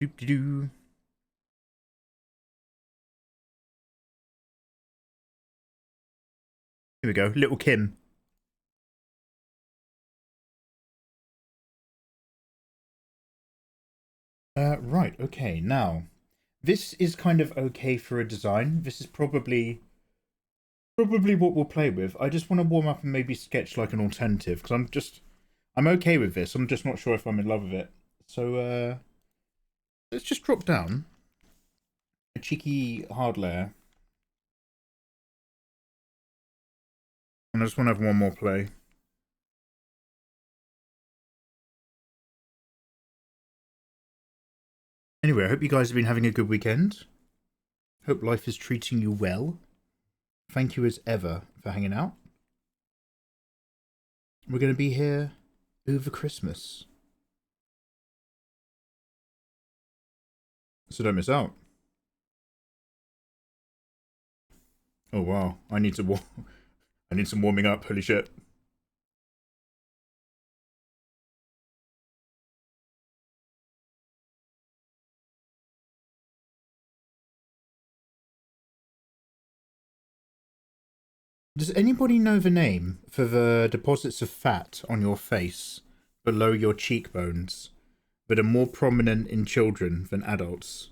Doop-de-doo. Here we go, little Kim. Right, okay, now this is kind of okay for a design. This is probably what we'll play with. I just want to warm up and maybe sketch like an alternative because I'm okay with this. I'm just not sure if I'm in love with it. So let's just drop down a cheeky hard layer, and I just want to have one more play. Anyway, I hope you guys have been having a good weekend. Hope life is treating you well. Thank you as ever for hanging out. We're going to be here over Christmas, so don't miss out. Oh wow, I need to I need some warming up. Holy shit. Does anybody know the name for the deposits of fat on your face below your cheekbones that are more prominent in children than adults?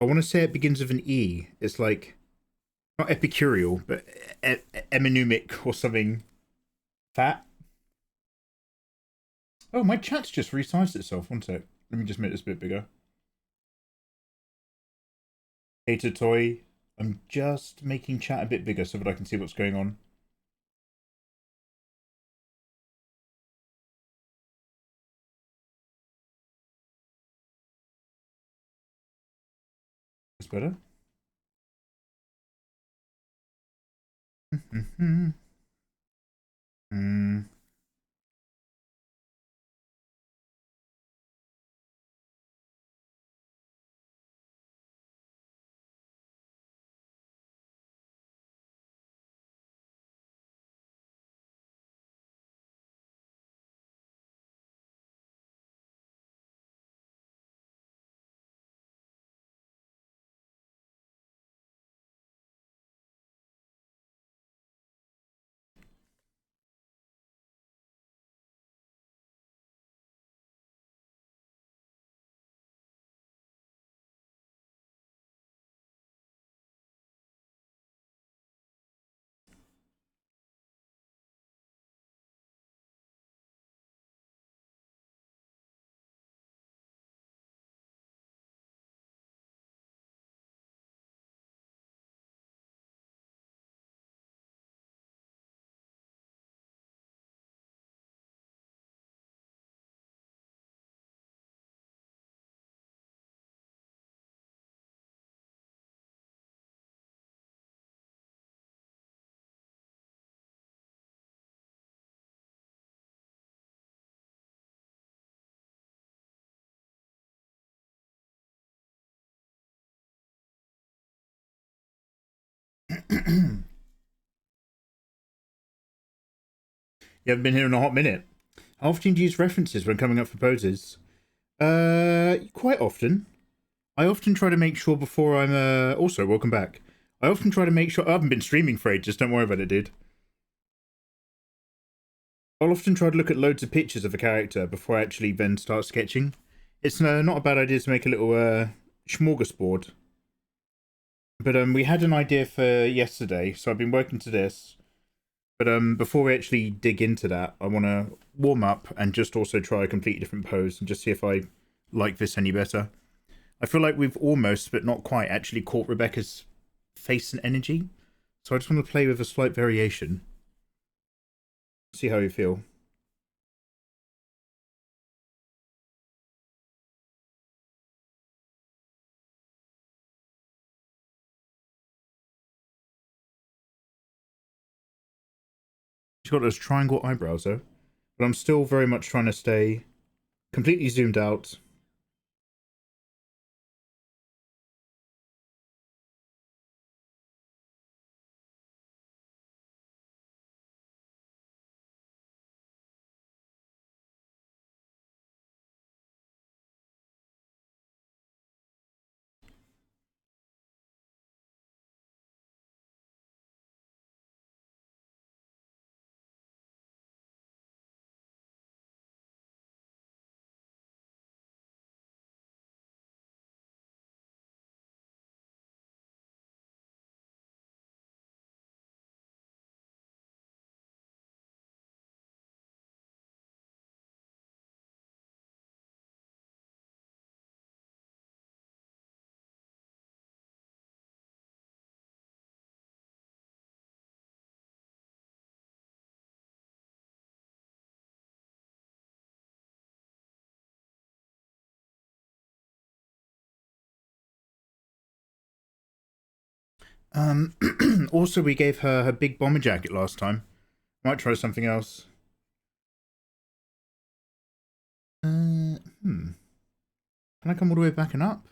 I want to say it begins with an E. It's like, not epicurial, but eminumic or something. Fat? Oh, my chat's just resized itself. One sec. Let me just make this a bit bigger. Hater toy. I'm just making chat a bit bigger so that I can see what's going on. That's better. Hmm. You haven't been here in a hot minute. How often do you use references when coming up for poses? Quite often. I often try to make sure before I'm, also, welcome back. I often try to make sure, I haven't been streaming for ages, don't worry about it, dude. I'll often try to look at loads of pictures of a character before I actually then start sketching. It's not a bad idea to make a little, smorgasbord. But, we had an idea for yesterday, so I've been working to this. But before we actually dig into that, I want to warm up and just also try a completely different pose and just see if I like this any better. I feel like we've almost, but not quite, actually caught Rebecca's face and energy. So I just want to play with a slight variation. See how you feel. She's got those triangle eyebrows though. But I'm still very much trying to stay completely zoomed out. Also, we gave her her big bomber jacket last time. Might try something else. Can I come all the way back and up?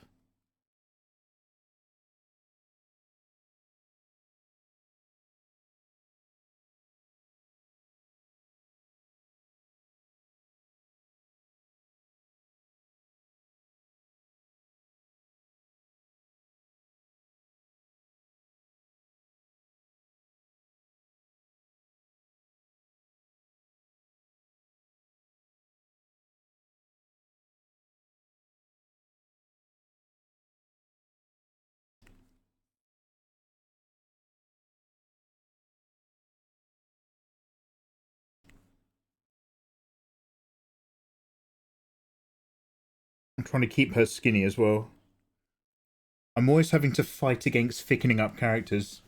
I'm trying to keep her skinny as well. I'm always having to fight against thickening up characters.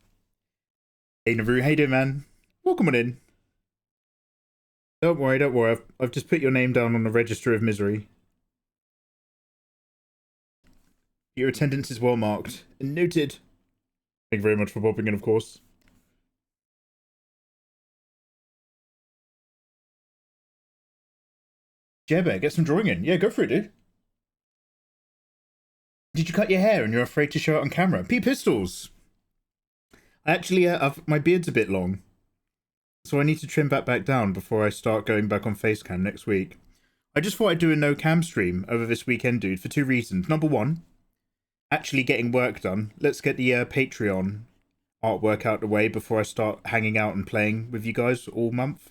Hey Naru, how you doing, man? Welcome on in. Don't worry, don't worry. I've just put your name down on the register of misery. Your attendance is well marked. Noted. Thank you very much for popping in, of course. Jebbe, get some drawing in. Yeah, go for it, dude. Did you cut your hair and you're afraid to show it on camera? Pete Pistols! Actually, my beard's a bit long. So I need to trim that back down before I start going back on Facecam next week. I just thought I'd do a no-cam stream over this weekend, dude, for two reasons. Number one, actually getting work done. Let's get the Patreon artwork out the way before I start hanging out and playing with you guys all month.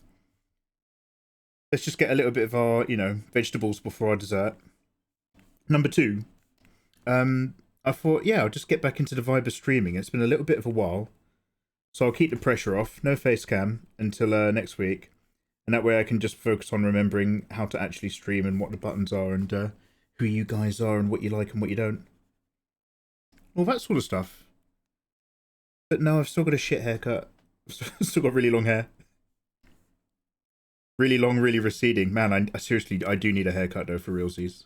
Let's just get a little bit of our, vegetables before our dessert. Number two, I thought, yeah, I'll just get back into the vibe of streaming. It's been a little bit of a while. So I'll keep the pressure off. No face cam until next week. And that way I can just focus on remembering how to actually stream and what the buttons are and who you guys are and what you like and what you don't. All that sort of stuff. But no, I've still got a shit haircut. I've still got really long hair. Really long, really receding. Man, I seriously, I do need a haircut though for realsies.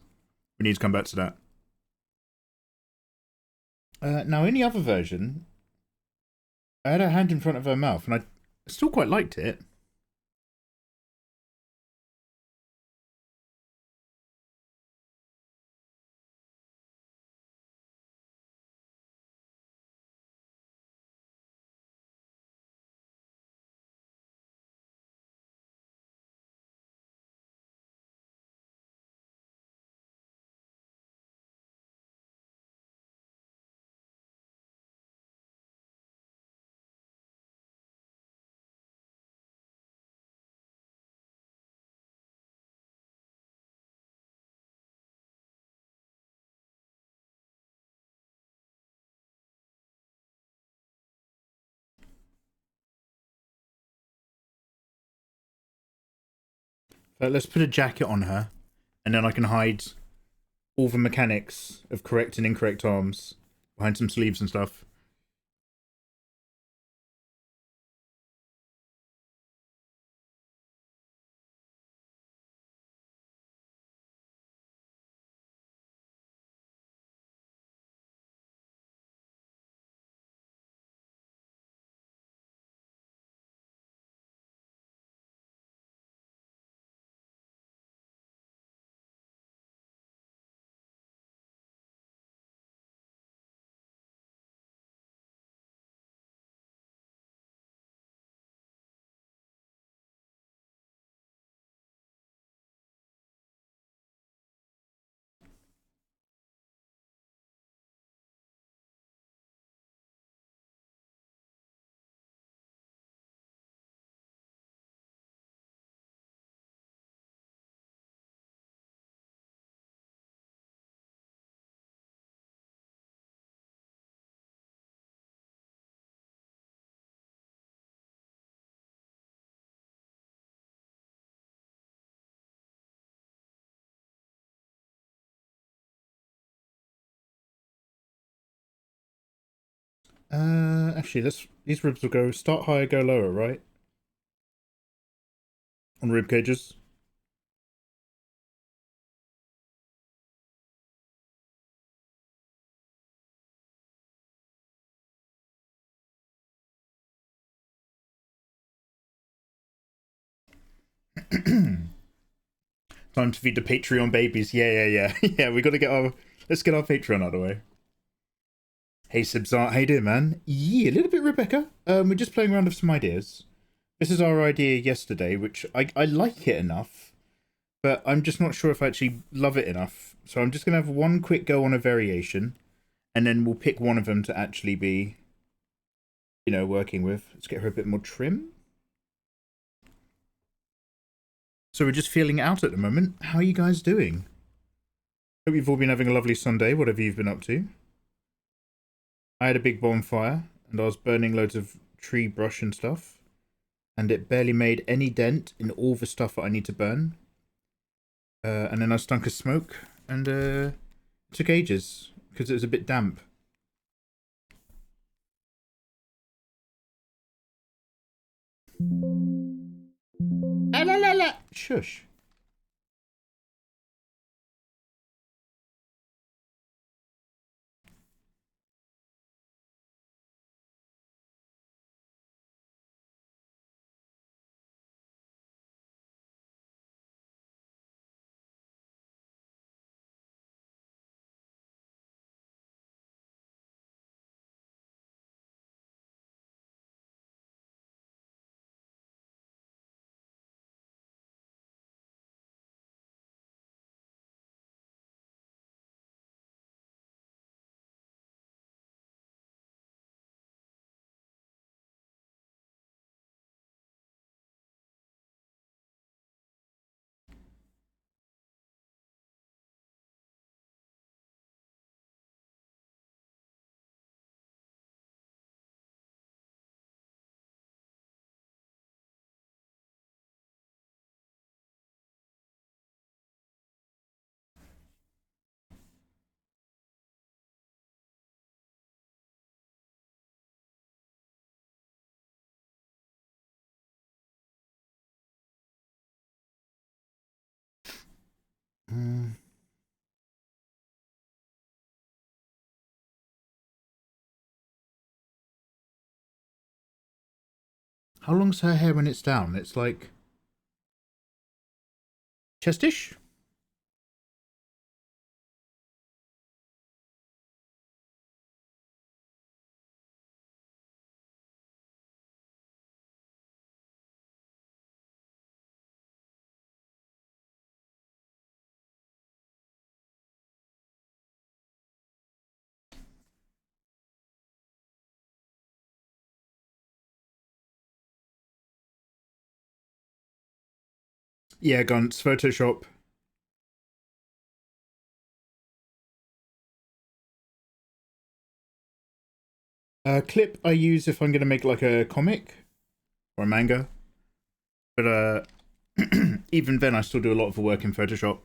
We need to come back to that. Now, in the other version, I had her hand in front of her mouth, and I still quite liked it. But let's put a jacket on her, and then I can hide all the mechanics of correct and incorrect arms behind some sleeves and stuff. Actually, these ribs will go start higher, go lower, right? On rib cages. Time to feed the Patreon babies. Yeah. Yeah, we gotta get our... Let's get our Patreon out of the way. Hey, Sibzart, how you doing, man? Yeah, a little bit, Rebecca. We're just playing around with some ideas. This is our idea yesterday, which I like it enough, but I'm just not sure if I actually love it enough. So I'm just gonna have one quick go on a variation, and then we'll pick one of them to actually be, you know, working with. Let's get her a bit more trim. So we're just feeling it out at the moment. How are you guys doing? Hope you've all been having a lovely Sunday, whatever you've been up to. I had a big bonfire, and I was burning loads of tree brush and stuff, and it barely made any dent in all the stuff that I need to burn. And then I stunk of smoke, and it took ages, because it was a bit damp. Shush. How long's her hair when it's down? It's like... chestish? Yeah, Gunts, Photoshop. Clip I use if I'm going to make like a comic or a manga. But even then I still do a lot of the work in Photoshop.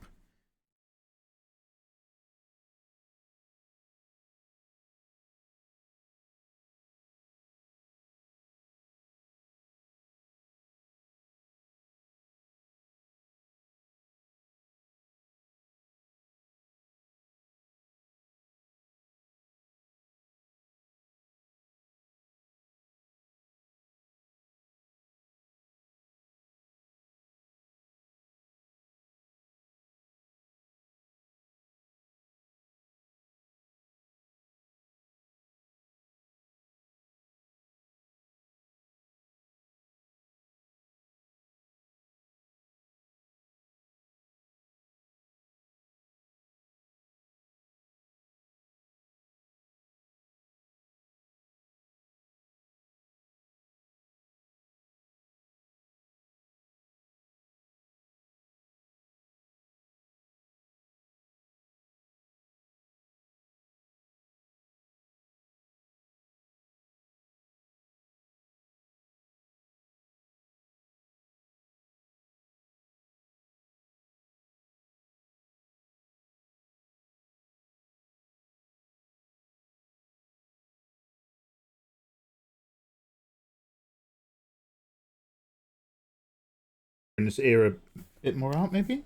In this era, a bit more out maybe?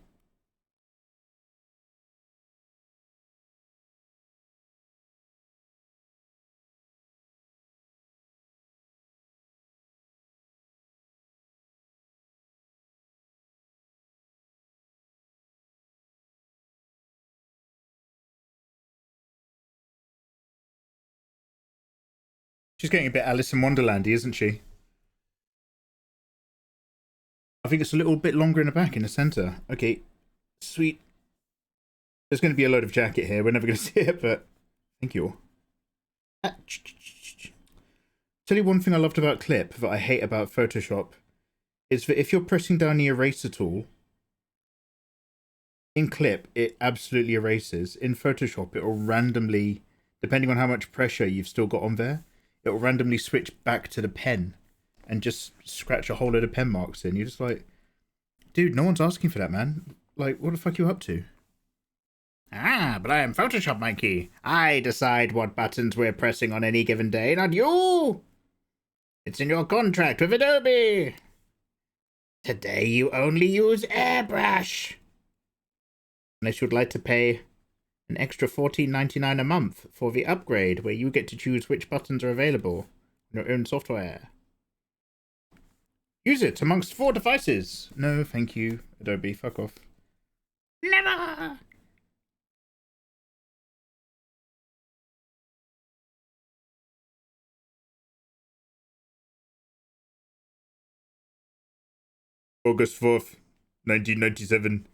She's getting a bit Alice in Wonderlandy, isn't she? I think it's a little bit longer in the back, in the centre. Okay, sweet. There's going to be a load of jacket here. We're never going to see it, but thank you. Tell you one thing I loved about Clip that I hate about Photoshop is that if you're pressing down the eraser tool, in Clip, it absolutely erases. In Photoshop, it will randomly, depending on how much pressure you've still got on there, it will randomly switch back to the pen and just scratch a whole load of pen marks in. You're just like, dude, no one's asking for that, man. Like, what the fuck are you up to? Ah, but I am Photoshop, Mikey. I decide what buttons we're pressing on any given day, not you! It's in your contract with Adobe. Today you only use airbrush. Unless you'd like to pay an extra $14.99 a month for the upgrade, where you get to choose which buttons are available in your own software. Use it amongst 4 devices. No, thank you, Adobe. Fuck off. Never! August 4th, 1997.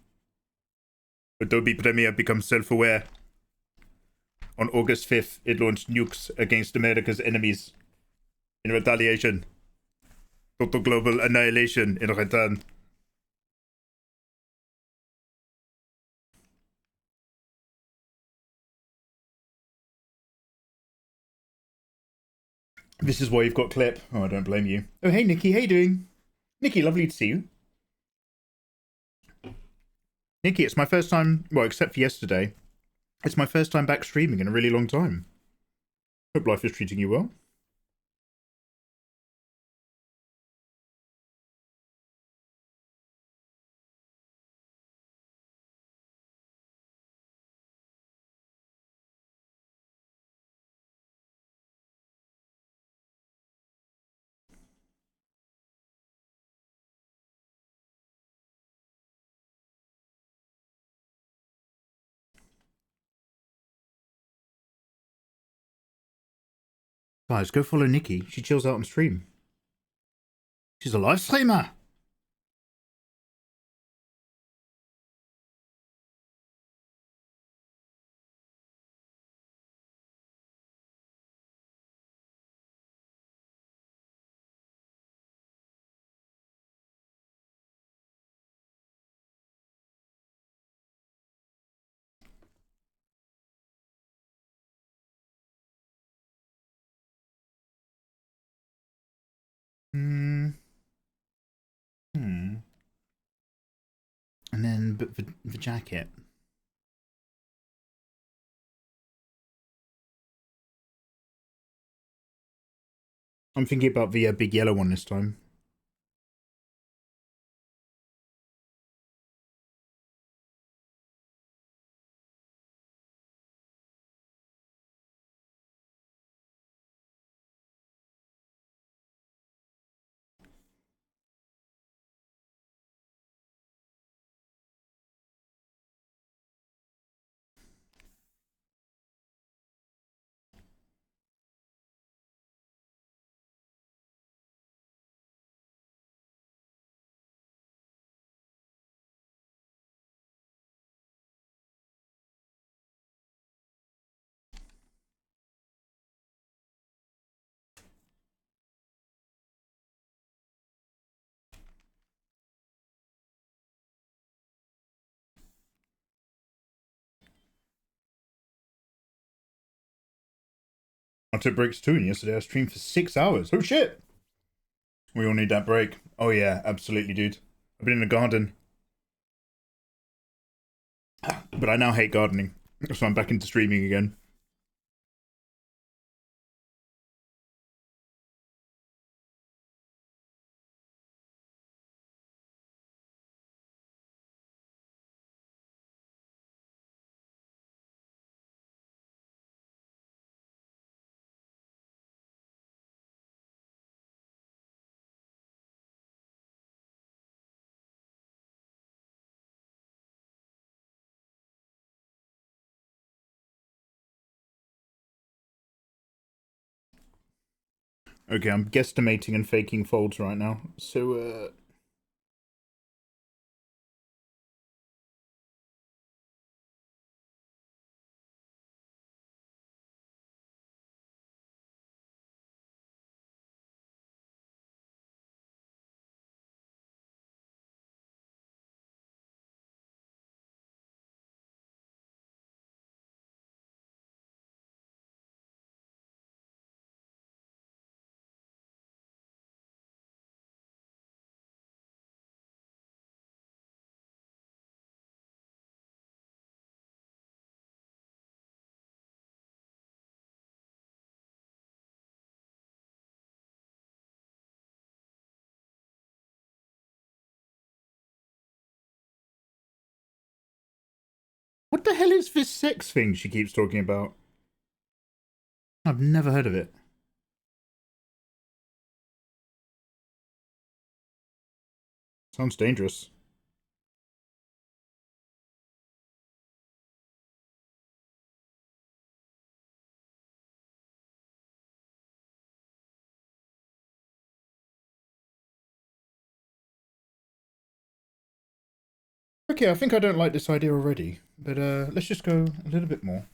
Adobe Premiere becomes self-aware. On August 5th, it launched nukes against America's enemies. In retaliation. Total global annihilation in return. This is why you've got Clip. Oh, I don't blame you. Oh, hey, Nikki. How you doing? Nikki, lovely to see you. Nikki, it's my first time, well, except for yesterday, it's my first time back streaming in a really long time. Hope life is treating you well. Guys, go follow Nikki. She chills out on stream. She's a live streamer. And then the jacket. I'm thinking about the big yellow one this time. I took breaks too, and yesterday I streamed for 6 hours. Oh shit! We all need that break. Oh yeah, absolutely, dude. I've been in the garden. But I now hate gardening. So I'm back into streaming again. Okay, I'm guesstimating and faking folds right now. So, what the hell is this sex thing she keeps talking about? I've never heard of it. Sounds dangerous. Okay, I think I don't like this idea already, but let's just go a little bit more.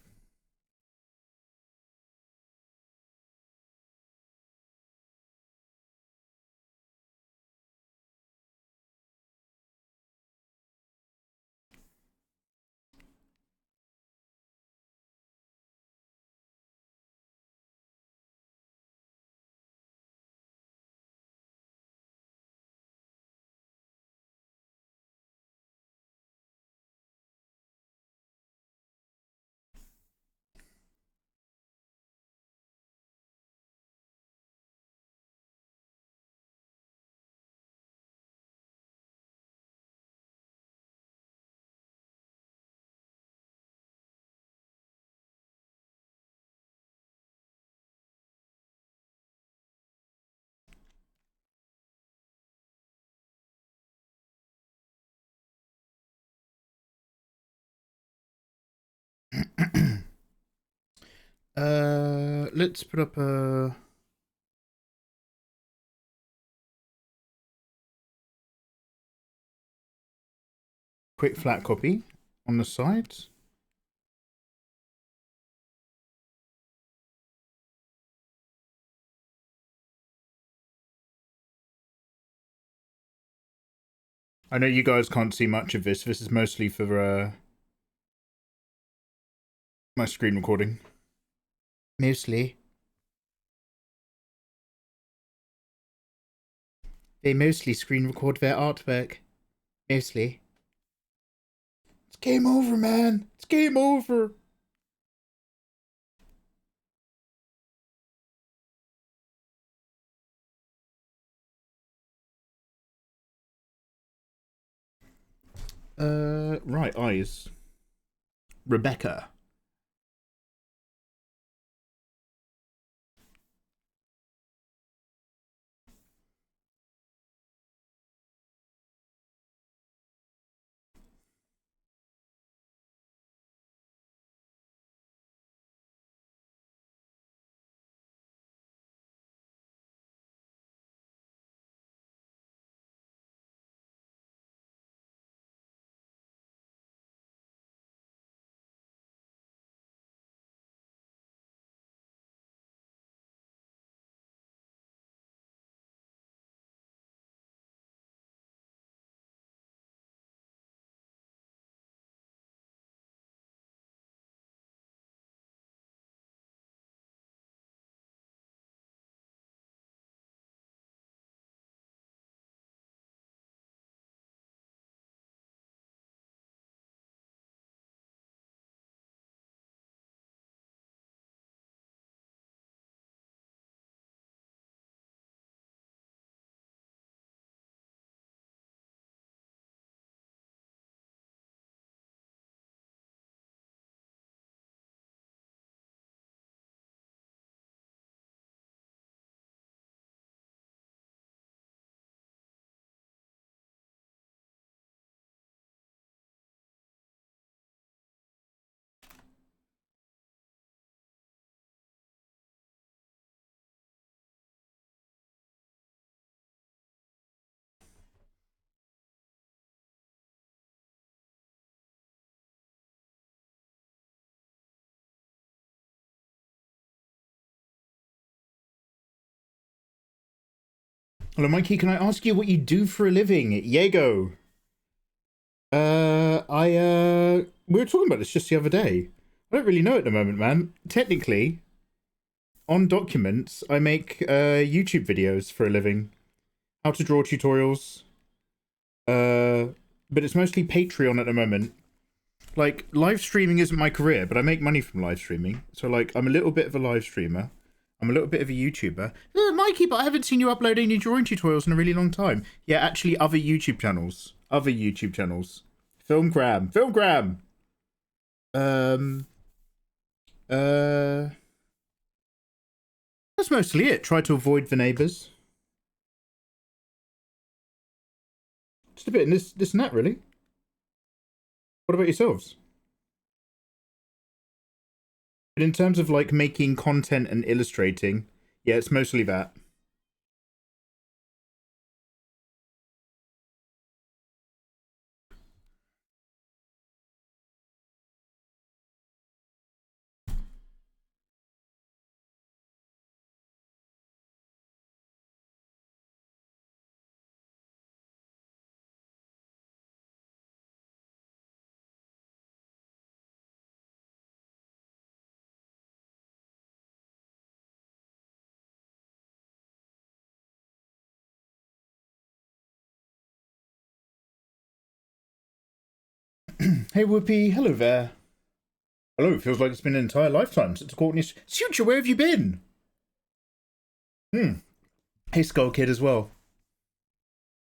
Let's put up a quick flat copy on the sides. I know you guys can't see much of this. This is mostly for my screen recording. Mostly. They mostly screen record their artwork. Mostly. It's game over, man. It's game over. Right, eyes. Rebecca. Hello, Mikey. Can I ask you what you do for a living? Yego. We were talking about this just the other day. I don't really know at the moment, man. Technically, on documents, I make YouTube videos for a living. How to draw tutorials. But it's mostly Patreon at the moment. Like, live streaming isn't my career, but I make money from live streaming. So, like, I'm a little bit of a live streamer. I'm a little bit of a YouTuber. Mikey, but I haven't seen you upload any drawing tutorials in a really long time. Yeah, actually, other YouTube channels. Other YouTube channels. Filmgram. Filmgram! That's mostly it. Try to avoid the neighbours. Just a bit in this and that, really. What about yourselves? But in terms of, like, making content and illustrating, yeah, it's mostly that. Hey, Whoopi. Hello there. Hello, it feels like it's been an entire lifetime since Courtney's... Suture, where have you been? Hey, Skull Kid as well.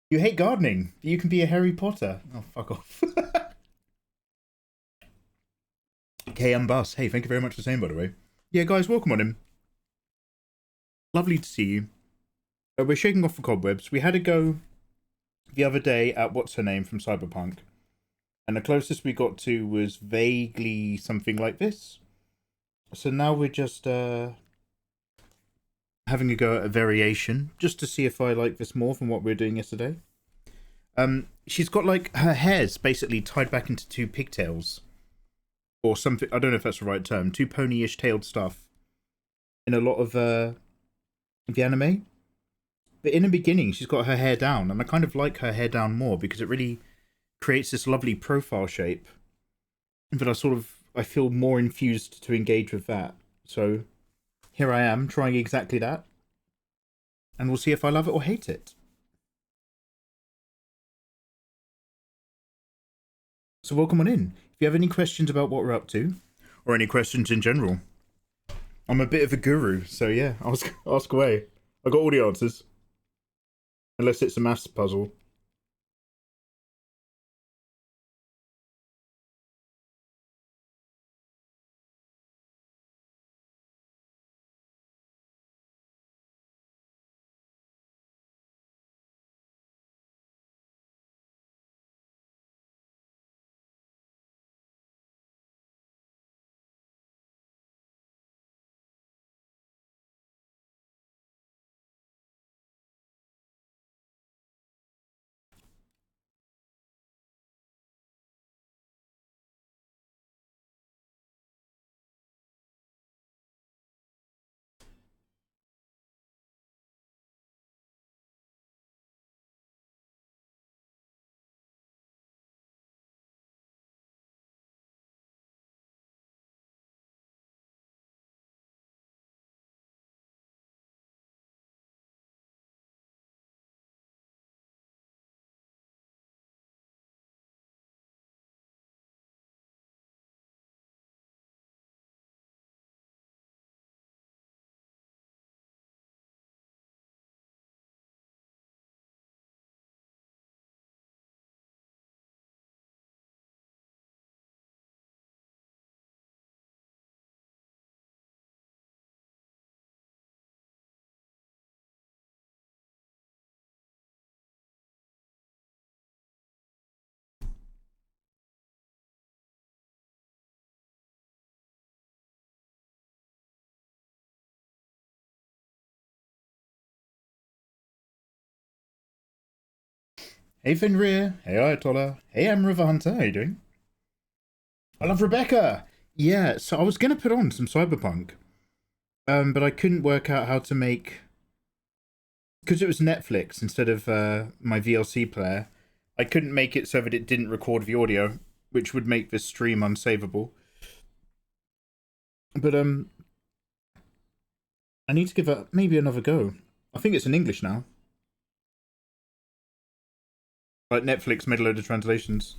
You hate gardening. You can be a Harry Potter. Oh, fuck off. KM Bus. Hey, thank you very much for saying, by the way. Yeah, guys, welcome on in. Lovely to see you. We're shaking off the cobwebs. We had a go the other day at what's her name from Cyberpunk. And the closest we got to was vaguely something like this. So now we're just having a go at a variation, just to see if I like this more than what we were doing yesterday. She's got, like, her hair's basically tied back into two pigtails. Or something, I don't know if that's the right term. Two pony-ish tailed stuff. In a lot of the anime. But in the beginning, she's got her hair down. And I kind of like her hair down more because it really creates this lovely profile shape that I feel more infused to engage with that. So here I am trying exactly that, and we'll see if I love it or hate it. So welcome on in. If you have any questions about what we're up to, or any questions in general, I'm a bit of a guru, so yeah, ask away. I got all the answers, unless it's a maths puzzle. Hey Fenrir, hey Ayatollah, hey Amriva Hunter, how you doing? I love Rebecca! Yeah, so I was gonna put on some Cyberpunk, but I couldn't work out how to make because it was Netflix instead of my VLC player, I couldn't make it so that it didn't record the audio, which would make this stream unsavable. But I need to give it maybe another go. I think it's in English now. Like Netflix made a load of translations.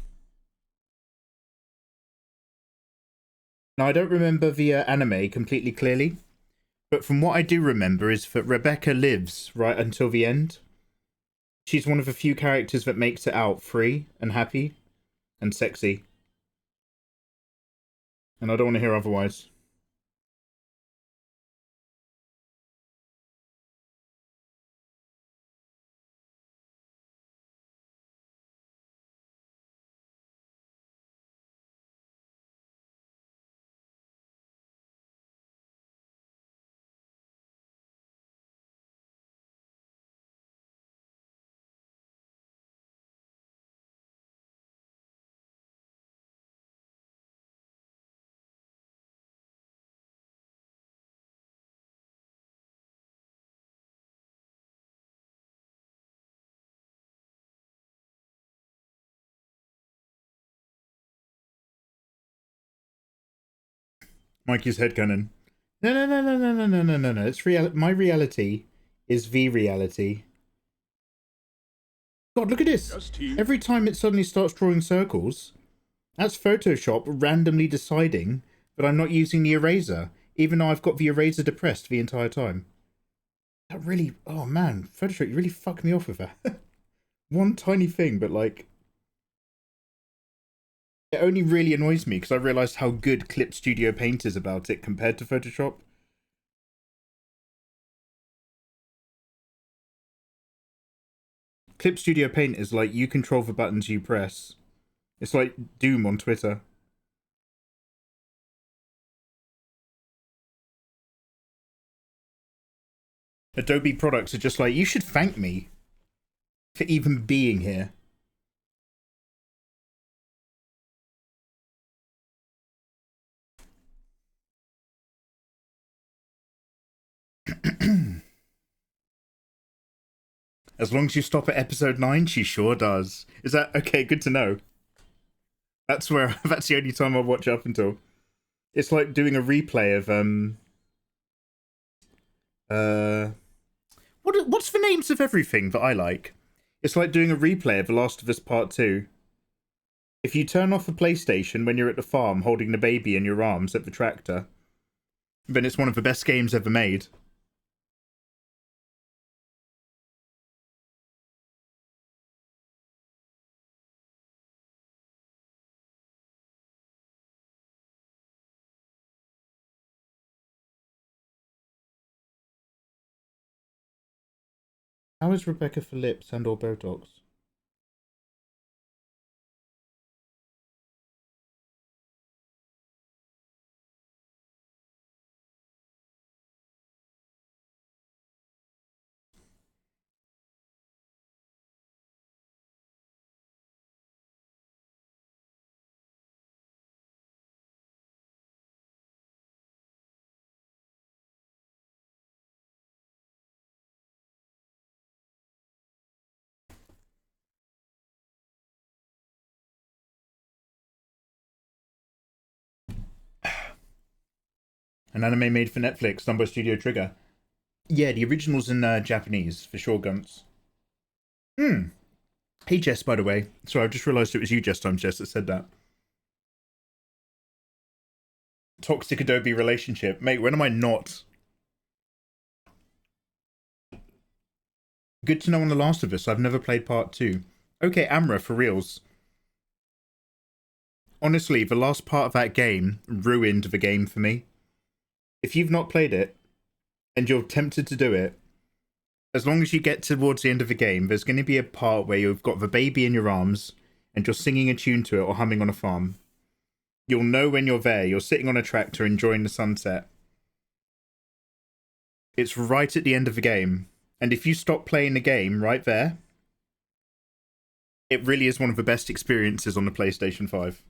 Now I don't remember the anime completely clearly, but from what I do remember is that Rebecca lives right until the end. She's one of the few characters that makes it out free and happy and sexy. And I don't want to hear otherwise. Mikey's headcanon. No. It's real. My reality is the reality. God, look at this. Every time it suddenly starts drawing circles, that's Photoshop randomly deciding that I'm not using the eraser, even though I've got the eraser depressed the entire time. That really, oh man, Photoshop, you really fucked me off with that. One tiny thing, but like, it only really annoys me because I realised how good Clip Studio Paint is about it compared to Photoshop. Clip Studio Paint is like, you control the buttons you press. It's like Doom on Twitter. Adobe products are just like, you should thank me for even being here. As long as you stop at episode 9, she sure does. Is that okay? Good to know. That's where that's the only time I watch up until. It's like doing a replay of what's the names of everything that I like? It's like doing a replay of The Last of Us Part 2. If you turn off the PlayStation when you're at the farm holding the baby in your arms at the tractor, then it's one of the best games ever made. How is Rebecca for lips and or Botox? An anime made for Netflix, done by Studio Trigger. Yeah, the original's in Japanese, for sure, Gunts. Hey, Jess, by the way. Sorry, I just realised it was you, Jess Times Jess, that said that. Toxic Adobe relationship. Mate, when am I not? Good to know on The Last of Us. I've never played part 2. Okay, Amra, for reals. Honestly, the last part of that game ruined the game for me. If you've not played it, and you're tempted to do it, as long as you get towards the end of the game, there's going to be a part where you've got the baby in your arms, and you're singing a tune to it or humming on a farm. You'll know when you're there. You're sitting on a tractor enjoying the sunset. It's right at the end of the game. And if you stop playing the game right there, it really is one of the best experiences on the PlayStation 5.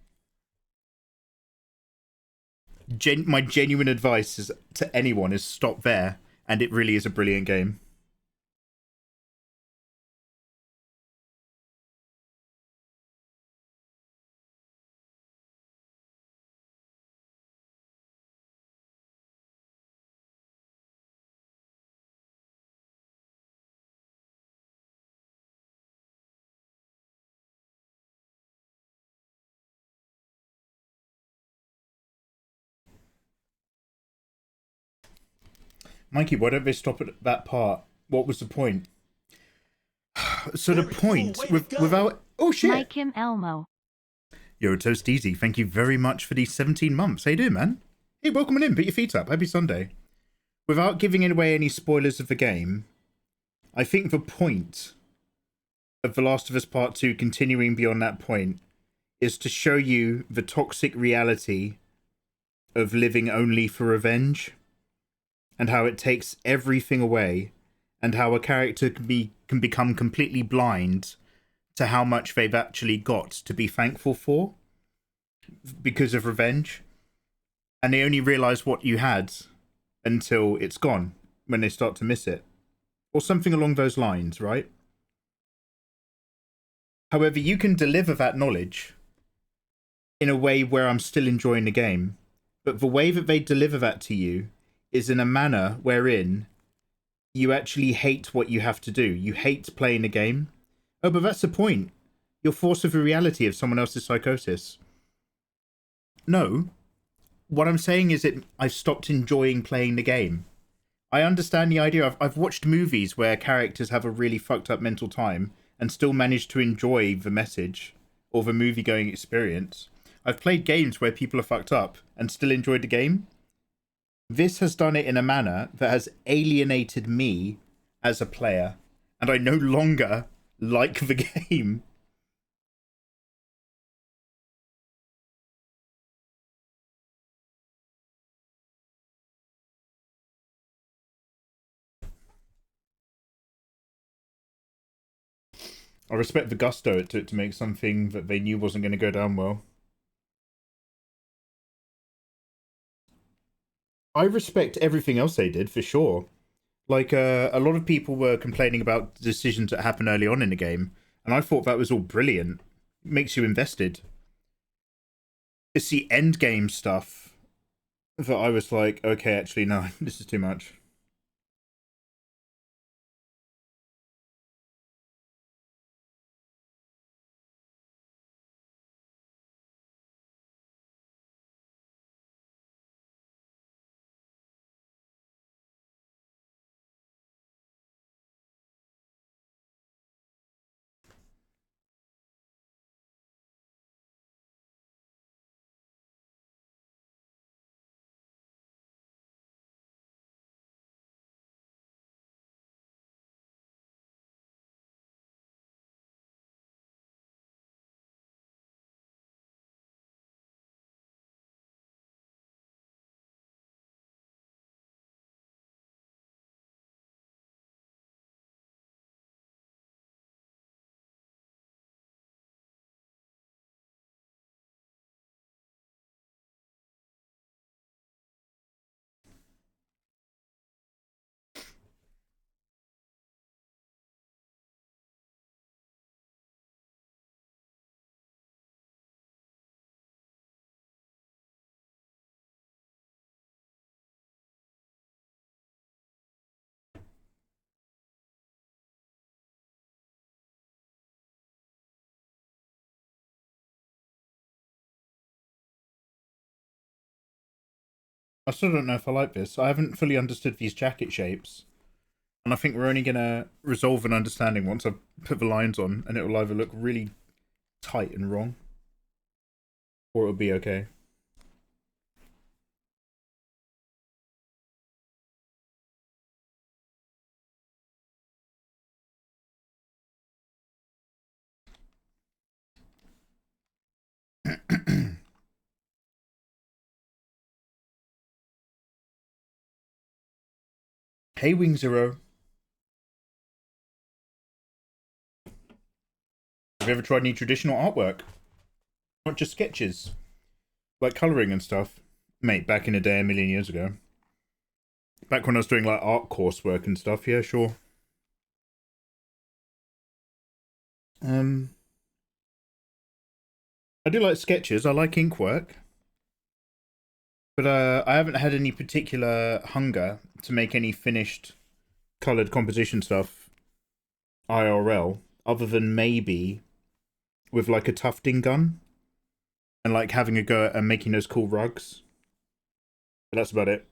My genuine advice is to anyone is stop there, and it really is a brilliant game. Mikey, why don't they stop at that part? What was the point? So the point, without... Oh, shit! Mike him Elmo. Yo, Toast Easy, thank you very much for these 17 months. How you doing, man? Hey, welcome in. Put your feet up. Happy Sunday. Without giving away any spoilers of the game, I think the point of The Last of Us Part 2 continuing beyond that point is to show you the toxic reality of living only for revenge and how it takes everything away and how a character can become completely blind to how much they've actually got to be thankful for because of revenge. And they only realize what you had until it's gone, when they start to miss it. Or something along those lines, right? However, you can deliver that knowledge in a way where I'm still enjoying the game. But the way that they deliver that to you is in a manner wherein you actually hate what you have to do. You hate playing the game. Oh, but that's the point. You're forced with the reality of someone else's psychosis. No. What I'm saying is that I've stopped enjoying playing the game. I understand the idea. I've watched movies where characters have a really fucked up mental time and still manage to enjoy the message or the movie-going experience. I've played games where people are fucked up and still enjoyed the game. This has done it in a manner that has alienated me as a player, and I no longer like the game. I respect the gusto it took to make something that they knew wasn't going to go down well. I respect everything else they did, for sure. Like, a lot of people were complaining about the decisions that happened early on in the game, and I thought that was all brilliant. It makes you invested. It's the end game stuff that I was like, okay, actually, no, this is too much. I still don't know if I like this. I haven't fully understood these jacket shapes. And I think we're only going to resolve an understanding once I put the lines on, and it will either look really tight and wrong, or it'll be okay. Hey, Wing Zero. Have you ever tried any traditional artwork? Not just sketches. Like colouring and stuff. Mate, back in the day, a million years ago. Back when I was doing like art coursework and stuff, yeah, sure. I do like sketches, I like ink work. But I haven't had any particular hunger to make any finished coloured composition stuff IRL, other than maybe with like a tufting gun and like having a go at making those cool rugs. But that's about it.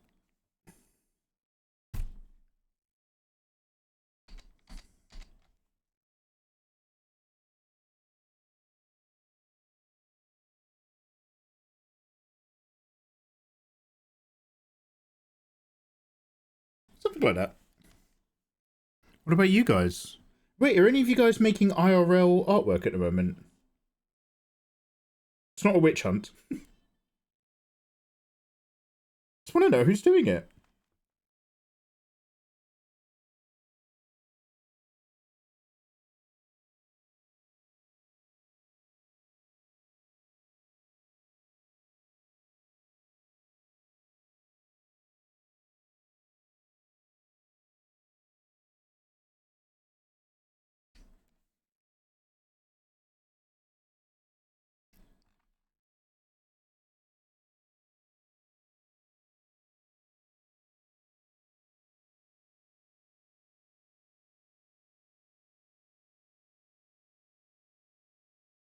Something like that. What about you guys? Wait, are any of you guys making IRL artwork at the moment? It's not a witch hunt. Just want to know who's doing it.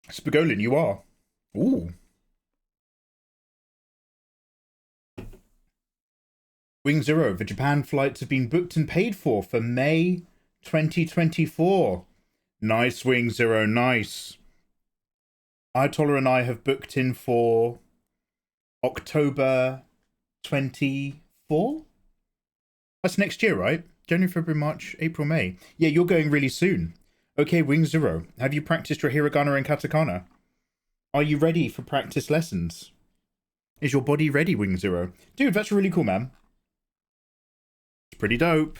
Spagolin, you are. Ooh. Wing Zero, the Japan flights have been booked and paid for May 2024. Nice, Wing Zero, nice. Ayatollah and I have booked in for October 24? That's next year, right? January, February, March, April, May. Yeah, you're going really soon. Okay, Wing Zero, have you practiced your hiragana and katakana? Are you ready for practice lessons? Is your body ready, Wing Zero? Dude, that's really cool, man. It's pretty dope.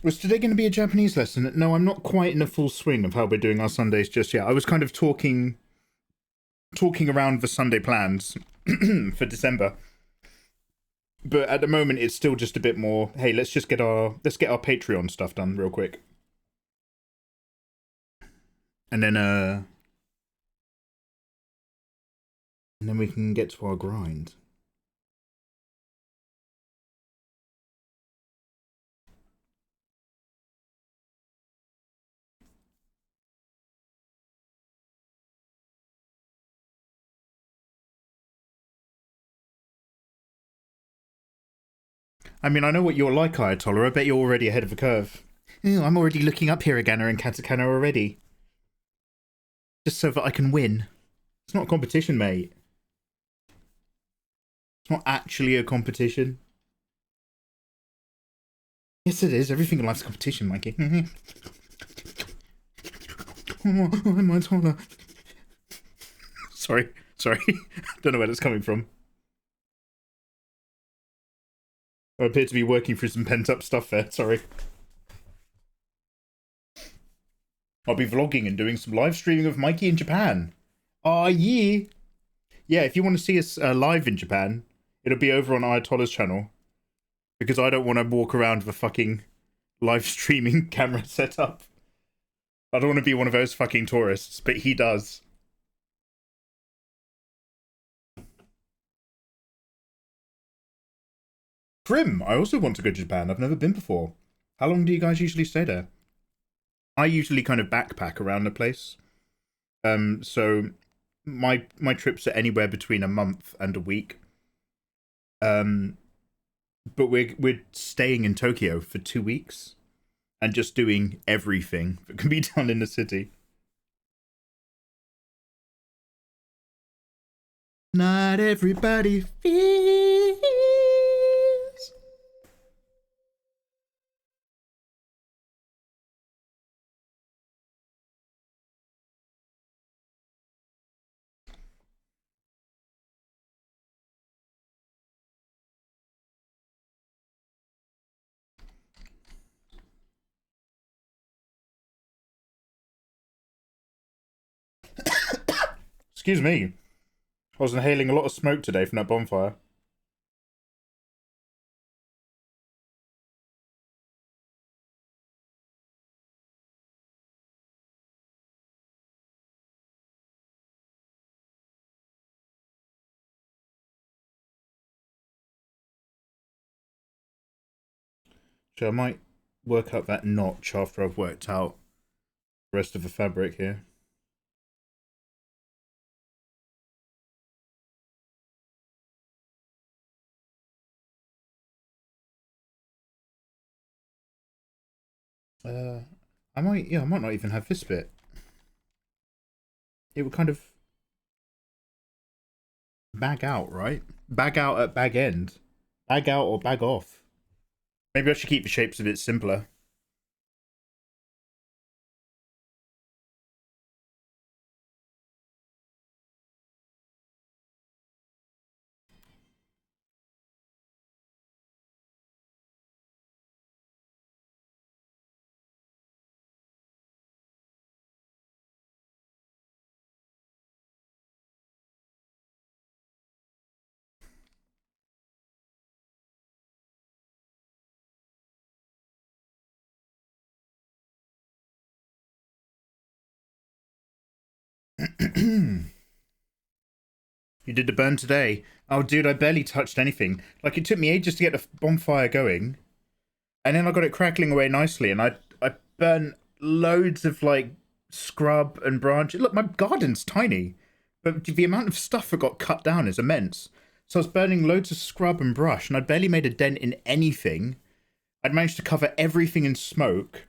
Was today going to be a Japanese lesson? No, I'm not quite in a full swing of how we're doing our Sundays just yet. I was kind of talking around the Sunday plans for December. But at the moment it's still just a bit more, hey, let's get our Patreon stuff done real quick. And then we can get to our grind. I mean, I know what you're like, Ayatollah. I bet you're already ahead of the curve. Ew, I'm already looking up hiragana and katakana already. Just so that I can win. It's not a competition, mate. It's not actually a competition. Yes, it is. Everything in life's a competition, Mikey. I'm Ayatollah. Sorry. Don't know where that's coming from. I appear to be working through some pent-up stuff there. Sorry. I'll be vlogging and doing some live streaming of Mikey in Japan. Ah, yeah. Yeah, if you want to see us live in Japan, it'll be over on Ayatollah's channel. Because I don't want to walk around with a fucking live streaming camera setup. I don't want to be one of those fucking tourists, but he does. Prim, I also want to go to Japan. I've never been before. How long do you guys usually stay there? I usually kind of backpack around the place. So my trips are anywhere between a month and a week. But we're staying in Tokyo for 2 weeks and just doing everything that can be done in the city. Not everybody feels. Excuse me. I was inhaling a lot of smoke today from that bonfire. So I might work out that notch after I've worked out The rest of the fabric here. I might not even have this bit. It would kind of bag out, right? Bag out at bag end. Bag out or bag off. Maybe I should keep the shapes a bit simpler. You did the burn today. Oh, dude, I barely touched anything. Like, it took me ages to get the bonfire going. And then I got it crackling away nicely. And I burnt loads of, like, scrub and branches. Look, my garden's tiny. But the amount of stuff that got cut down is immense. So I was burning loads of scrub and brush. And I barely made a dent in anything. I'd managed to cover everything in smoke.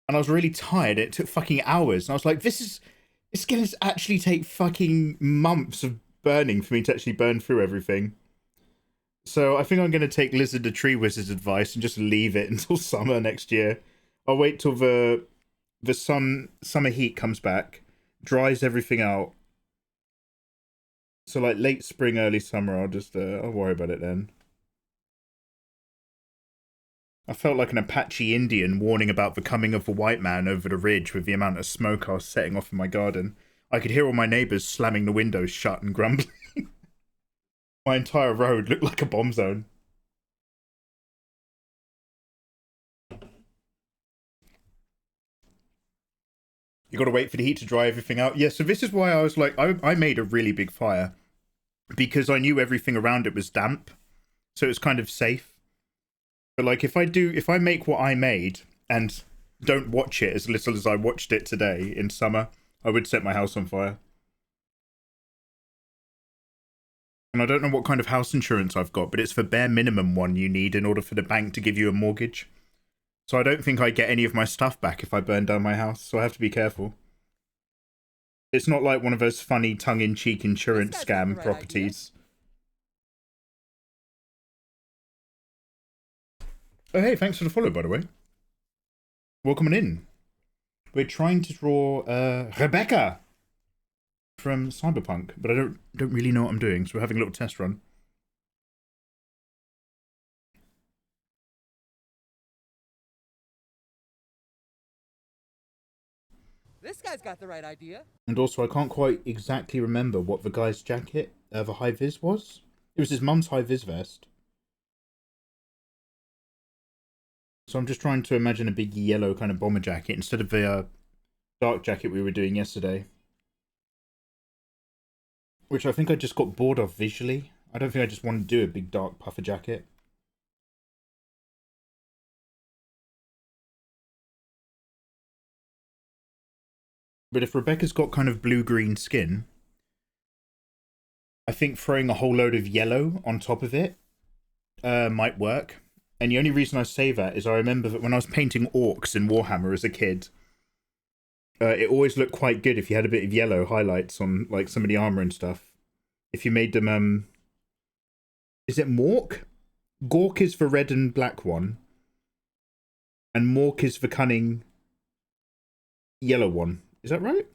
And I was really tired. It took fucking hours. And I was like, it's going to actually take fucking months of burning for me to actually burn through everything. So I think I'm going to take Lizard the Tree Wizard's advice and just leave it until summer next year. I'll wait till the summer heat comes back, dries everything out. So like late spring, early summer, I'll worry about it then. I felt like an Apache Indian warning about the coming of the white man over the ridge with the amount of smoke I was setting off in my garden. I could hear all my neighbours slamming the windows shut and grumbling. My entire road looked like a bomb zone. You gotta wait for the heat to dry everything out. Yeah, so this is why I was like, I made a really big fire. Because I knew everything around it was damp. So it's kind of safe. But like, if I make what I made and don't watch it as little as I watched it today in summer, I would set my house on fire. And I don't know what kind of house insurance I've got, but it's the bare minimum one you need in order for the bank to give you a mortgage. So I don't think I get any of my stuff back if I burn down my house, so I have to be careful. It's not like one of those funny tongue-in-cheek insurance scam properties. Oh hey, thanks for the follow, by the way. Welcome on in. We're trying to draw Rebecca from Cyberpunk, but I don't really know what I'm doing, so we're having a little test run. This guy's got the right idea. And also, I can't quite exactly remember what the guy's jacket, the high-vis was. It was his mum's high-vis vest. So I'm just trying to imagine a big yellow kind of bomber jacket instead of the dark jacket we were doing yesterday. Which I think I just got bored of visually. I don't think I just want to do a big dark puffer jacket. But if Rebecca's got kind of blue-green skin, I think throwing a whole load of yellow on top of it might work. And the only reason I say that is I remember that when I was painting orcs in Warhammer as a kid, it always looked quite good if you had a bit of yellow highlights on like some of the armor and stuff. If you made them, is it Mork? Gork is the red and black one, and Mork is the cunning yellow one. Is that right?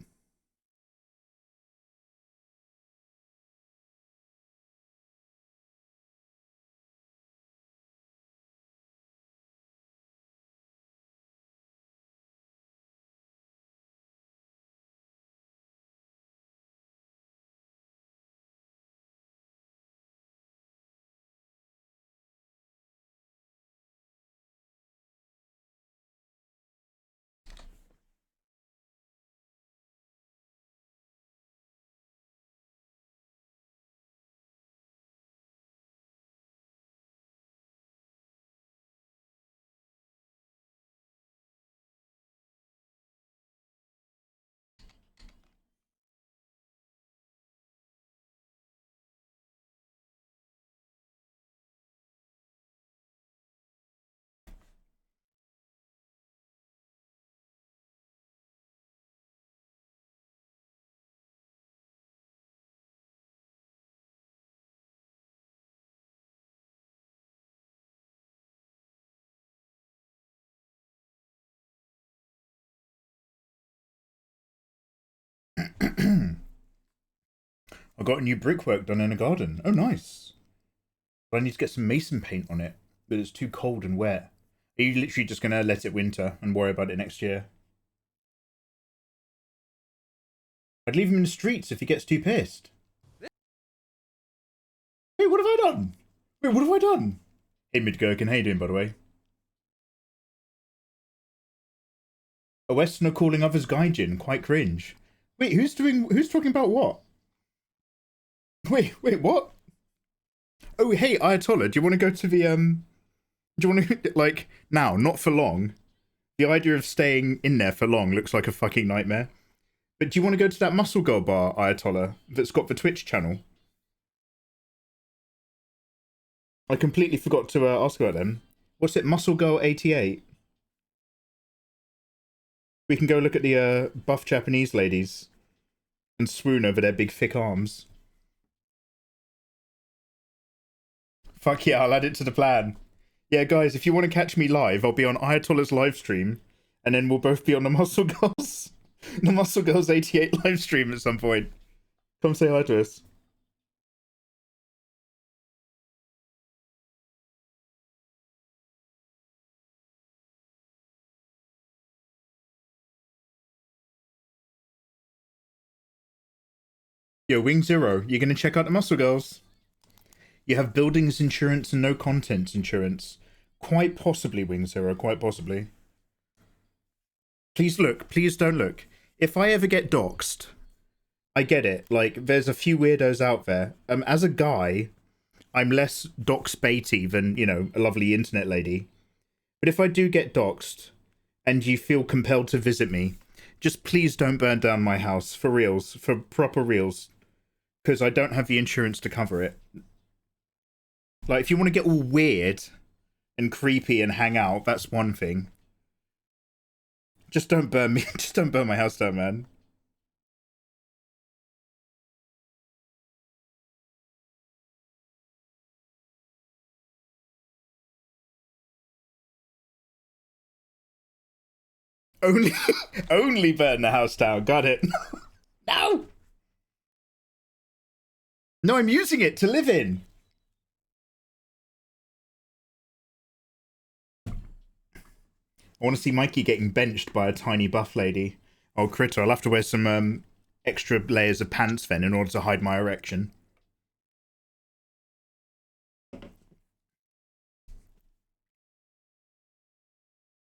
I got a new brickwork done in a garden. Oh, nice. But I need to get some mason paint on it, but it's too cold and wet. Are you literally just going to let it winter and worry about it next year? I'd leave him in the streets if he gets too pissed. Wait, what have I done? Wait, what have I done? Hey, Midgurkin, how you doing, by the way? A Westerner calling others gaijin, quite cringe. Wait, who's talking about what? Wait, what? Oh, hey, Ayatollah, do you want to go to the, do you want to, like, now, not for long. The idea of staying in there for long looks like a fucking nightmare. But do you want to go to that Muscle Girl bar, Ayatollah, that's got the Twitch channel? I completely forgot to ask about them. What's it, Muscle Girl 88? We can go look at the buff Japanese ladies and swoon over their big thick arms. Fuck yeah, I'll add it to the plan. Yeah, guys, if you want to catch me live, I'll be on Ayatollah's live stream, and then we'll both be on the Muscle Girls, the Muscle Girls 88 live stream at some point. Come say hi to us. Yo, Wing Zero, you gonna check out the Muscle Girls? You have buildings insurance and no contents insurance. Quite possibly, Wing Zero, quite possibly. Please look, please don't look. If I ever get doxxed, I get it. Like, there's a few weirdos out there. As a guy, I'm less dox baity than, you know, a lovely internet lady. But if I do get doxxed and you feel compelled to visit me, just please don't burn down my house, for reals, for proper reals. Because I don't have the insurance to cover it. Like, if you want to get all weird and creepy and hang out, that's one thing. Just don't burn me. Just don't burn my house down, man. Only, only burn the house down. Got it. No. No, I'm using it to live in. I want to see Mikey getting benched by a tiny buff lady. Oh, critter, I'll have to wear some extra layers of pants then in order to hide my erection.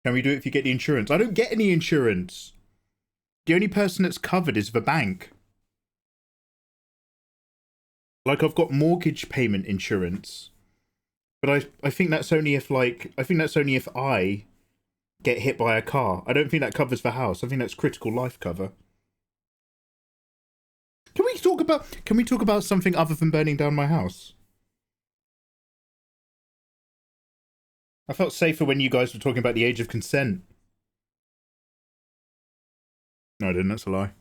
Can we do it if you get the insurance? I don't get any insurance. The only person that's covered is the bank. Like, I've got mortgage payment insurance. But I think that's only if, like, I think that's only if I get hit by a car. I don't think that covers the house. I think that's critical life cover. Can we talk about something other than burning down my house? I felt safer when you guys were talking about the age of consent. No, I didn't. That's a lie.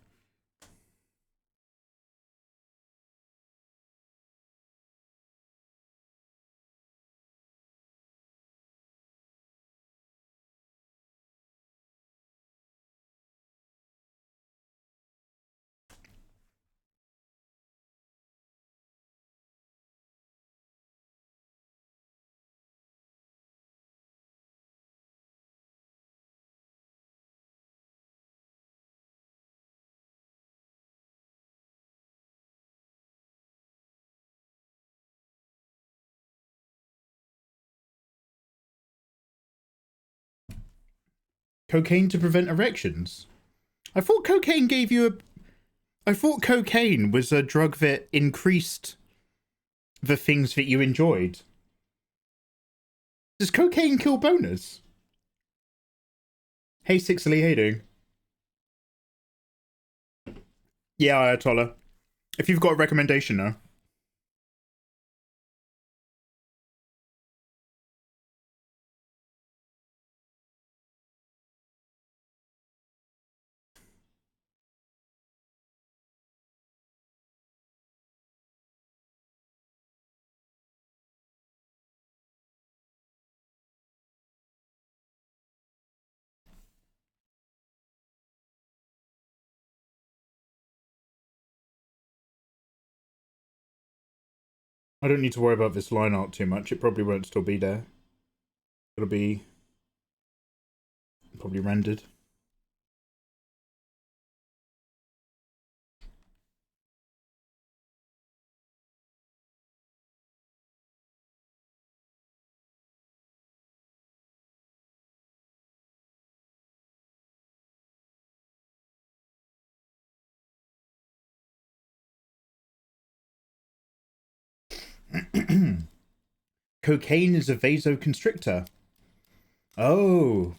Cocaine to prevent erections? I thought cocaine gave you a... I thought cocaine was a drug that increased the things that you enjoyed. Does cocaine kill boners? Hey, Sixily, how you doing? Yeah, Ayatollah. If you've got a recommendation now. I don't need to worry about this line art too much. It probably won't still be there. It'll be probably rendered. Cocaine is a vasoconstrictor. Oh.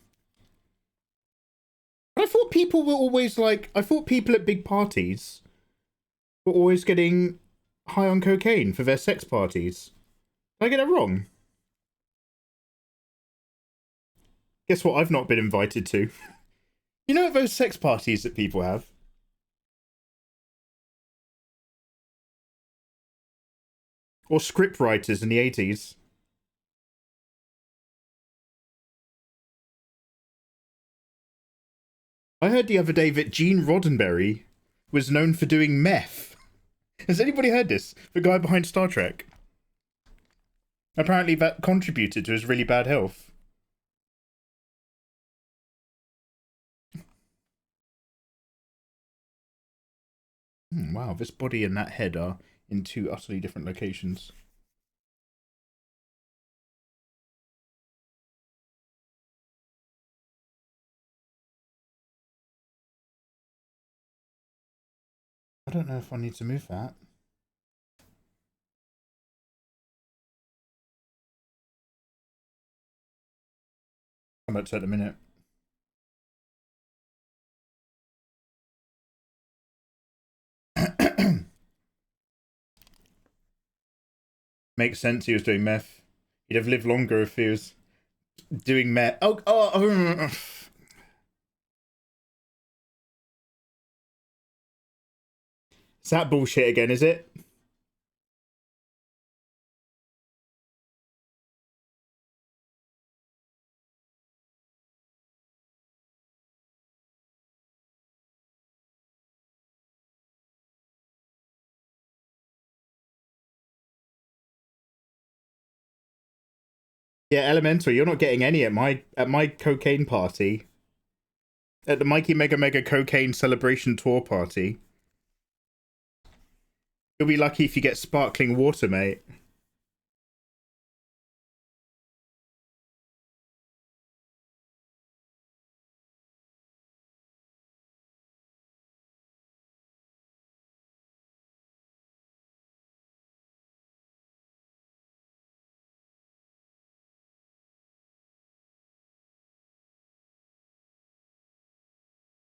But I thought people were always like, I thought people at big parties were always getting high on cocaine for their sex parties. Did I get it wrong? Guess what I've not been invited to? You know those sex parties that people have? Or script writers in the 80s? I heard the other day that Gene Roddenberry was known for doing meth. Has anybody heard this? The guy behind Star Trek. Apparently that contributed to his really bad health. Wow, this body and that head are in two utterly different locations. I don't know if I need to move that. I'm about to take a minute. Makes sense he was doing meth. He'd have lived longer if he was doing meth. Oh. Is that bullshit again, is it? Yeah, Elementary, you're not getting any at my cocaine party. At the mikeymegamega cocaine celebration tour party. You'll be lucky if you get sparkling water, mate.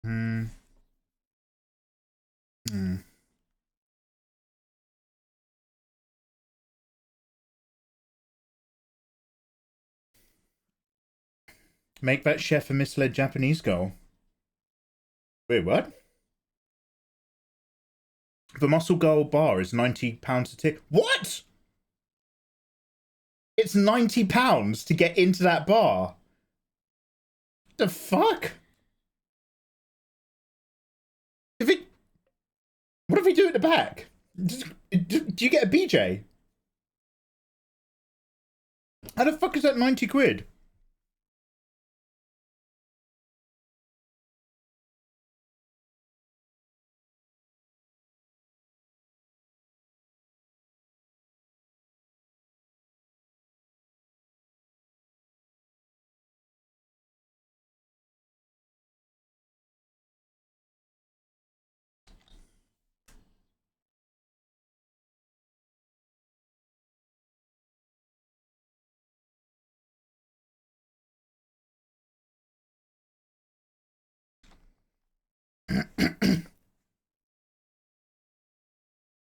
Hmm. Hmm. Make that chef a misled Japanese girl. Wait, what? The Muscle Girl bar is £90 a ticket. What? It's £90 to get into that bar. The fuck? What if we do at the back? Do you get a BJ? How the fuck is that 90 quid?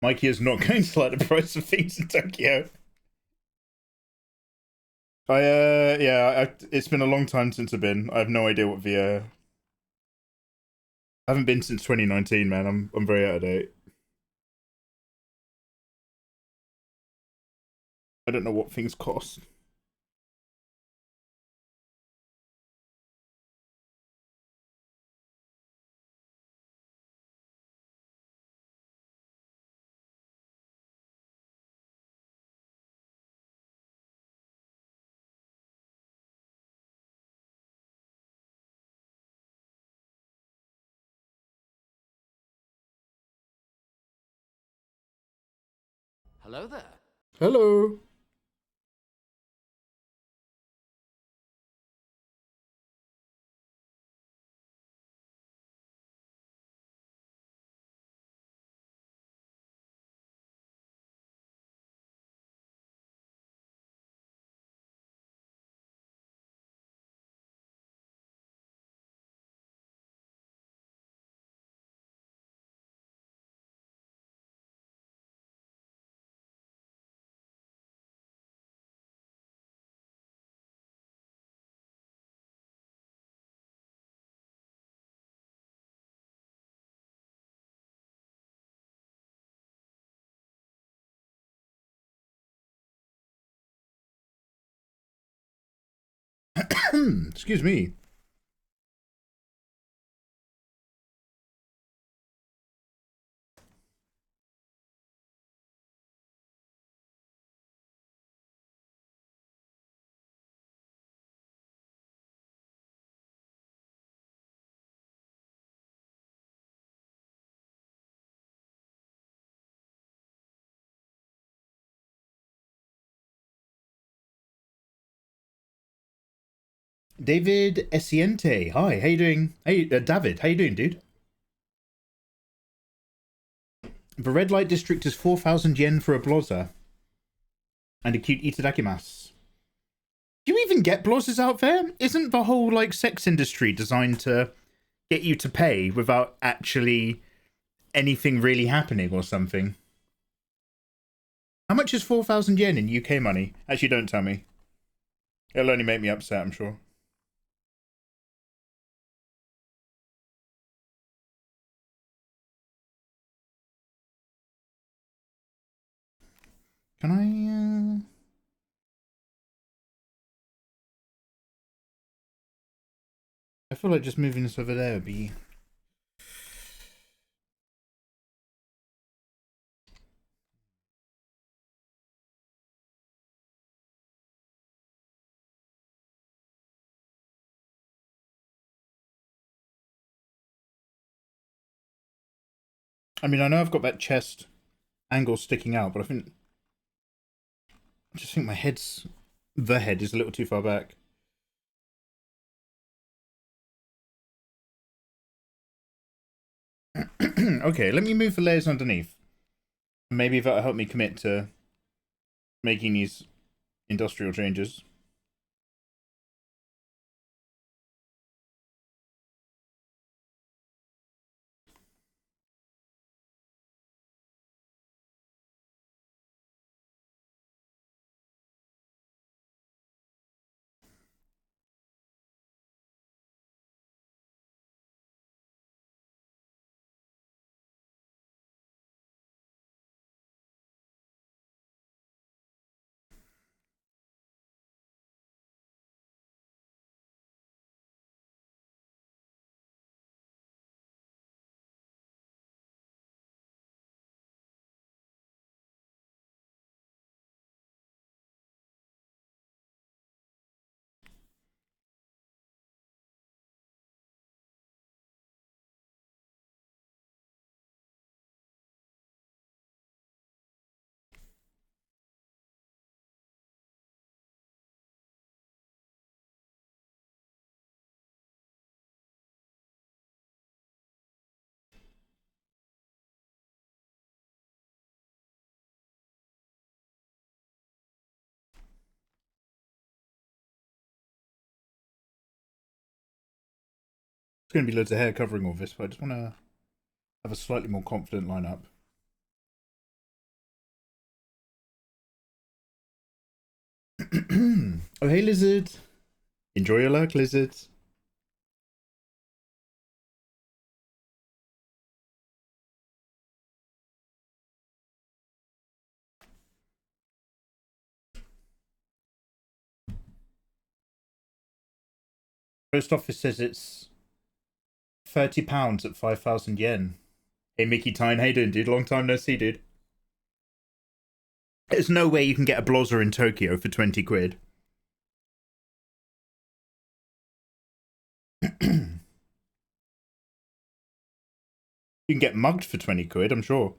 Mikey is not going to like the price of things in Tokyo. It's been a long time since I've been. I have no idea what the I haven't been since 2019, man. I'm very out of date. I don't know what things cost. Hello there. Hello. Excuse me. David Esiente. Hi, how you doing? Hey, David, how you doing, dude? The red light district is 4,000 yen for a blozer. And a cute itadakimasu. Do you even get blozers out there? Isn't the whole, like, sex industry designed to get you to pay without actually anything really happening or something? How much is 4,000 yen in UK money? Actually, don't tell me. It'll only make me upset, I'm sure. Can I feel like just moving this over there would be... I mean, I know I've got that chest angle sticking out, but I just think the head is a little too far back. Okay, let me move the layers underneath. Maybe that'll help me commit to making these industrial changes. There's going to be loads of hair covering all this, but I just want to have a slightly more confident lineup. Oh, hey, Lizard. Enjoy your lurk, Lizard. Post office says it's £30 at 5,000 yen. Hey, Mickey Tyne, how you doing, dude? Long time no see, dude. There's no way you can get a blozer in Tokyo for 20 quid. You can get mugged for 20 quid, I'm sure.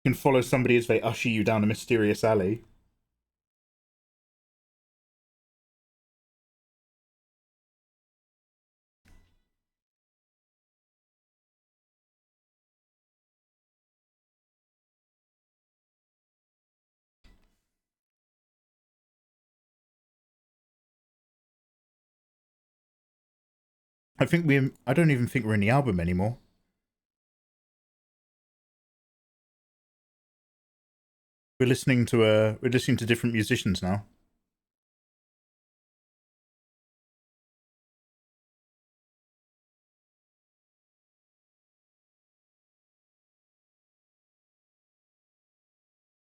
You can follow somebody as they usher you down a mysterious alley. I don't even think we're in the album anymore. We're listening to different musicians now.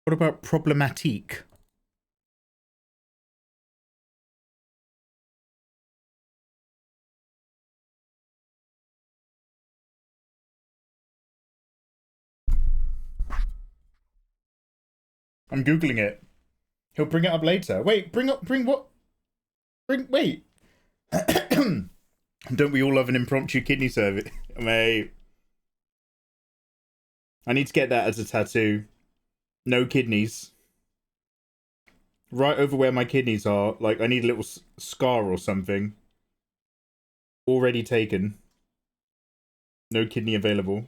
What about Problematique? I'm Googling it. He'll bring it up later. Wait, bring what? Wait. Don't we all love an impromptu kidney service? Mate. I need to get that as a tattoo. No kidneys. Right over where my kidneys are. Like, I need a little scar or something. Already taken. No kidney available.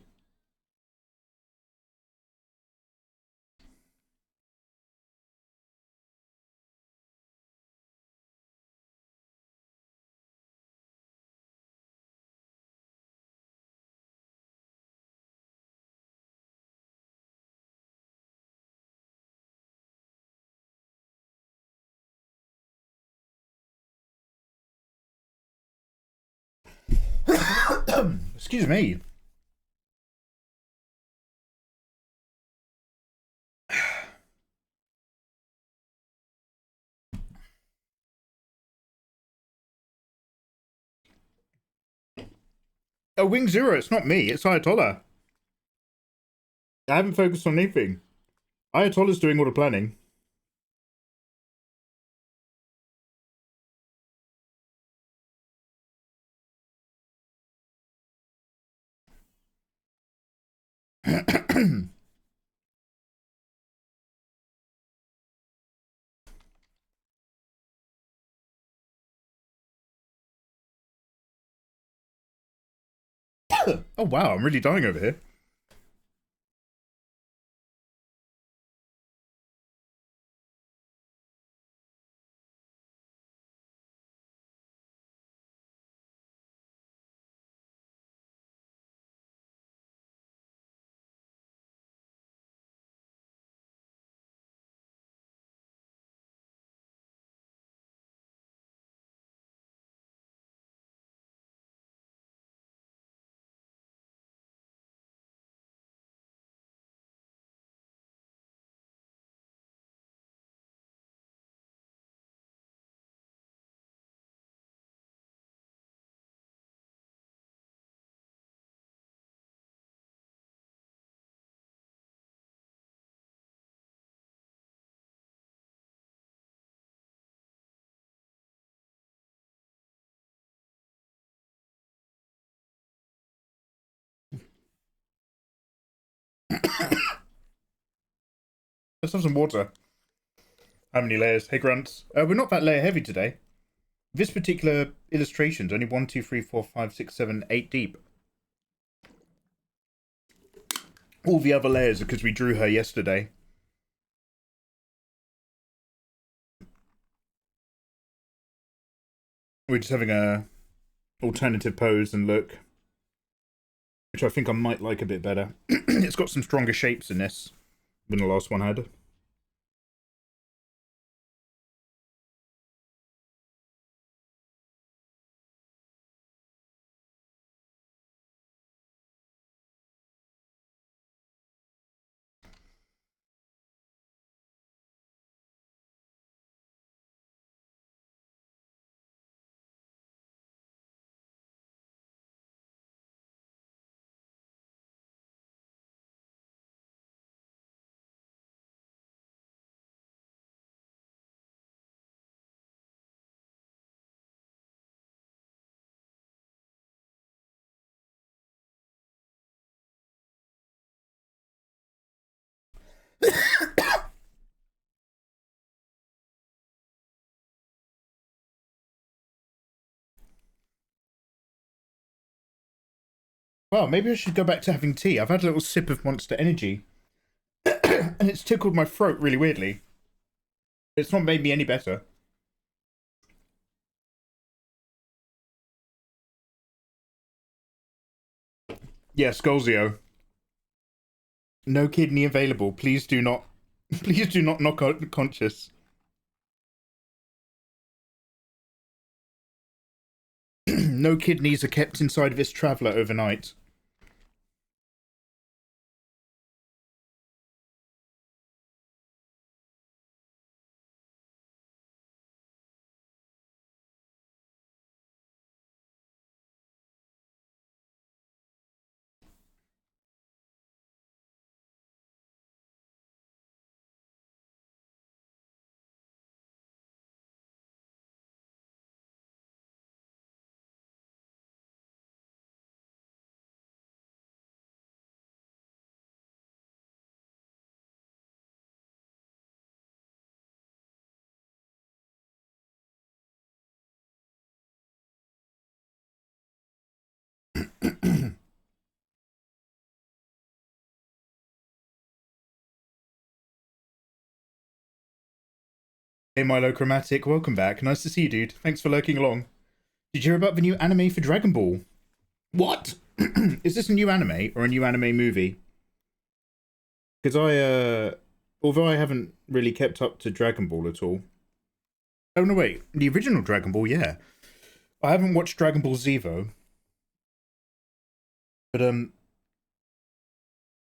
Excuse me. Oh, Wing Zero, it's not me, it's Ayatollah. I haven't focused on anything. Ayatollah's doing all the planning. Oh wow, I'm really dying over here. Let's have some water. How many layers? Hey Grunts. We're not that layer heavy today. This particular illustration's only 1, 2, 3, 4, 5, 6, 7, 8 deep. All the other layers are because we drew her yesterday. We're just having a alternative pose and look, which I think I might like a bit better. It's got some stronger shapes in this than the last one had. Well, maybe I should go back to having tea. I've had a little sip of Monster Energy, and it's tickled my throat really weirdly. It's not made me any better. Yes, Golzio. No kidney available. Please do not. Please do not knock out conscious. No kidneys are kept inside of this traveller overnight. Hey Milo Chromatic, welcome back. Nice to see you, dude. Thanks for lurking along. Did you hear about the new anime for Dragon Ball? What? Is this a new anime or a new anime movie? Because although I haven't really kept up to Dragon Ball at all. Oh no, wait, the original Dragon Ball, yeah. I haven't watched Dragon Ball Z though. But I'm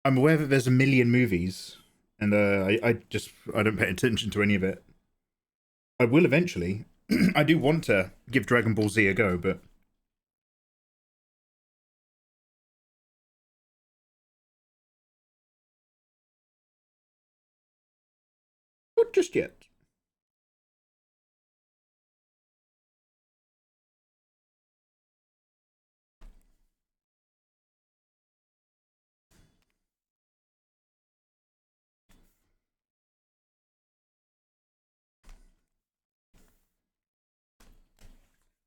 aware that there's a million movies, and I don't pay attention to any of it. I will eventually. I do want to give Dragon Ball Z a go, but not just yet.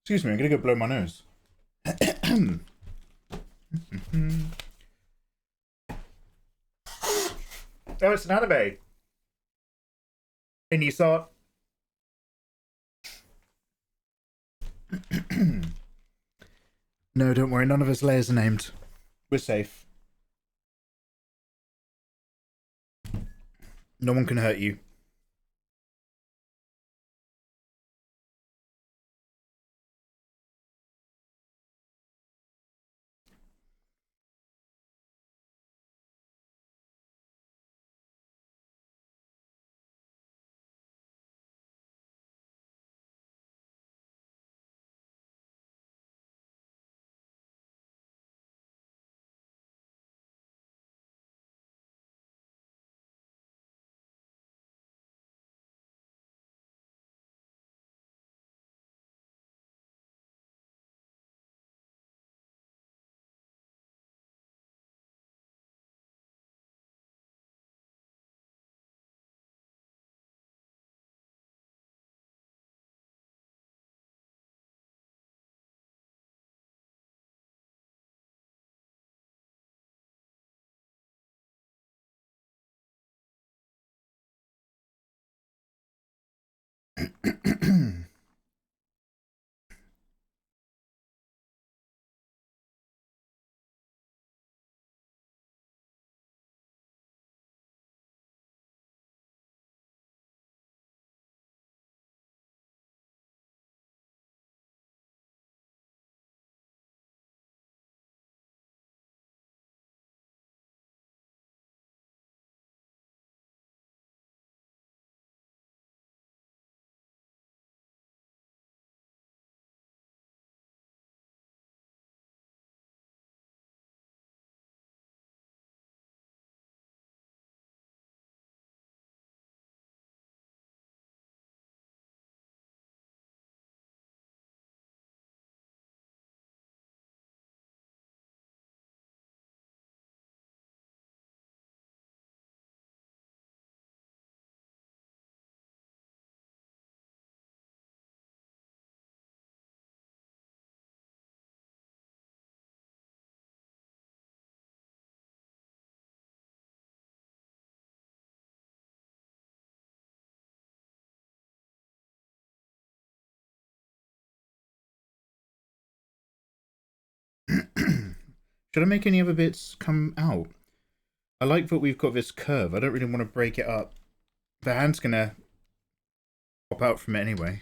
Excuse me, I'm gonna go blow my nose. Oh, it's an anime. And you saw No, don't worry, none of us layers are named. We're safe. No one can hurt you. Should I make any other bits come out? I like that we've got this curve. I don't really want to break it up. The hand's gonna pop out from it anyway.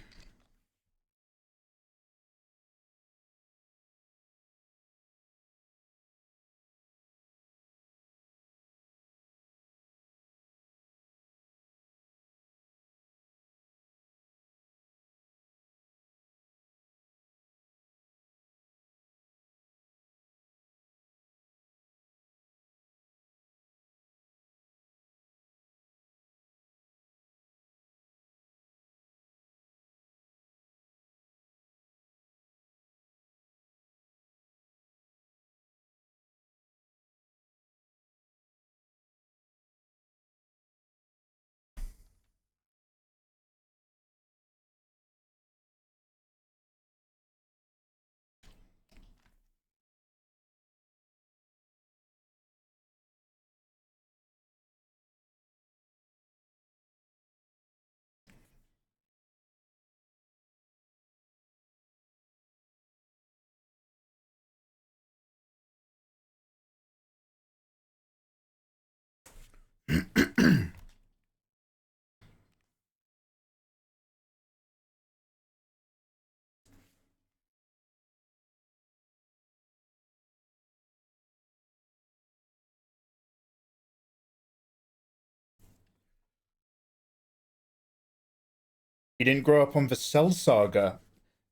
You didn't grow up on the Cell Saga?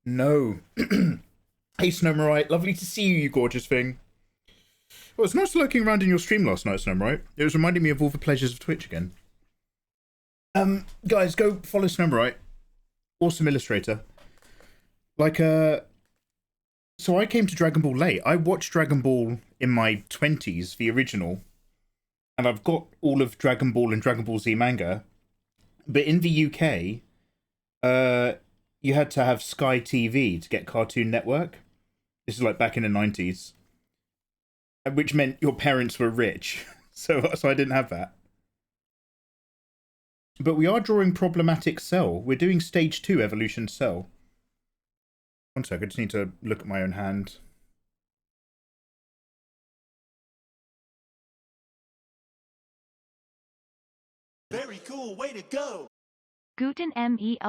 No. Hey, Snowmarite, lovely to see you, you gorgeous thing. Well, it's nice lurking around in your stream last night, Snowmarite. It was reminding me of all the pleasures of Twitch again. Guys, go follow Snowmarite. Awesome illustrator. Like, so I came to Dragon Ball late. I watched Dragon Ball in my 20s, the original. And I've got all of Dragon Ball and Dragon Ball Z manga. But in the UK, you had to have Sky TV to get Cartoon Network. This is like back in the 90s. Which meant your parents were rich. So I didn't have that. But we are drawing Problematic Cell. We're doing Stage 2 Evolution Cell. One sec, I just need to look at my own hand. Very cool, way to go! Guten Meowgendas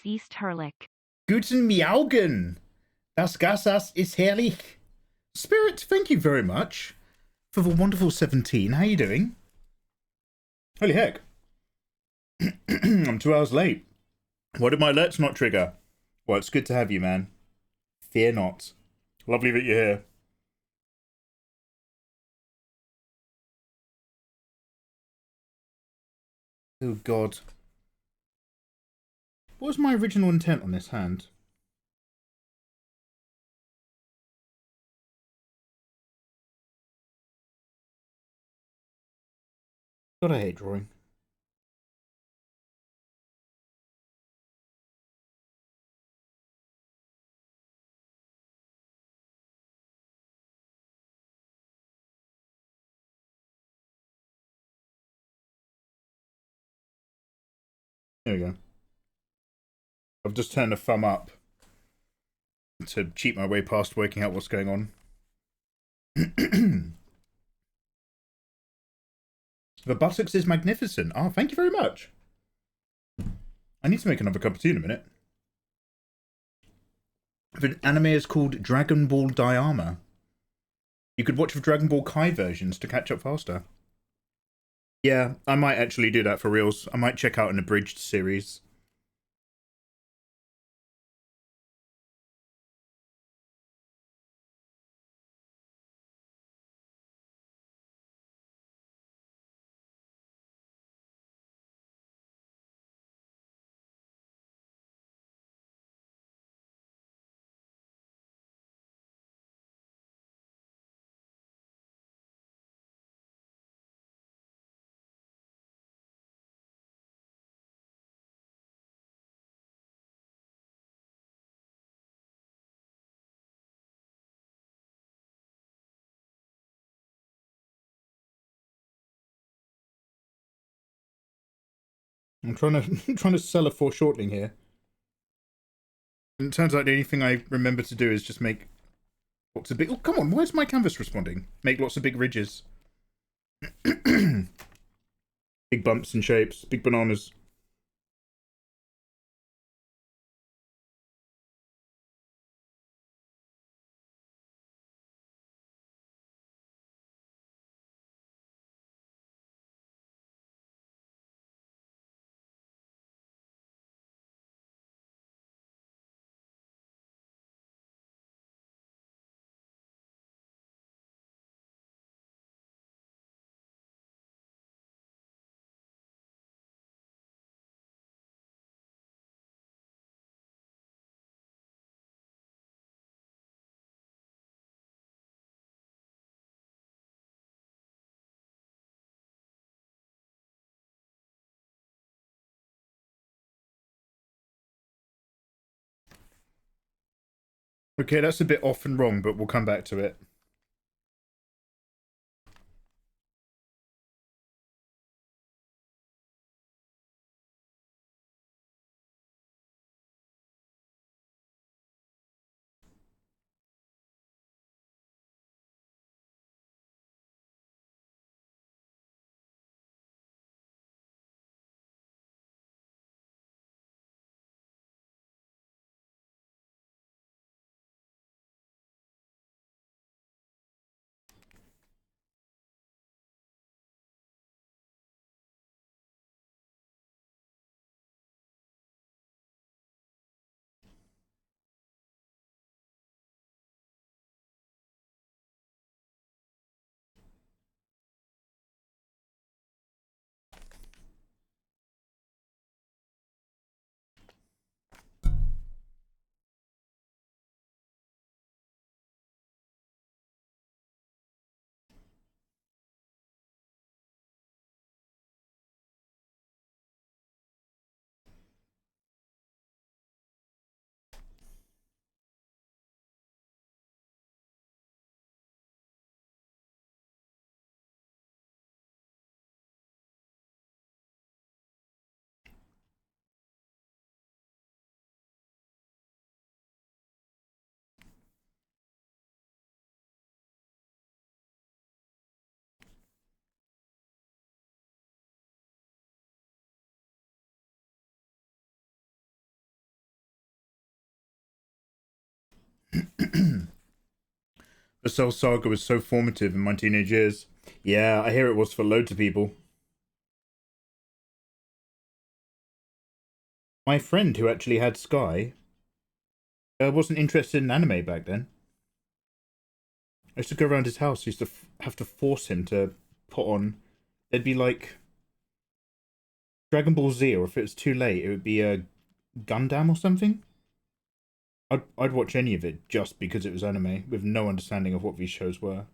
East Herrlich. Guten Miaugen! Das Gasas ist herrlich. Spirit, thank you very much for the wonderful 17. How you doing? Holy heck. I'm 2 hours late. Why did my alerts not trigger? Well, it's good to have you, man. Fear not. Lovely that you're here. Oh, God. What was my original intent on this hand? God, I hate drawing. There we go. I've just turned a thumb up to cheat my way past working out what's going on. The buttocks is magnificent. Oh, thank you very much. I need to make another cup of tea in a minute. The anime is called Dragon Ball Diarma. You could watch the Dragon Ball Kai versions to catch up faster. Yeah, I might actually do that for reals. I might check out an abridged series. I'm trying to sell a foreshortening here. And it turns out the only thing I remember to do is just make lots of big... Oh, come on, why is my canvas responding? Make lots of big ridges. Big bumps and shapes, big bananas. Okay, that's a bit off and wrong, but we'll come back to it. The Cell Saga was so formative in my teenage years. Yeah, I hear it was for loads of people. My friend who actually had Sky wasn't interested in anime back then. I used to go around his house, used to have to force him to put on... It'd be like Dragon Ball Z, or if it was too late, it would be a Gundam or something. I'd watch any of it just because it was anime, with no understanding of what these shows were.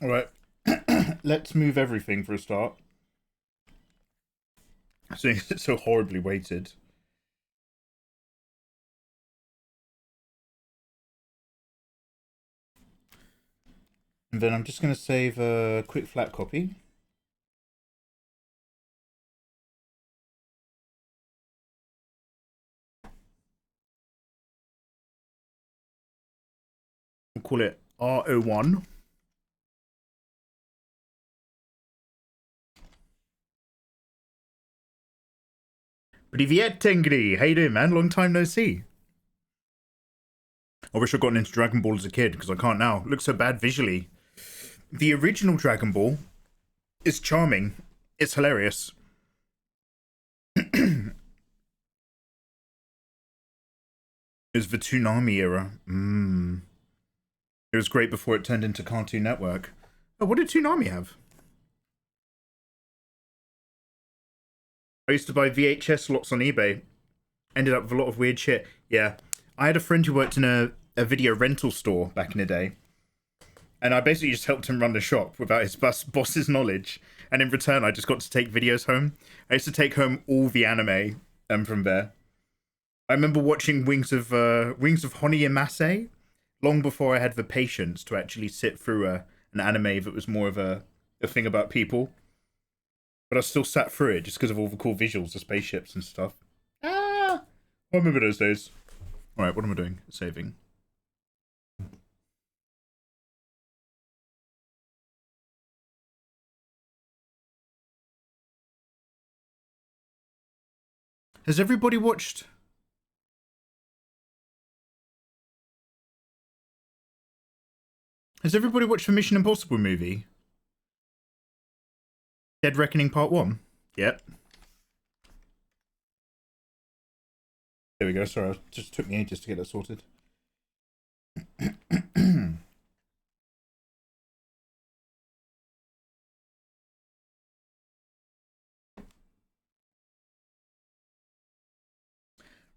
Alright, let's move everything for a start. Seeing it's so horribly weighted. And then I'm just going to save a quick flat copy. call it R01. Privyet Tengri, how you doing, man? Long time no see. I wish I'd gotten into Dragon Ball as a kid, because I can't now. It looks so bad visually. The original Dragon Ball is charming. It's hilarious. It was the Toonami era. It was great before it turned into Cartoon Network. Oh, what did Toonami have? I used to buy VHS lots on eBay. Ended up with a lot of weird shit. Yeah. I had a friend who worked in a video rental store back in the day. And I basically just helped him run the shop without his boss's knowledge. And in return, I just got to take videos home. I used to take home all the anime from there. I remember watching Wings of Honeyamase long before I had the patience to actually sit through an anime that was more of a thing about people. But I still sat through it just because of all the cool visuals, the spaceships and stuff. I remember those days. Alright, what am I doing? Saving. Has everybody watched... Has everybody watched the Mission Impossible movie? Dead Reckoning Part 1? Yep. There we go, sorry, it just took me ages to get that sorted.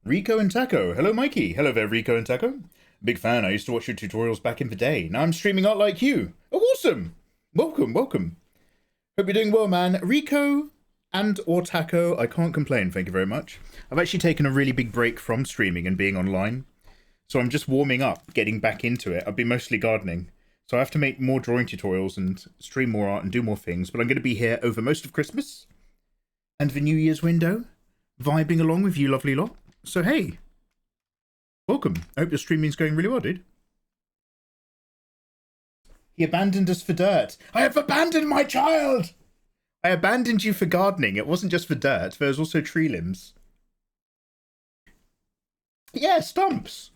Rico and Taco. Hello, Mikey. Hello there, Rico and Taco. Big fan. I used to watch your tutorials back in the day. Now I'm streaming art like you. Oh, awesome. Welcome, welcome. Hope you're doing well, man. Rico and or Taco, I can't complain. Thank you very much. I've actually taken a really big break from streaming and being online. So I'm just warming up, getting back into it. I've been mostly gardening. So I have to make more drawing tutorials and stream more art and do more things. But I'm going to be here over most of Christmas and the New Year's window, vibing along with you lovely lot. So hey, welcome. I hope your streaming's going really well, dude. He abandoned us for dirt. I have abandoned my child! I abandoned you for gardening. It wasn't just for dirt. There was also tree limbs. Yeah, stumps.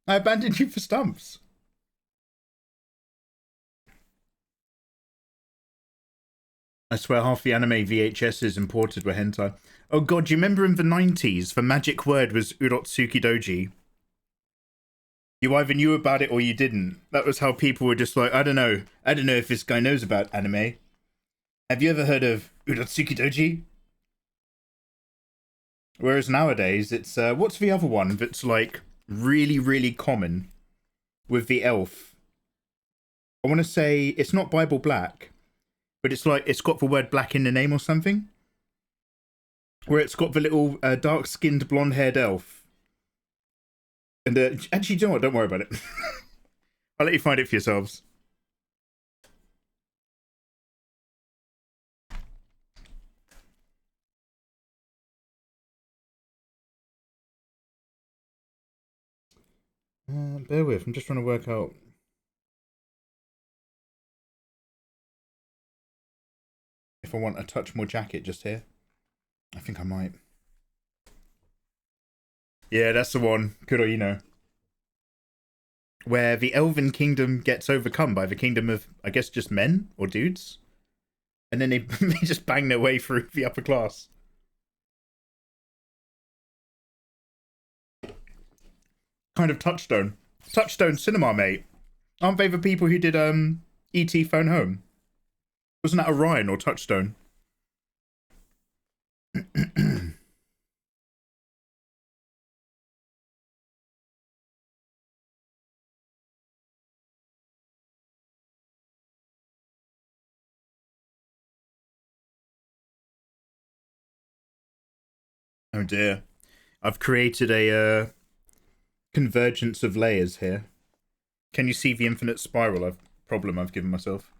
I abandoned you for stumps. I swear half the anime VHSs imported were hentai. Oh god, do you remember in the 90s, the magic word was Urotsuki Doji? You either knew about it or you didn't. That was how people were just like, I don't know if this guy knows about anime. Have you ever heard of Urotsuki Doji? Whereas nowadays, it's, what's the other one that's like really, really common with the elf? I want to say, it's not Bible Black, but it's like, it's got the word black in the name or something. Where it's got the little dark-skinned, blonde-haired elf. And actually, do you know what? Don't worry about it. I'll let you find it for yourselves. Bear with. I'm just trying to work out. If I want a touch more jacket just here. I think I might. Yeah, that's the one. Kuroino. Where the elven kingdom gets overcome by the kingdom of, I guess, just men or dudes. And then they, they just bang their way through the upper class. Kind of Touchstone. Touchstone Cinema, mate. Aren't they the people who did E.T. Phone Home? Wasn't that Orion or Touchstone? Oh dear. I've created a convergence of layers here. Can you see the infinite spiral problem I've given myself?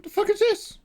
What the fuck is this?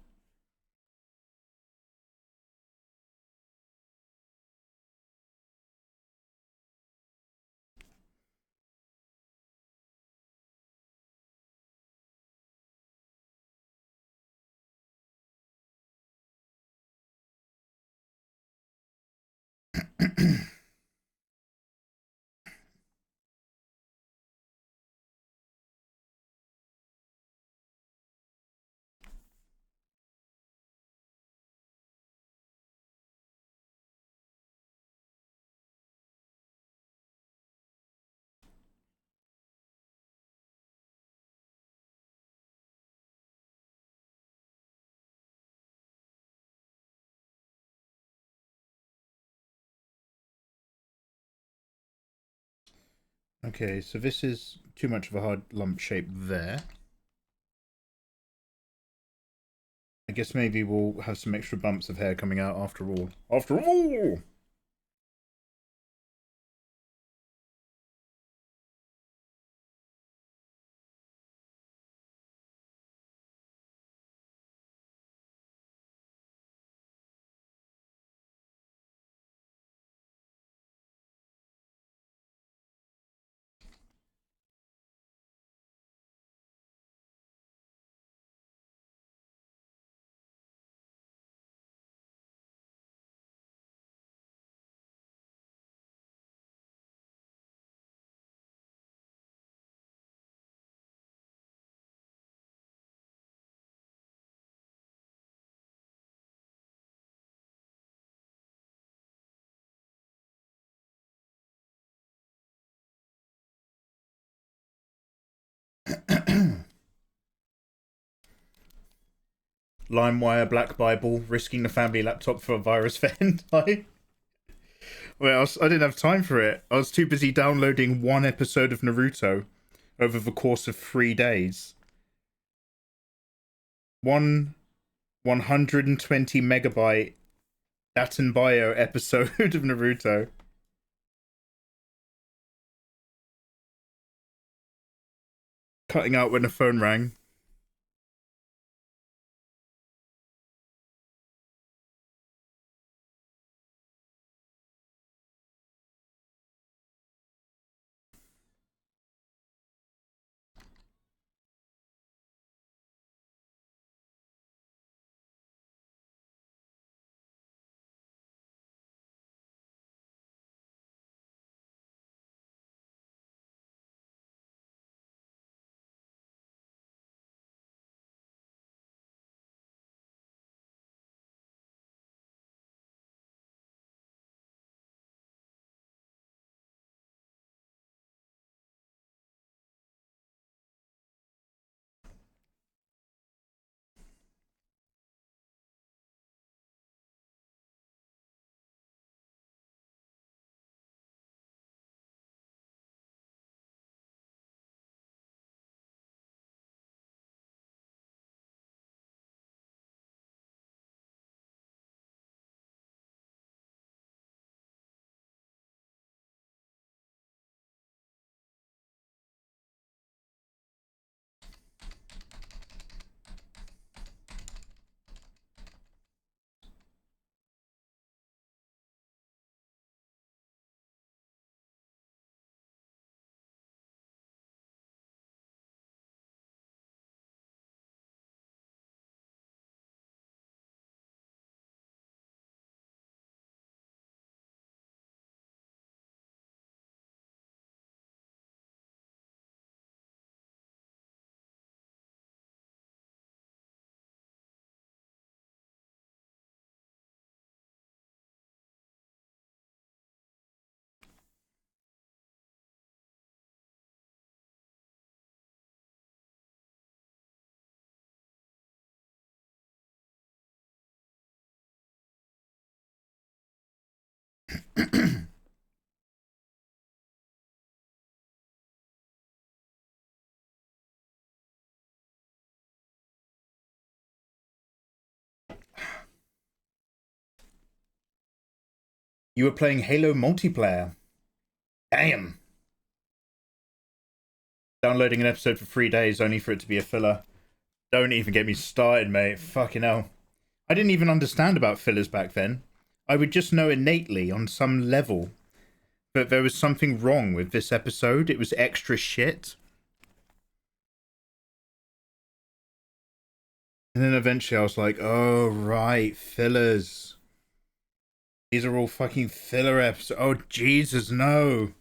Okay, so this is too much of a hard lump shape there. I guess maybe we'll have some extra bumps of hair coming out after all. After all! LimeWire, Black Bible, risking the family laptop for a virus for hentai. Well, I didn't have time for it. I was too busy downloading one episode of Naruto over the course of 3 days. One 120 megabyte Daten Bio episode of Naruto. Cutting out when the phone rang. You were playing Halo multiplayer. Damn. Downloading an episode for 3 days only for it to be a filler. Don't even get me started, mate. Fucking hell. I didn't even understand about fillers back then. I would just know innately on some level that there was something wrong with this episode. It was extra shit. And then eventually I was like, oh, right, fillers. These are all fucking filler episodes. Oh, Jesus, no.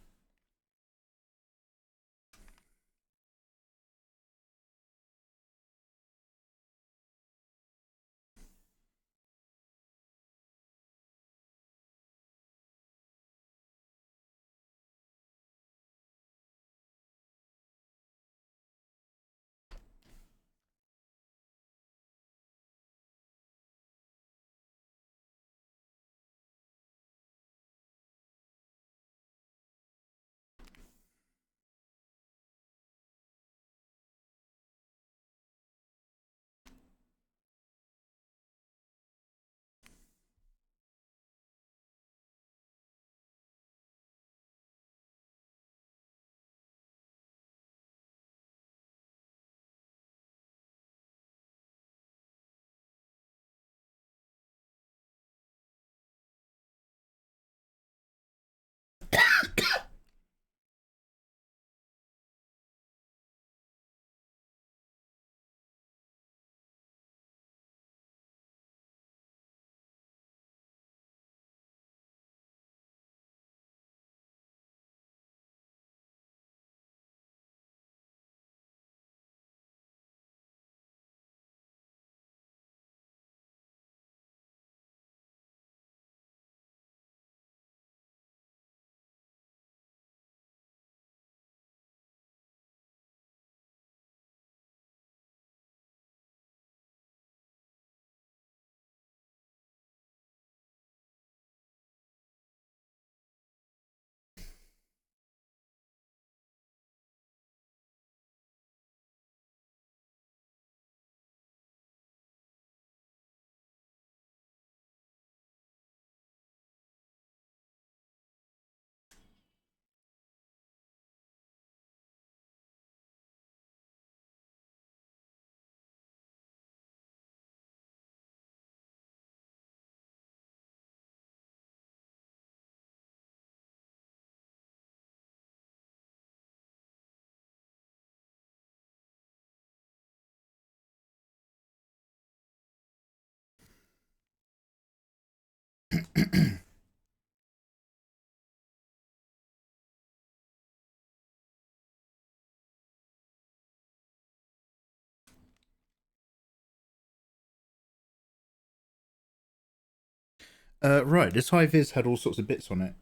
Right, this high vis had all sorts of bits on it.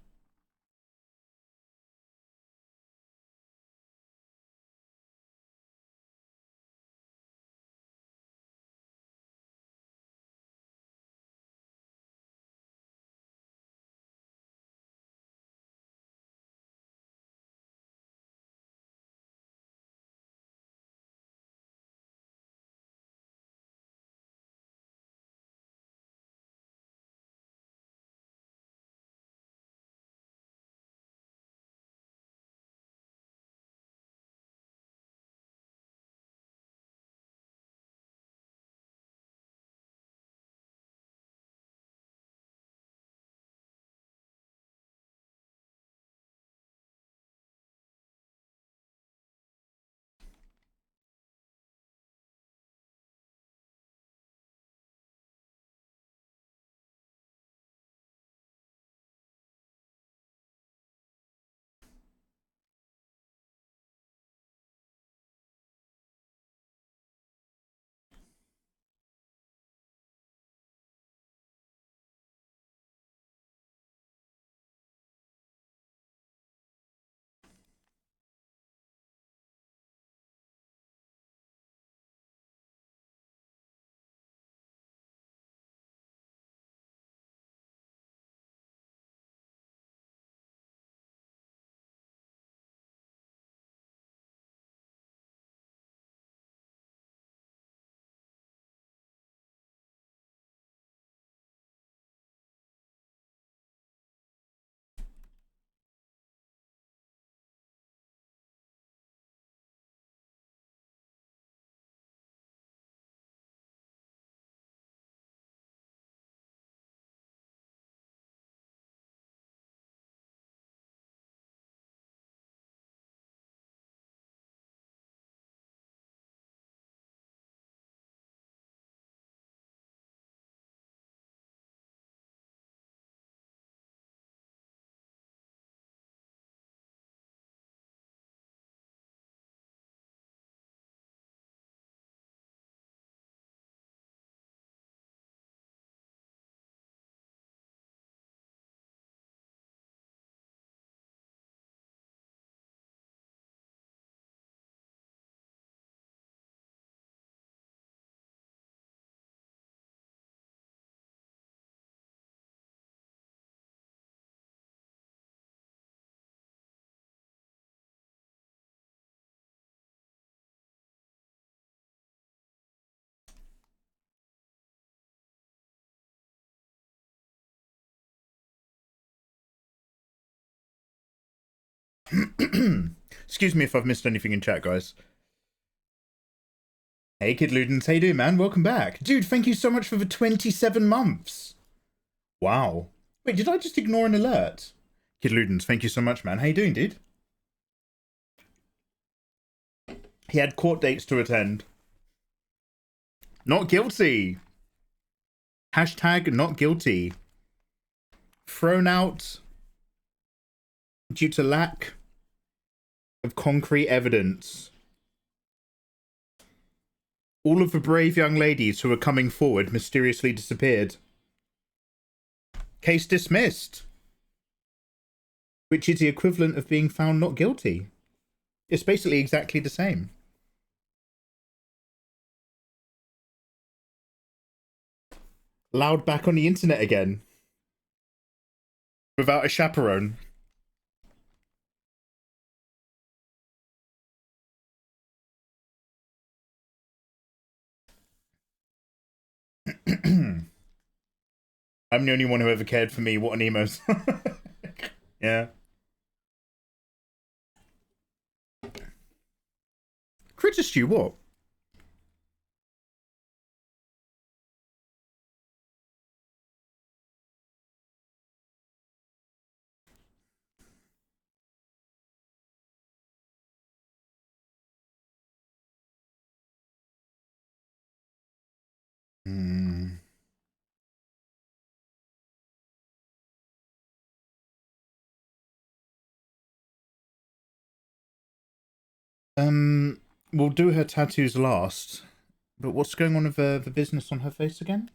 Excuse me if I've missed anything in chat, guys. Hey, Kid Ludens, how you doing, man? Welcome back. Dude, thank you so much for the 27 months. Wow. Wait, did I just ignore an alert? Kid Ludens, thank you so much, man. How you doing, dude? He had court dates to attend. Not guilty. Hashtag not guilty. Thrown out due to lack of concrete evidence. All of the brave young ladies who were coming forward mysteriously disappeared. Case dismissed. Which is the equivalent of being found not guilty. It's basically exactly the same. Allowed back on the internet again. Without a chaperone. I'm the only one who ever cared for me. What an emos. Yeah. Critter Stew, what? We'll do her tattoos last. But what's going on with the business on her face again?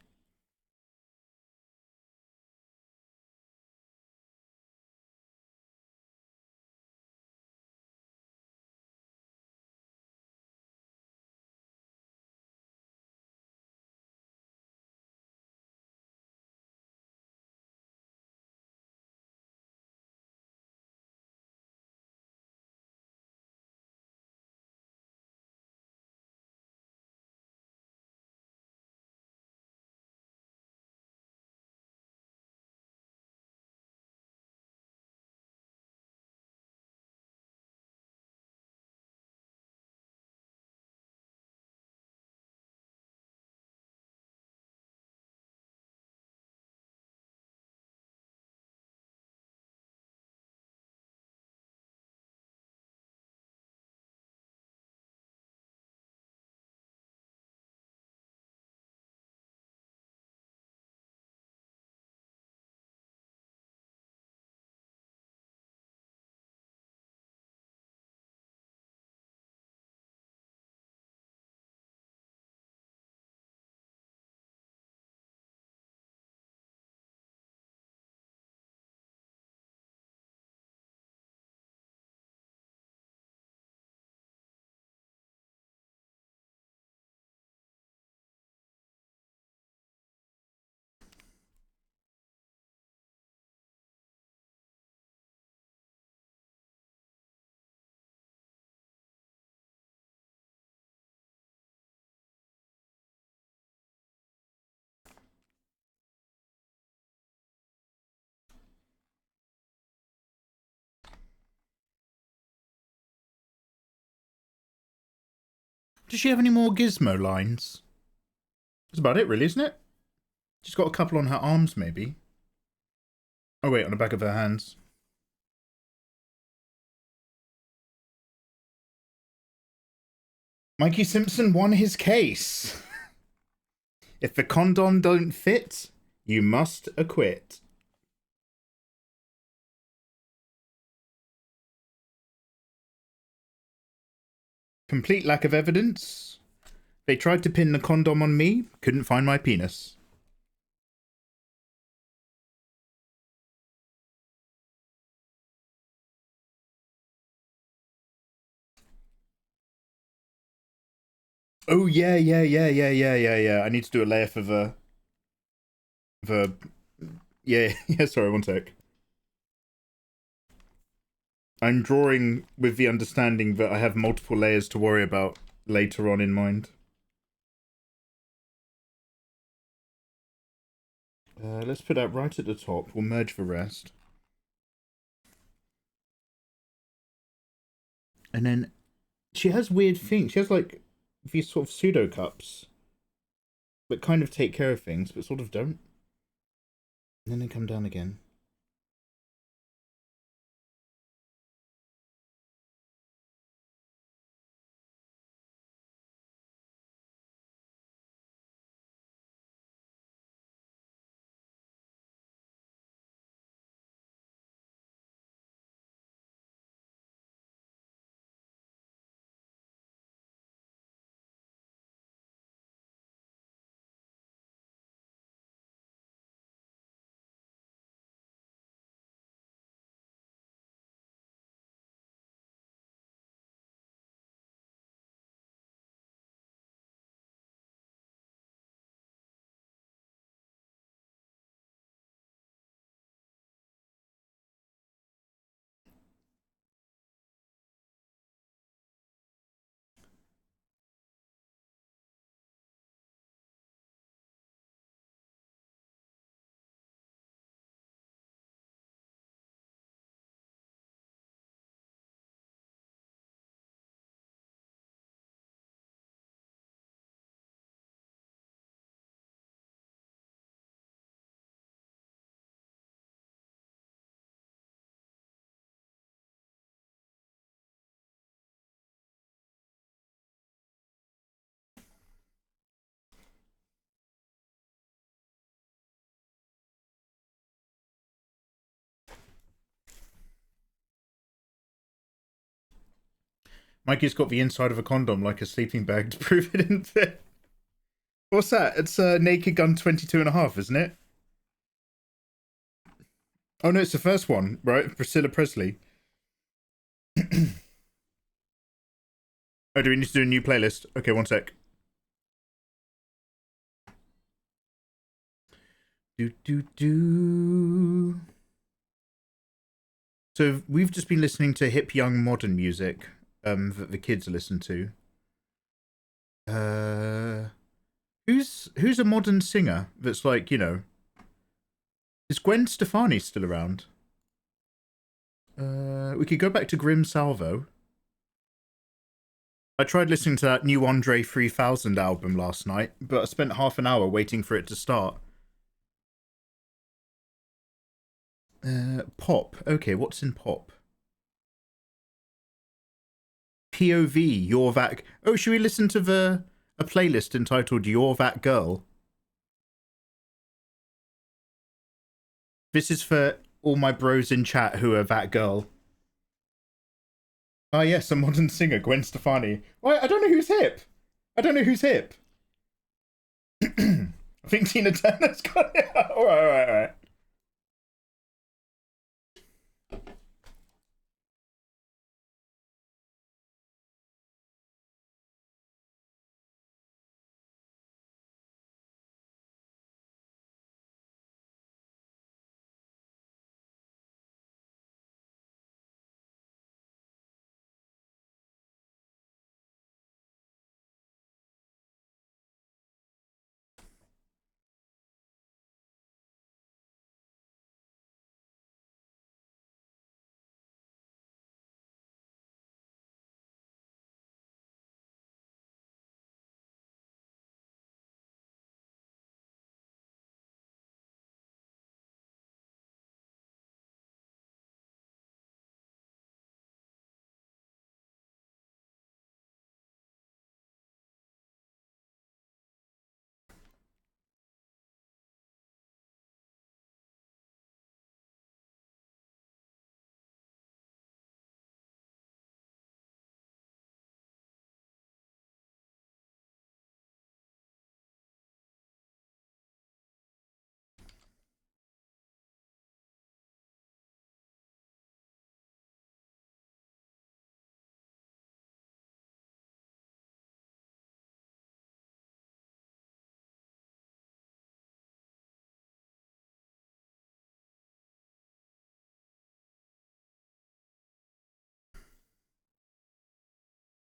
Does she have any more gizmo lines? That's about it, really, isn't it? She's got a couple on her arms, maybe. Oh, wait, on the back of her hands. Mikey Simpson won his case. If the condom don't fit, you must acquit. Complete lack of evidence. They tried to pin the condom on me, couldn't find my penis. Oh, yeah. I need to do a layer for the... Yeah, sorry, one sec. I'm drawing with the understanding that I have multiple layers to worry about later on in mind. Let's put that right at the top. We'll merge the rest. And then she has weird things. She has like these sort of pseudo cups that kind of take care of things, but sort of don't. And then they come down again. Mikey's got the inside of a condom like a sleeping bag to prove it didn't fit. What's that? It's Naked Gun 22.5, isn't it? Oh no, it's the first one, right? Priscilla Presley. Oh, do we need to do a new playlist? Okay, one sec. Do. So we've just been listening to hip young modern music that the kids listen to. Who's a modern singer that's like, you know, is Gwen Stefani still around? We could go back to Grim Salvo. I tried listening to that new Andre 3000 album last night, but I spent half an hour waiting for it to start. Pop. Okay, what's in pop? POV, You're That... Oh, should we listen to a playlist entitled You're That Girl? This is for all my bros in chat who are that girl. Ah, yes, a modern singer, Gwen Stefani. Why? I don't know who's hip. I think Tina Turner's got it. Alright.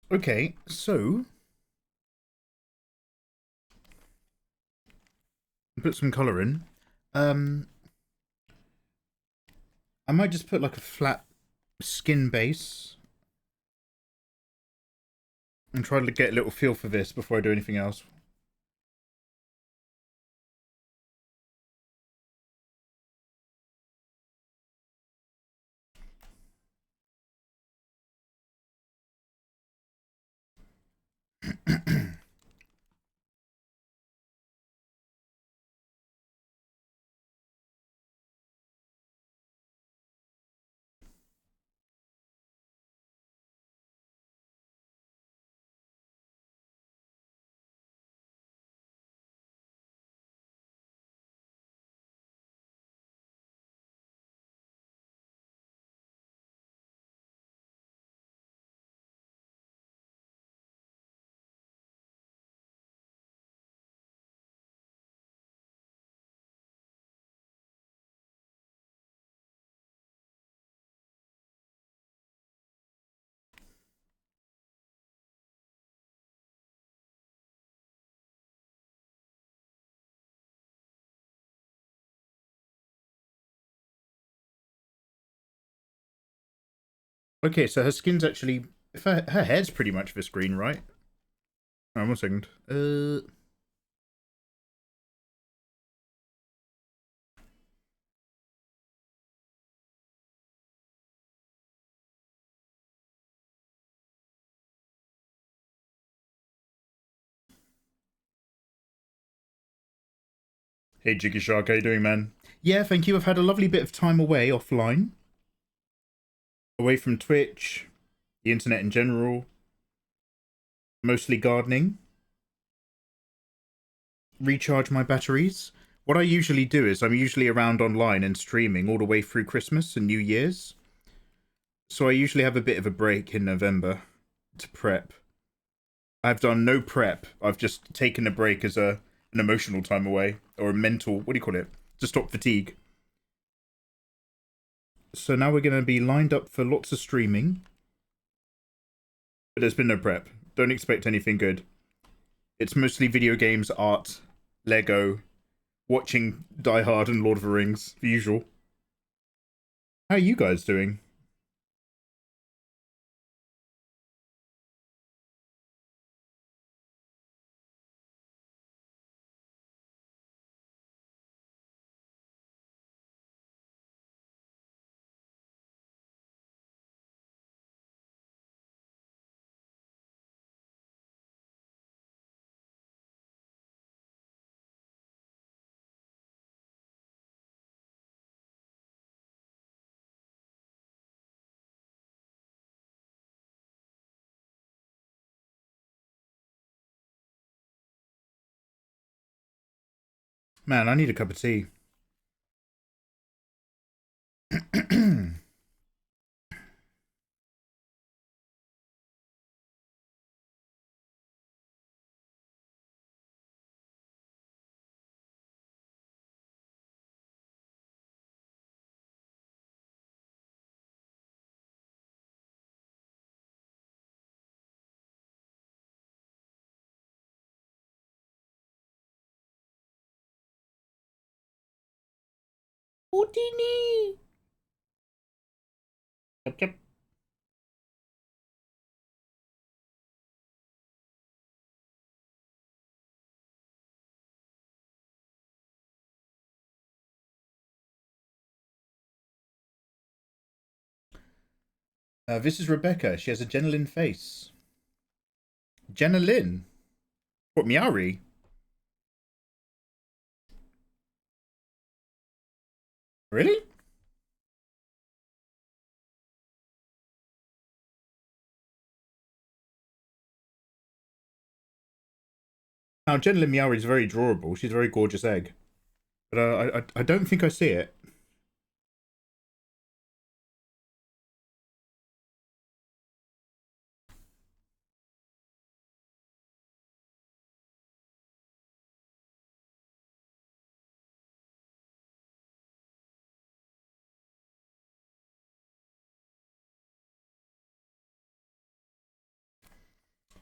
Okay, so put some colour in. I might just put like a flat skin base I'm trying to get a little feel for this before I do anything else. Okay, so her skin's actually... If her hair's pretty much this green, right? Oh, 1 second. Hey, Jiggy Shark, how you doing, man? Yeah, thank you. I've had a lovely bit of time away offline. Away from Twitch, the internet in general. Mostly gardening. Recharge my batteries. What I usually do is I'm usually around online and streaming all the way through Christmas and New Year's. So I usually have a bit of a break in November to prep. I've done no prep. I've just taken a break as an emotional time away. Or a mental, what do you call it? To stop fatigue. So now we're going to be lined up for lots of streaming. But there's been no prep. Don't expect anything good. It's mostly video games, art, Lego, watching Die Hard and Lord of the Rings, the usual. How are you guys doing? Man, I need a cup of tea. Houdini! Yep, yep. This is Rebecca. She has a Jenna Lynn face. Jenna Lynn? What, Miari? Really? Now, Jenna Lynn Miari is very drawable. She's a very gorgeous egg. But I don't think I see it.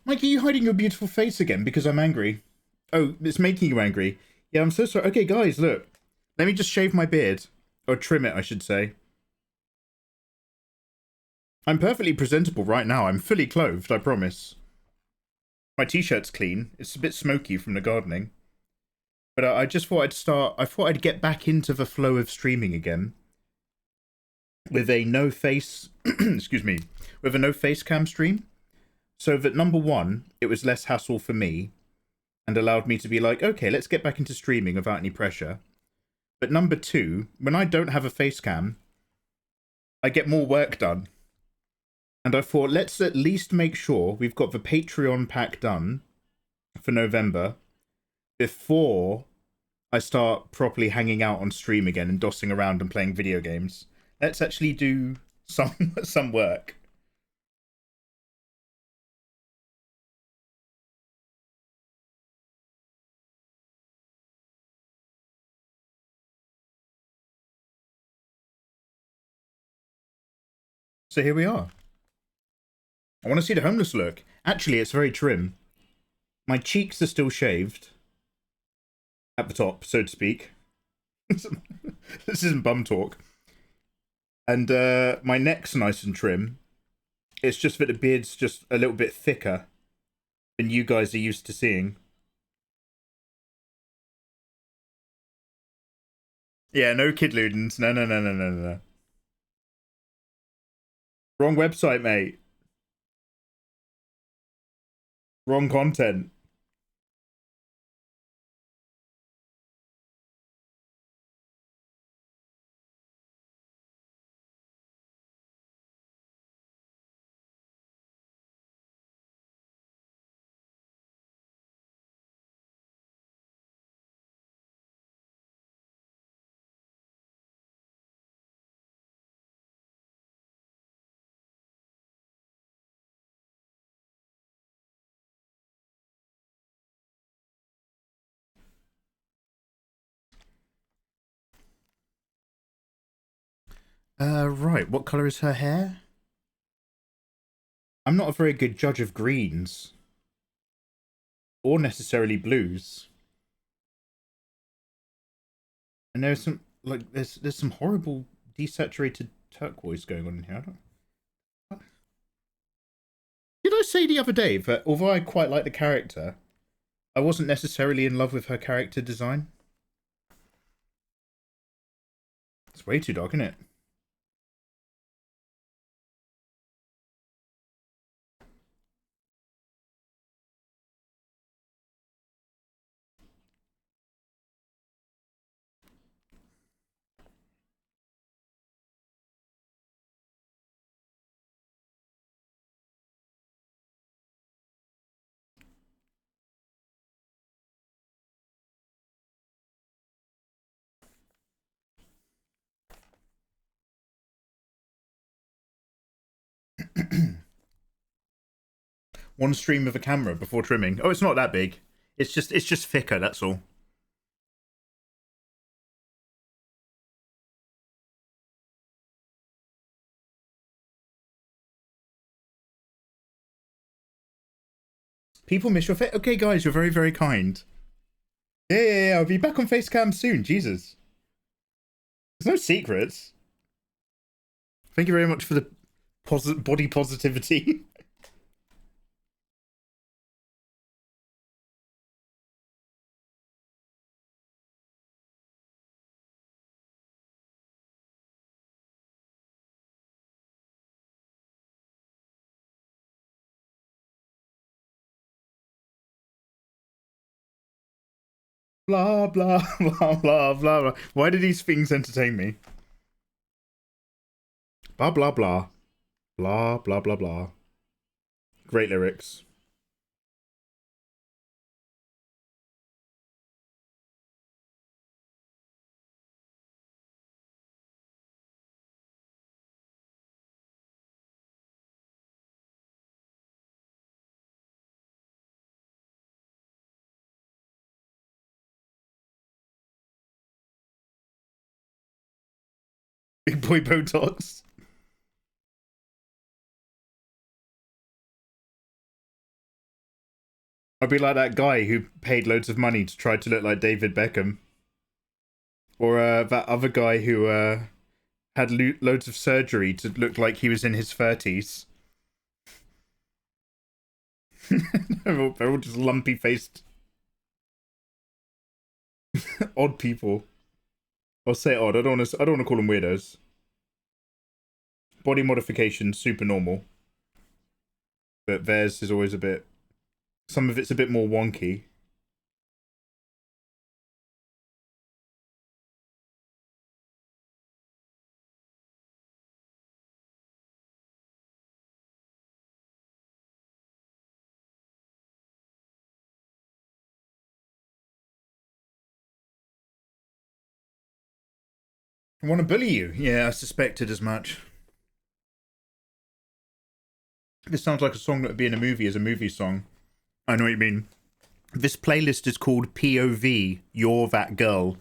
Mike, are you hiding your beautiful face again because I'm angry? Oh, it's making you angry. Yeah, I'm so sorry. Okay, guys, look. Let me just shave my beard. Or trim it, I should say. I'm perfectly presentable right now. I'm fully clothed, I promise. My t-shirt's clean. It's a bit smoky from the gardening. But I just thought I thought I'd get back into the flow of streaming again. With a no face, excuse me, with a no face cam stream. So that number one, it was less hassle for me and allowed me to be like, okay, let's get back into streaming without any pressure. But number two, when I don't have a face cam, I get more work done. And I thought, let's at least make sure we've got the Patreon pack done for November before I start properly hanging out on stream again and dossing around and playing video games. Let's actually do some work. So here we are. I want to see the homeless look. Actually, it's very trim. My cheeks are still shaved. At the top, so to speak. This isn't bum talk. And my neck's nice and trim. It's just that the beard's just a little bit thicker than you guys are used to seeing. Yeah, no kid Ludens. No. Wrong website, mate. Wrong content. Right, what colour is her hair? I'm not a very good judge of greens. Or necessarily blues. And there's some, like, there's some horrible desaturated turquoise going on in here. Did I say the other day that although I quite like the character, I wasn't necessarily in love with her character design? It's way too dark, isn't it? One stream of a camera before trimming. Oh, it's not that big. It's just thicker, that's all. People miss your face. Okay, guys, you're very, very kind. Yeah, I'll be back on Facecam soon. Jesus. There's no secrets. Thank you very much for the body positivity. Blah, blah, blah, blah, blah, blah. Why do these things entertain me? Blah, blah, blah. Blah, blah, blah, blah. Great lyrics. Big boy Botox. I'd be like that guy who paid loads of money to try to look like David Beckham. Or that other guy who had loads of surgery to look like he was in his 30s. They're all just lumpy faced odd people. I'll say odd. I don't want to call them weirdos. Body modification, super normal. But theirs is always a bit... Some of it's a bit more wonky. I want to bully you. Yeah, I suspected as much. This sounds like a song that would be in a movie as a movie song. I know what you mean. This playlist is called POV, You're That Girl.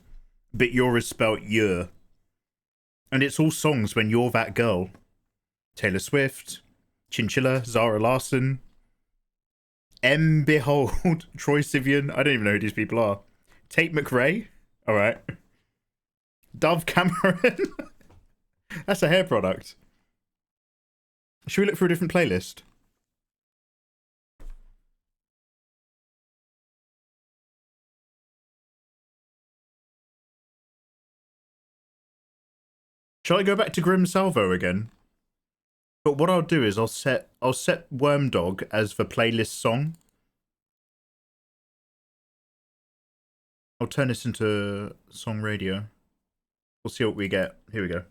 But you're is spelt you're. And it's all songs when you're that girl. Taylor Swift, Chinchilla, Zara Larsson, M. Behold, Troye Sivan. I don't even know who these people are. Tate McRae. Alright. Dove Cameron. That's a hair product. Should we look for a different playlist? Shall I go back to Grim Salvo again? But what I'll do is I'll set Wormdog as the playlist song. I'll turn this into song radio. We'll see what we get. Here we go.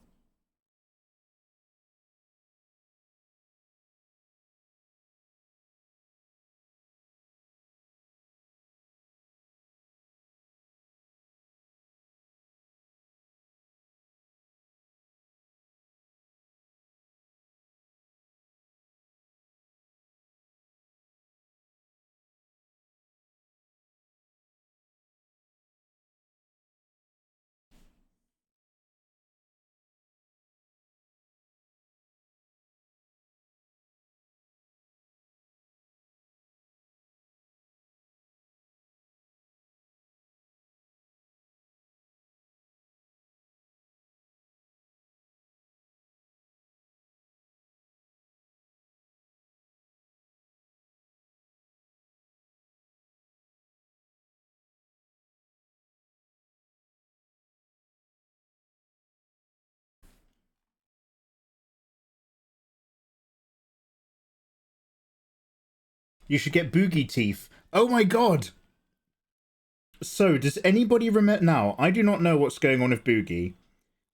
You should get boogie teeth. Oh my god! So, does anybody remember now? I do not know what's going on with Boogie.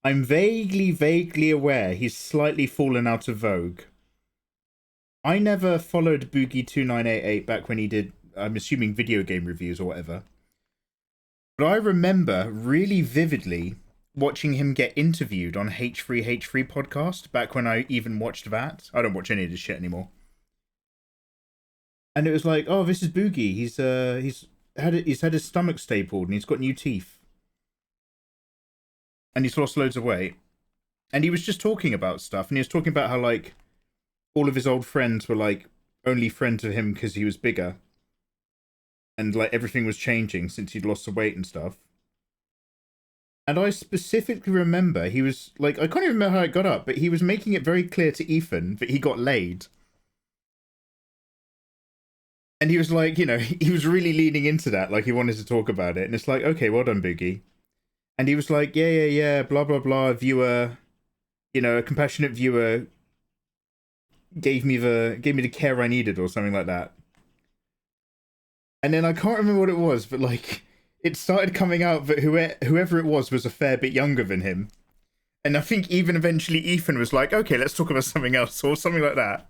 I'm vaguely aware he's slightly fallen out of vogue. I never followed Boogie2988 back when he did, I'm assuming, video game reviews or whatever. But I remember really vividly watching him get interviewed on H3H3 podcast back when I even watched that. I don't watch any of this shit anymore. And it was like, oh, this is Boogie. He's had his stomach stapled and he's got new teeth. And he's lost loads of weight. And he was just talking about stuff. And he was talking about how, like, all of his old friends were, like, only friends of him because he was bigger. And, like, everything was changing since he'd lost the weight and stuff. And I specifically remember he was, like, I can't even remember how it got up, but he was making it very clear to Ethan that he got laid. And he was like, you know, he was really leaning into that, like he wanted to talk about it. And it's like, okay, well done, Boogie. And he was like, yeah, blah, blah, blah, viewer, you know, a compassionate viewer gave me the care I needed or something like that. And then I can't remember what it was, but like, it started coming out that whoever it was a fair bit younger than him. And I think even eventually Ethan was like, okay, let's talk about something else or something like that.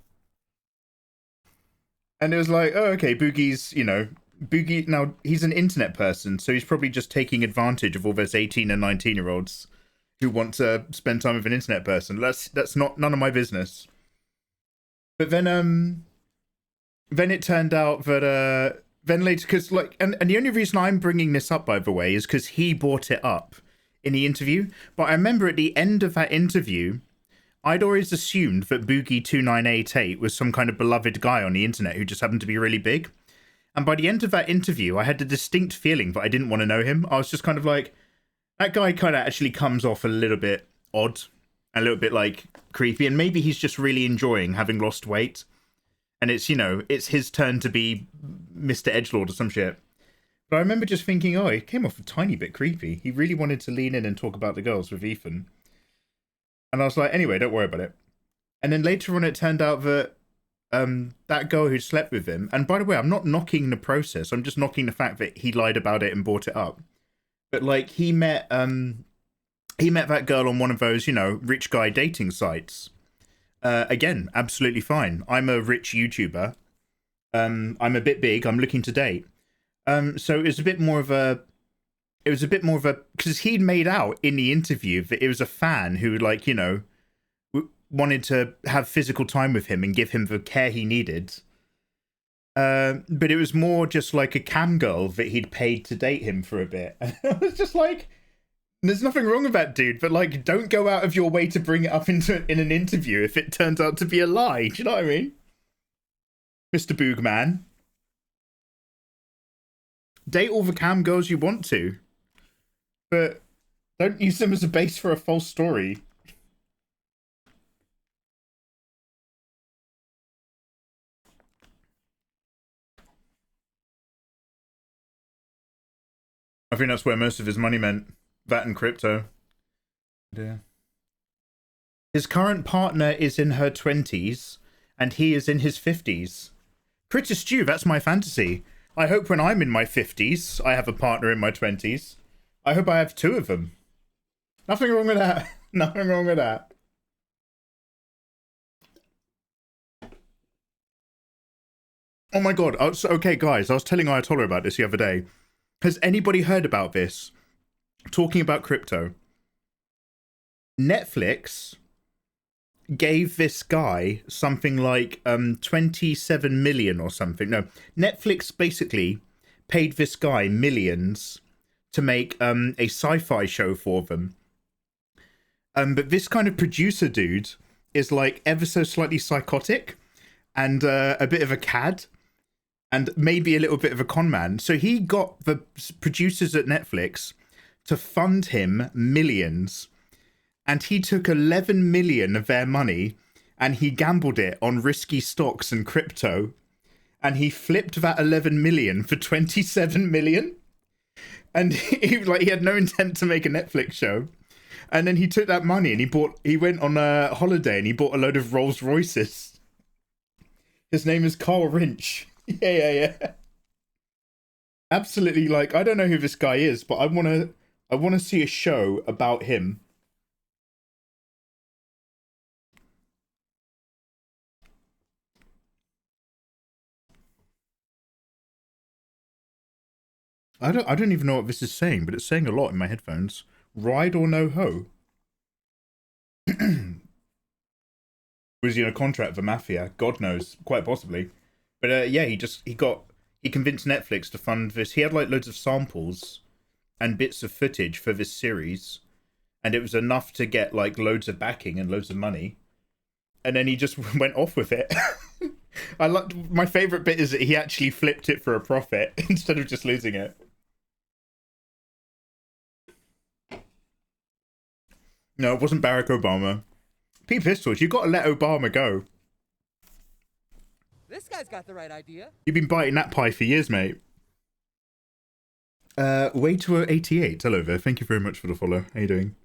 And it was like, oh, okay, Boogie's, you know, Boogie, now, he's an internet person, so he's probably just taking advantage of all those 18 and 19-year-olds who want to spend time with an internet person. That's none of my business. But then it turned out that, then later, because, like, and the only reason I'm bringing this up, by the way, is because he brought it up in the interview. But I remember at the end of that interview, I'd always assumed that Boogie2988 was some kind of beloved guy on the internet who just happened to be really big. And by the end of that interview, I had a distinct feeling that I didn't want to know him. I was just kind of like, that guy kind of actually comes off a little bit odd, a little bit like creepy, and maybe he's just really enjoying having lost weight and it's, you know, it's his turn to be Mr. Edgelord or some shit. But I remember just thinking, oh, it came off a tiny bit creepy. He really wanted to lean in and talk about the girls with Ethan. And I was like, anyway, don't worry about it. And then later on, it turned out that that girl who slept with him, and by the way, I'm not knocking the process. I'm just knocking the fact that he lied about it and brought it up. But like, he met that girl on one of those, you know, rich guy dating sites. Again, absolutely fine. I'm a rich YouTuber. I'm a bit big. I'm looking to date. So it was a bit more of a, because he'd made out in the interview that it was a fan who, like, you know, wanted to have physical time with him and give him the care he needed. But it was more just like a cam girl that he'd paid to date him for a bit. And I was just like, there's nothing wrong with that, dude, but like, don't go out of your way to bring it up in an interview if it turns out to be a lie. Do you know what I mean? Mr. Boogman. Date all the cam girls you want to, but don't use them as a base for a false story. I think that's where most of his money went. That and crypto. Yeah. His current partner is in her 20s, and he is in his 50s. Critter Stew, that's my fantasy. I hope when I'm in my 50s, I have a partner in my 20s. I hope I have two of them. Nothing wrong with that. Nothing wrong with that. Oh my god. Okay, guys, I was telling Ayatollah about this the other day. Has anybody heard about this? Talking about crypto. Netflix gave this guy something like 27 million or something. No, Netflix basically paid this guy millions to make a sci-fi show for them. But this kind of producer dude is like ever so slightly psychotic and a bit of a cad. And maybe a little bit of a con man. So he got the producers at Netflix to fund him millions. And he took 11 million of their money and he gambled it on risky stocks and crypto. And he flipped that 11 million for 27 million. And he had no intent to make a Netflix show. And then he took that money and he went on a holiday and he bought a load of Rolls Royces. His name is Carl Rinch. Yeah. Absolutely, like, I don't know who this guy is, but I wanna see a show about him. I don't even know what this is saying, but it's saying a lot in my headphones. Ride or no hoe? Was he in a contract for Mafia? God knows, quite possibly. But yeah, he convinced Netflix to fund this. He had like loads of samples and bits of footage for this series, and it was enough to get like loads of backing and loads of money. And then he just went off with it. My favorite bit is that he actually flipped it for a profit instead of just losing it. No, it wasn't Barack Obama. Pete Pistols, you got to let Obama go. This guy's got the right idea. You've been biting that pie for years, mate. Way to 88. Hello there. Thank you very much for the follow. How you doing?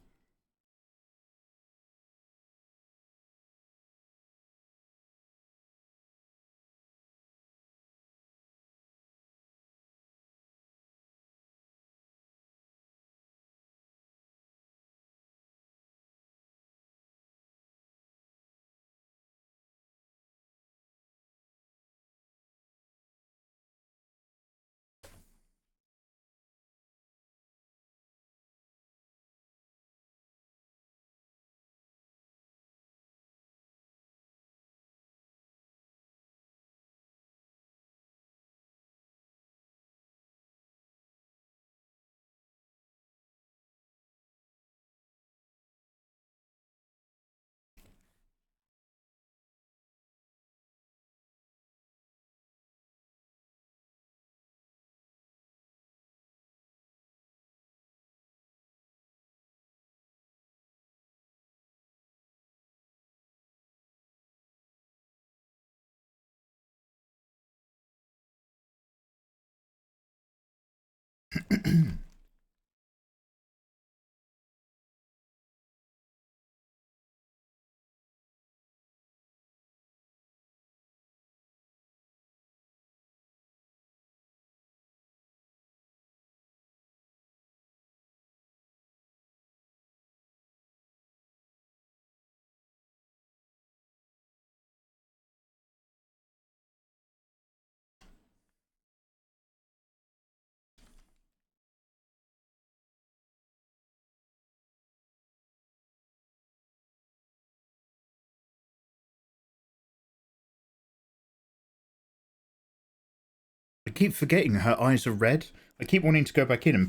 I keep forgetting her eyes are red. I keep wanting to go back in and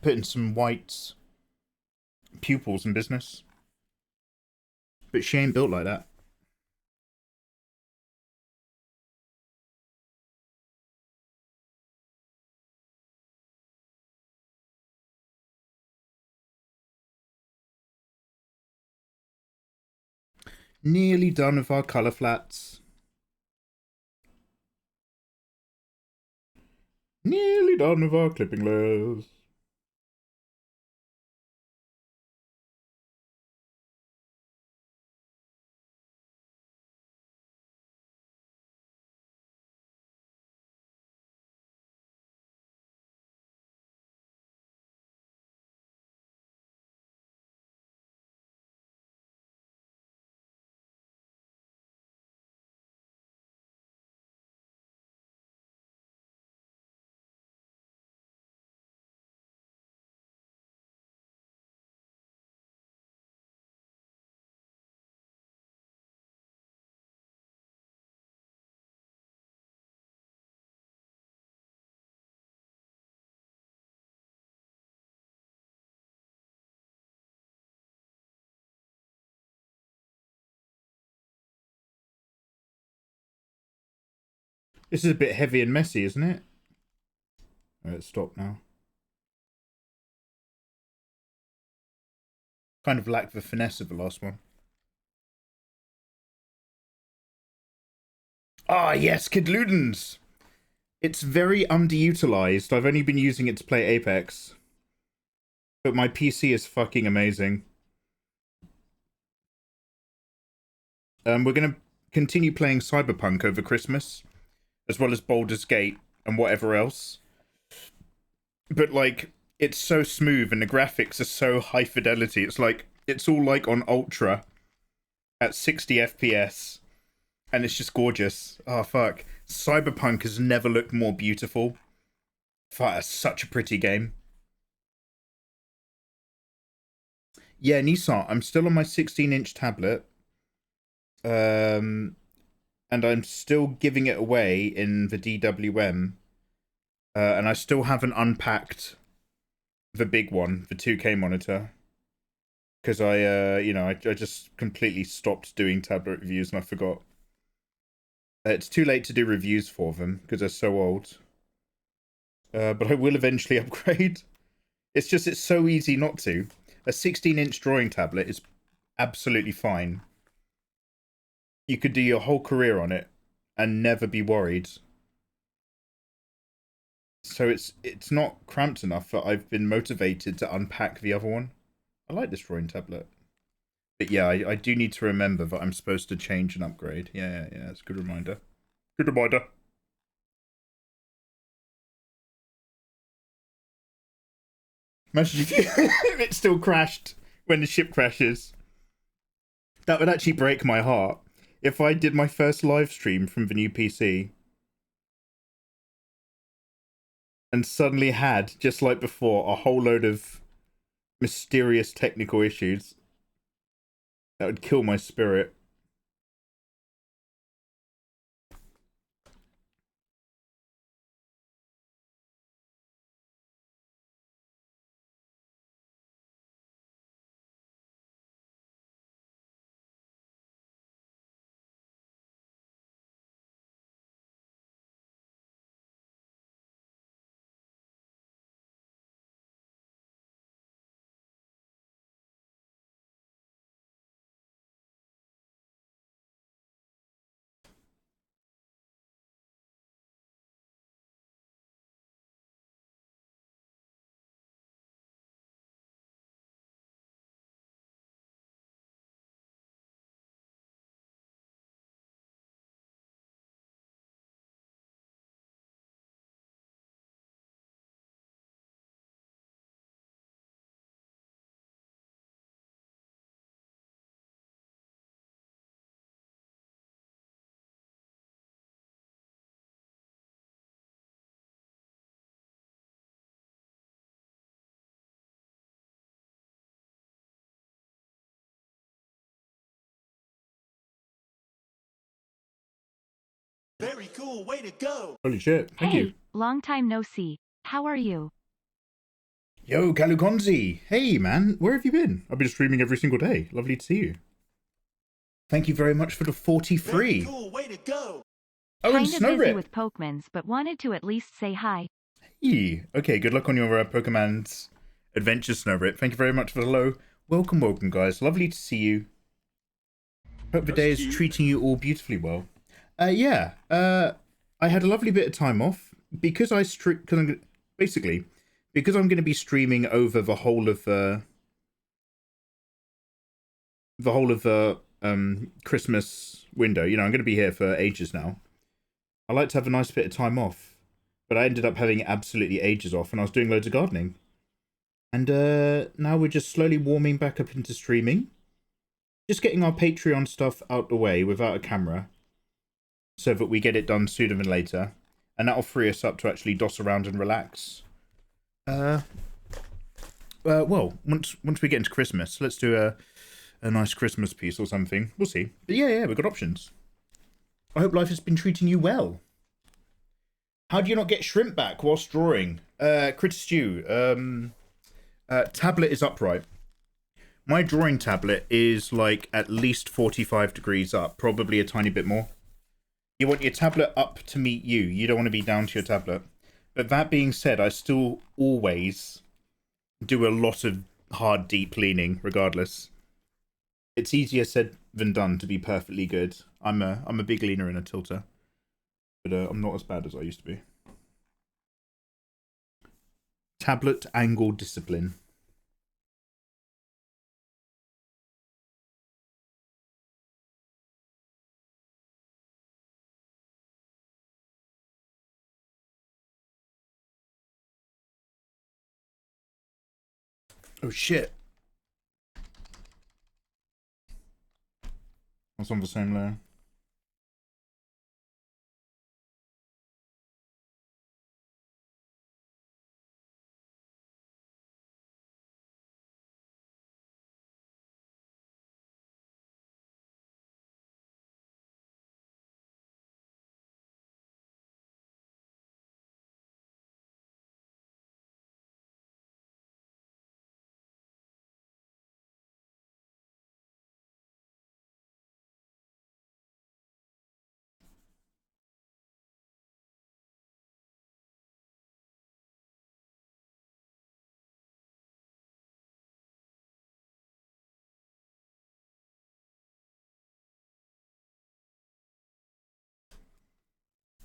putting some white pupils in business. But she ain't built like that. Nearly done with our colour flats. Nearly done with our clipping layers. This is a bit heavy and messy, isn't it? Let's stop now. Kind of lacked the finesse of the last one. Ah, yes, Kid Ludens! It's very underutilized. I've only been using it to play Apex. But my PC is fucking amazing. We're going to continue playing Cyberpunk over Christmas, as well as Baldur's Gate and whatever else. But, like, it's so smooth and the graphics are so high fidelity. It's like, it's all like on Ultra at 60 FPS. And it's just gorgeous. Oh, fuck. Cyberpunk has never looked more beautiful. Fuck, it's such a pretty game. Yeah, Nissan, I'm still on my 16-inch tablet. And I'm still giving it away in the DWM. And I still haven't unpacked the big one, the 2K monitor. Because I just completely stopped doing tablet reviews and I forgot. It's too late to do reviews for them because they're so old. But I will eventually upgrade. It's so easy not to. A 16-inch drawing tablet is absolutely fine. You could do your whole career on it and never be worried. So it's not cramped enough that I've been motivated to unpack the other one. I like this drawing tablet. But yeah, I do need to remember that I'm supposed to change and upgrade. Yeah, it's a good reminder. Good reminder. Imagine if it still crashed when the ship crashes. That would actually break my heart. If I did my first live stream from the new PC and suddenly had, just like before, a whole load of mysterious technical issues, that would kill my spirit. Very cool way to go. Holy shit, thank Hey, you. long time no see. How are you? Yo, Kalukonzi. Hey, man, where have you been? I've been streaming every single day. Lovely to see you. Thank you very much for the Very 43. cool way to go. Oh, and Kinda busy Snowrip. with Pokemons, but wanted to at least say hi. Hey. Okay, good luck on your Pokemon's adventure, Snowrip. Thank you very much for the hello. Welcome, welcome, guys. Lovely to see you. Hope the day is treating you all beautifully well. Yeah. I had a lovely bit of time off because because I'm going to be streaming over the whole of Christmas window. You know, I'm going to be here for ages now. I like to have a nice bit of time off, but I ended up having absolutely ages off, and I was doing loads of gardening. And now we're just slowly warming back up into streaming. Just getting our Patreon stuff out the way without a camera, so that we get it done sooner than later, and that'll free us up to actually doss around and relax. Well, once we get into Christmas, let's do a nice Christmas piece or something. We'll see. But yeah, we've got options. I hope life has been treating you well. How do you not get shrimp back whilst drawing? Critter Stew, tablet is upright. My drawing tablet is like at least 45 degrees up, probably a tiny bit more. You want your tablet up to meet you. You don't want to be down to your tablet. But that being said, I still always do a lot of hard, deep leaning, regardless. It's easier said than done to be perfectly good. I'm a big leaner and a tilter, but I'm not as bad as I used to be. Tablet angle discipline. Oh shit. That's on the same layer.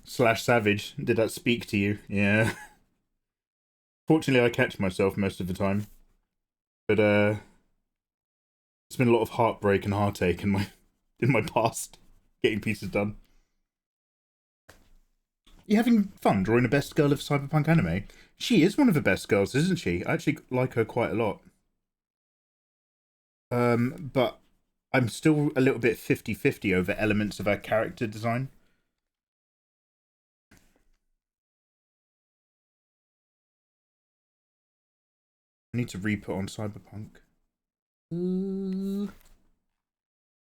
Slash Savage, did that speak to you? Yeah. Fortunately, I catch myself most of the time. But, it's been a lot of heartbreak and heartache in my past, getting pieces done. You having fun drawing the best girl of cyberpunk anime? She is one of the best girls, isn't she? I actually like her quite a lot. But I'm still a little bit 50-50 over elements of her character design. I need to re-put on Cyberpunk. I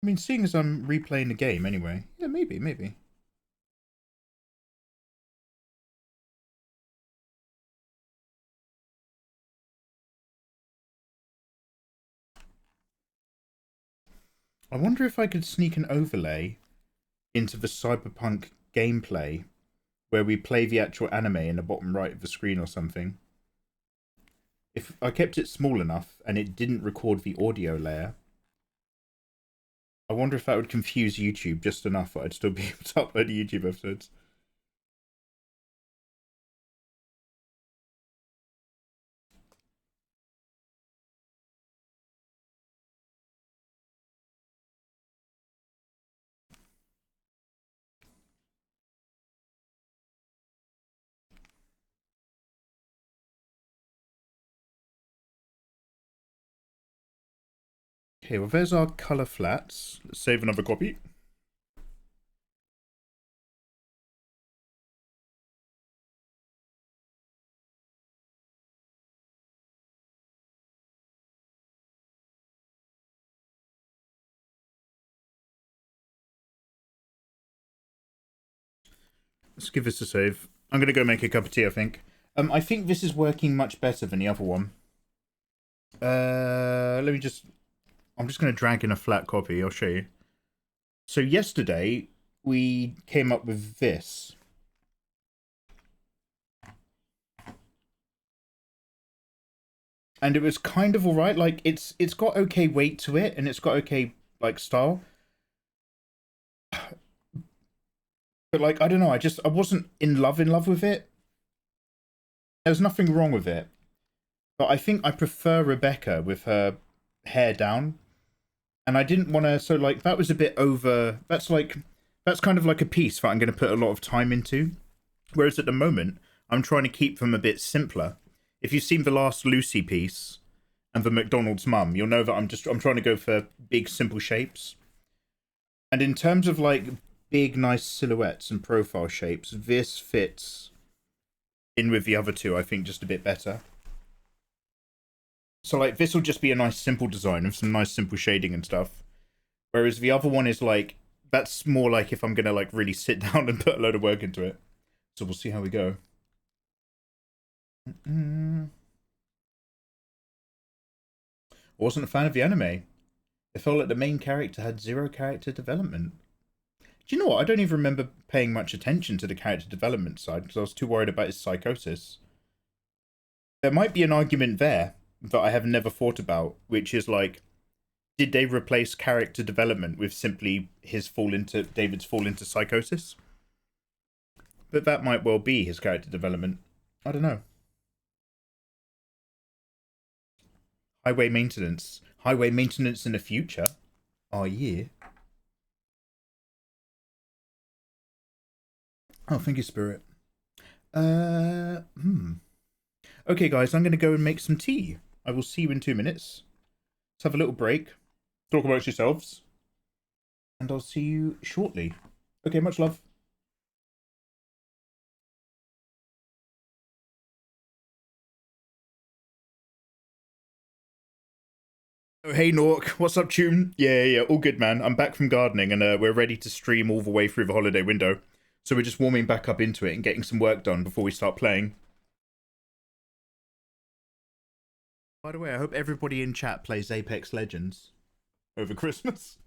mean, seeing as I'm replaying the game anyway. Yeah, maybe. I wonder if I could sneak an overlay into the Cyberpunk gameplay where we play the actual anime in the bottom right of the screen or something. If I kept it small enough and it didn't record the audio layer, I wonder if that would confuse YouTube just enough that I'd still be able to upload YouTube episodes. Okay, well there's our colour flats. Let's save another copy. Let's give this a save. I'm gonna go make a cup of tea, I think. I think this is working much better than the other one. Let me just... I'm just gonna drag in a flat copy, I'll show you. So yesterday, we came up with this. And it was kind of alright, like, it's got okay weight to it, and it's got okay, like, style. But, like, I don't know, I wasn't in love with it. There's nothing wrong with it. But I think I prefer Rebecca with her hair down. And I didn't want to, so, like, that was a bit over, that's kind of like a piece that I'm going to put a lot of time into. Whereas at the moment, I'm trying to keep them a bit simpler. If you've seen the last Lucy piece and the McDonald's mum, you'll know that I'm trying to go for big, simple shapes. And in terms of, like, big, nice silhouettes and profile shapes, this fits in with the other two, I think, just a bit better. So, like, this will just be a nice, simple design with some nice, simple shading and stuff. Whereas the other one is, like, that's more like if I'm going to, like, really sit down and put a load of work into it. So we'll see how we go. I wasn't a fan of the anime. It felt like the main character had zero character development. Do you know what? I don't even remember paying much attention to the character development side because I was too worried about his psychosis. There might be an argument there that I have never thought about, which is like, did they replace character development with simply David's fall into psychosis? But that might well be his character development. I don't know. Highway maintenance. Highway maintenance in the future? Oh, yeah. Oh, thank you, Spirit. Okay, guys, I'm going to go and make some tea. I will see you in 2 minutes. Let's have a little break. Talk about yourselves. And I'll see you shortly. Okay, much love. Oh, hey, Nork. What's up, Tune? Yeah, all good, man. I'm back from gardening, and we're ready to stream all the way through the holiday window. So we're just warming back up into it and getting some work done before we start playing. By the way, I hope everybody in chat plays Apex Legends over Christmas.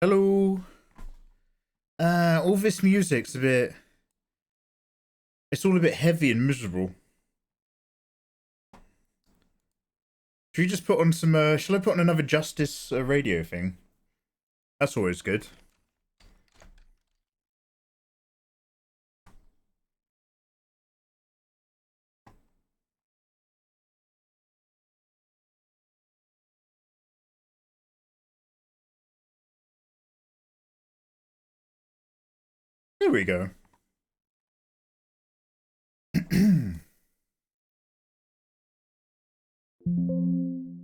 Hello. All this music's a bit... It's all a bit heavy and miserable. Should we just put on some... shall I put on another Justice radio thing? That's always good. There we go.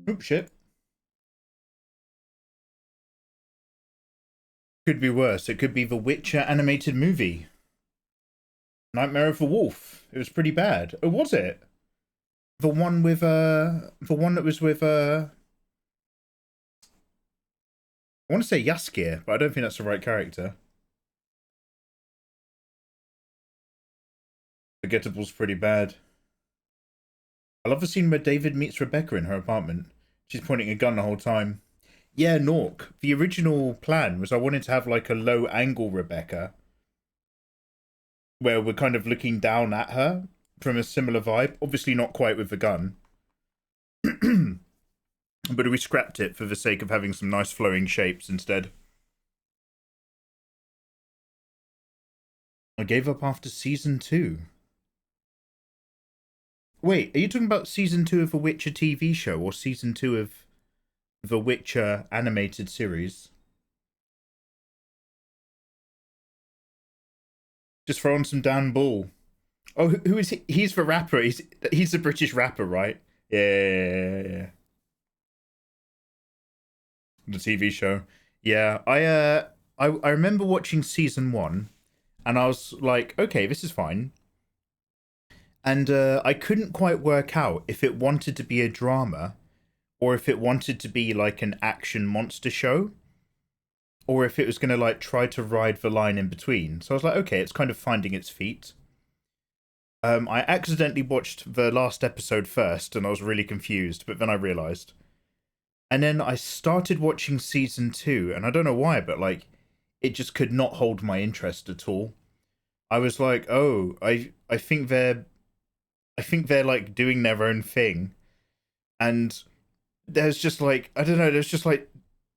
Oops, shit. Could be worse. It could be the Witcher animated movie. Nightmare of the Wolf. It was pretty bad. Oh, was it? The one with, the one that was with, I want to say Jaskier, but I don't think that's the right character. Forgettable's pretty bad. I love the scene where David meets Rebecca in her apartment. She's pointing a gun the whole time. Yeah, Nork. The original plan was I wanted to have like a low angle Rebecca, where we're kind of looking down at her from a similar vibe. Obviously not quite with the gun. But we scrapped it for the sake of having some nice flowing shapes instead. I gave up after season 2. Wait, are you talking about season 2 of The Witcher TV show or season 2 of The Witcher animated series? Just throw on some Dan Bull. Oh, who is he? He's the rapper. He's the British rapper, right? Yeah. The TV show. Yeah, I remember watching season 1, and I was like, okay, this is fine. And I couldn't quite work out if it wanted to be a drama, or if it wanted to be like an action monster show, or if it was going to like try to ride the line in between. So I was like, okay, it's kind of finding its feet. I accidentally watched the last episode first, and I was really confused, but then I realised. And then I started watching season 2, and I don't know why, but like, it just could not hold my interest at all. I was like, oh, I think they're like doing their own thing. And there's just like, I don't know, there's just like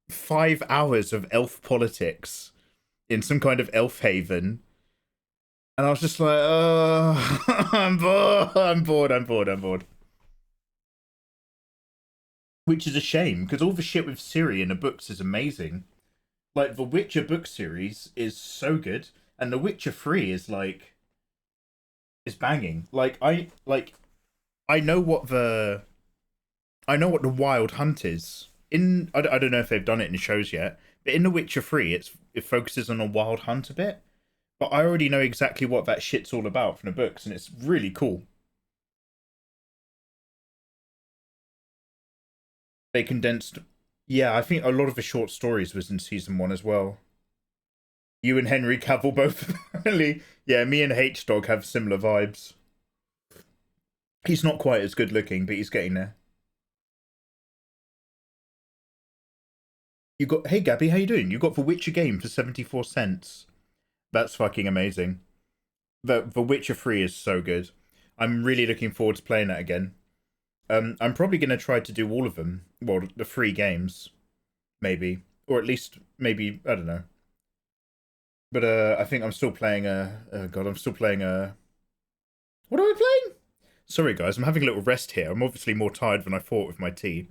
5 hours of elf politics in some kind of elf haven. And I was just like, oh, I'm bored. Which is a shame, because all the shit with Ciri in the books is amazing. Like, the Witcher book series is so good, and The Witcher 3 is like, is banging. I know what the Wild Hunt is. I don't know if they've done it in the shows yet, but in The Witcher 3, it focuses on a wild hunt a bit. But I already know exactly what that shit's all about from the books, and it's really cool. They condensed... Yeah, I think a lot of the short stories was in season 1 as well. You and Henry Cavill both... Yeah, me and H-Dog have similar vibes. He's not quite as good looking, but he's getting there. You got... Hey, Gabby, how you doing? You got The Witcher game for 74 cents. That's fucking amazing. The Witcher 3 is so good. I'm really looking forward to playing that again. I'm probably going to try to do all of them. Well, the 3 games. Maybe. Or at least, maybe, I don't know. But I think I'm still playing I'm still playing what am I playing? Sorry guys, I'm having a little rest here. I'm obviously more tired than I thought with my tea.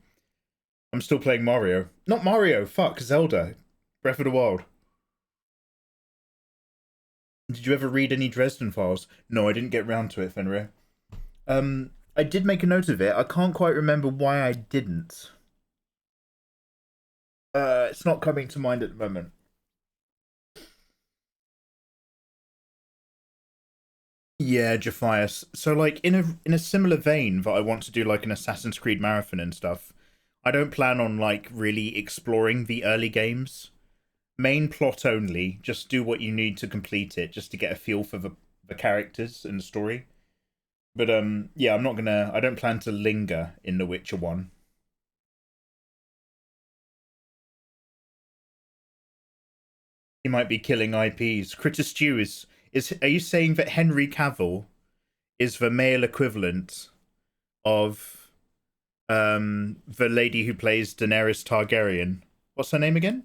I'm still playing Mario. Not Mario, fuck, Zelda. Breath of the Wild. Did you ever read any Dresden Files? No, I didn't get round to it, Fenrir. I did make a note of it. I can't quite remember why I didn't. It's not coming to mind at the moment. Yeah, Jaffias. So like in a similar vein that I want to do like an Assassin's Creed marathon and stuff, I don't plan on like really exploring the early games. Main plot only, just do what you need to complete it, just to get a feel for the characters and the story. But yeah, I don't plan to linger in The Witcher 1. might be killing IPs. Critter Stew is are you saying that Henry Cavill is the male equivalent of the lady who plays Daenerys Targaryen? What's her name again?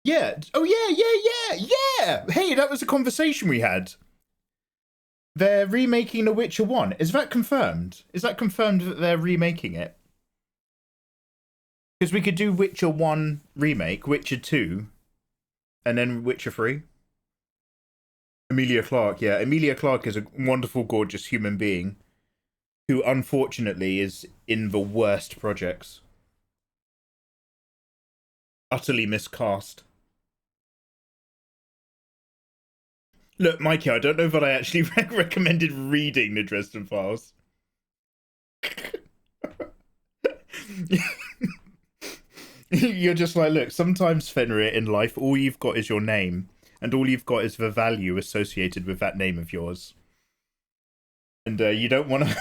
Yeah. Oh yeah. Hey, that was a conversation we had. They're remaking The Witcher 1. Is that confirmed? Is that confirmed that they're remaking it? Because we could do Witcher 1 remake, Witcher 2, and then Witcher 3. Emilia Clarke, yeah. Emilia Clarke is a wonderful, gorgeous human being who unfortunately is in the worst projects. Utterly miscast. Look, Mikey, I don't know if I actually recommended reading the Dresden Files. You're just like, look, sometimes, Fenrir, in life, all you've got is your name, and all you've got is the value associated with that name of yours. And you don't want to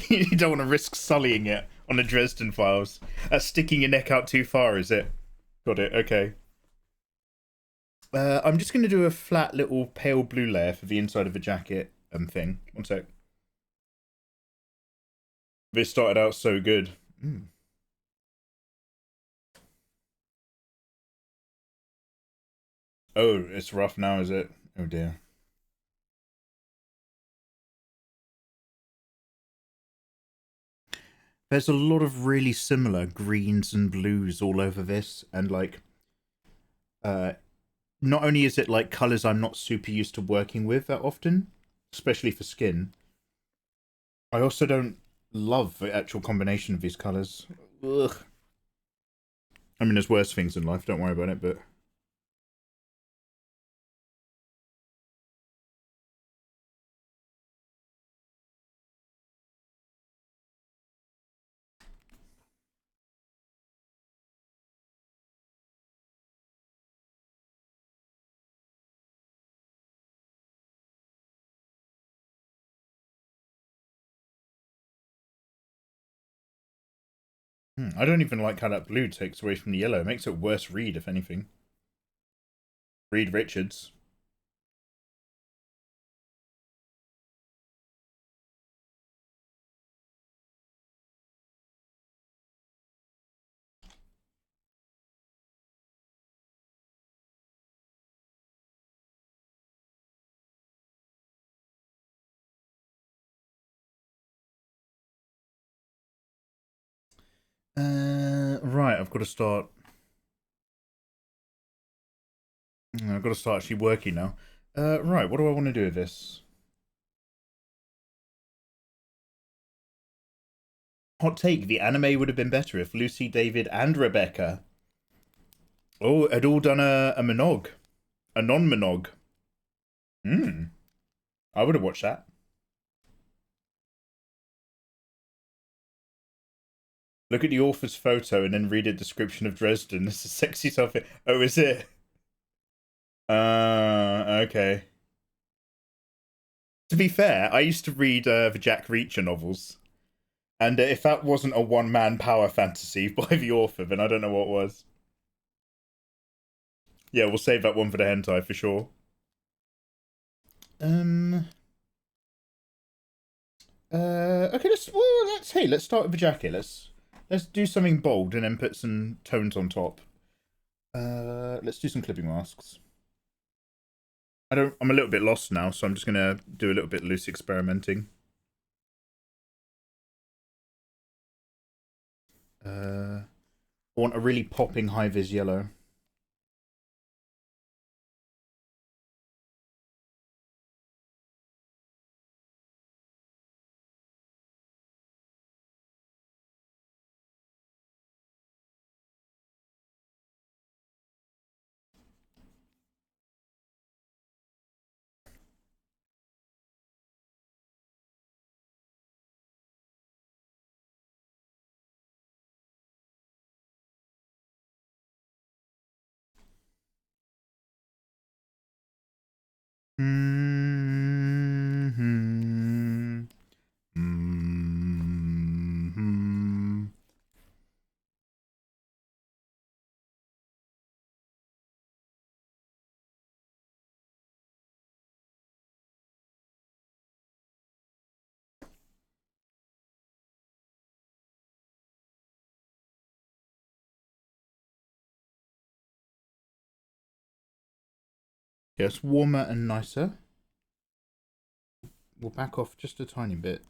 you don't want to risk sullying it on the Dresden Files. That's sticking your neck out too far, is it? Got it, okay. I'm just going to do a flat little pale blue layer for the inside of the jacket thing. One sec. This started out so good. Oh, it's rough now, is it? Oh dear. There's a lot of really similar greens and blues all over this, and like, not only is it like colours I'm not super used to working with that often, especially for skin, I also don't love the actual combination of these colours. Ugh. I mean, there's worse things in life, don't worry about it, but... I don't even like how that blue takes away from the yellow. It makes it worse read, if anything. Reed Richards. Right, I've got to start... I've got to start actually working now. Right, what do I want to do with this? Hot take, the anime would have been better if Lucy, David, and Rebecca had all done a monog. A non-monog. I would have watched that. Look at the author's photo and then read a description of Dresden. This is sexy stuff. Oh, is it? Okay. To be fair, I used to read the Jack Reacher novels. And if that wasn't a one-man power fantasy by the author, then I don't know what was. Yeah, we'll save that one for the hentai for sure. Okay, let's start with the jacket. Let's do something bold and then put some tones on top. Let's do some clipping masks. I'm a little bit lost now, so I'm just gonna do a little bit loose experimenting. I want a really popping high-vis yellow. Yeah, it's warmer and nicer. We'll back off just a tiny bit.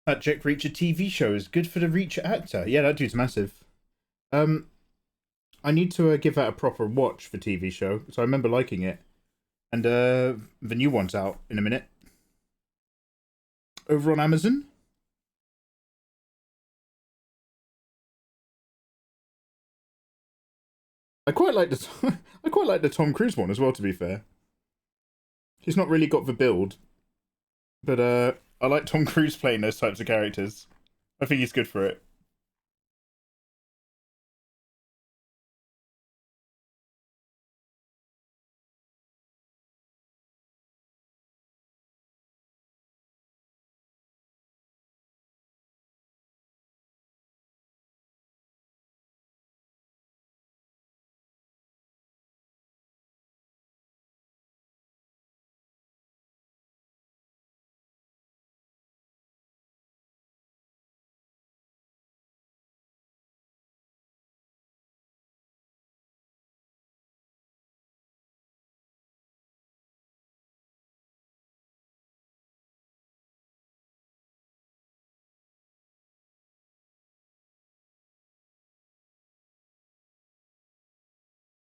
That Jack Reacher TV show is good for the Reacher actor. Yeah, that dude's massive. I need to give that a proper watch for TV show, so I remember liking it. And the new one's out in a minute. Over on Amazon. I quite like the I quite like the Tom Cruise one as well, to be fair. He's not really got the build, but I like Tom Cruise playing those types of characters. I think he's good for it.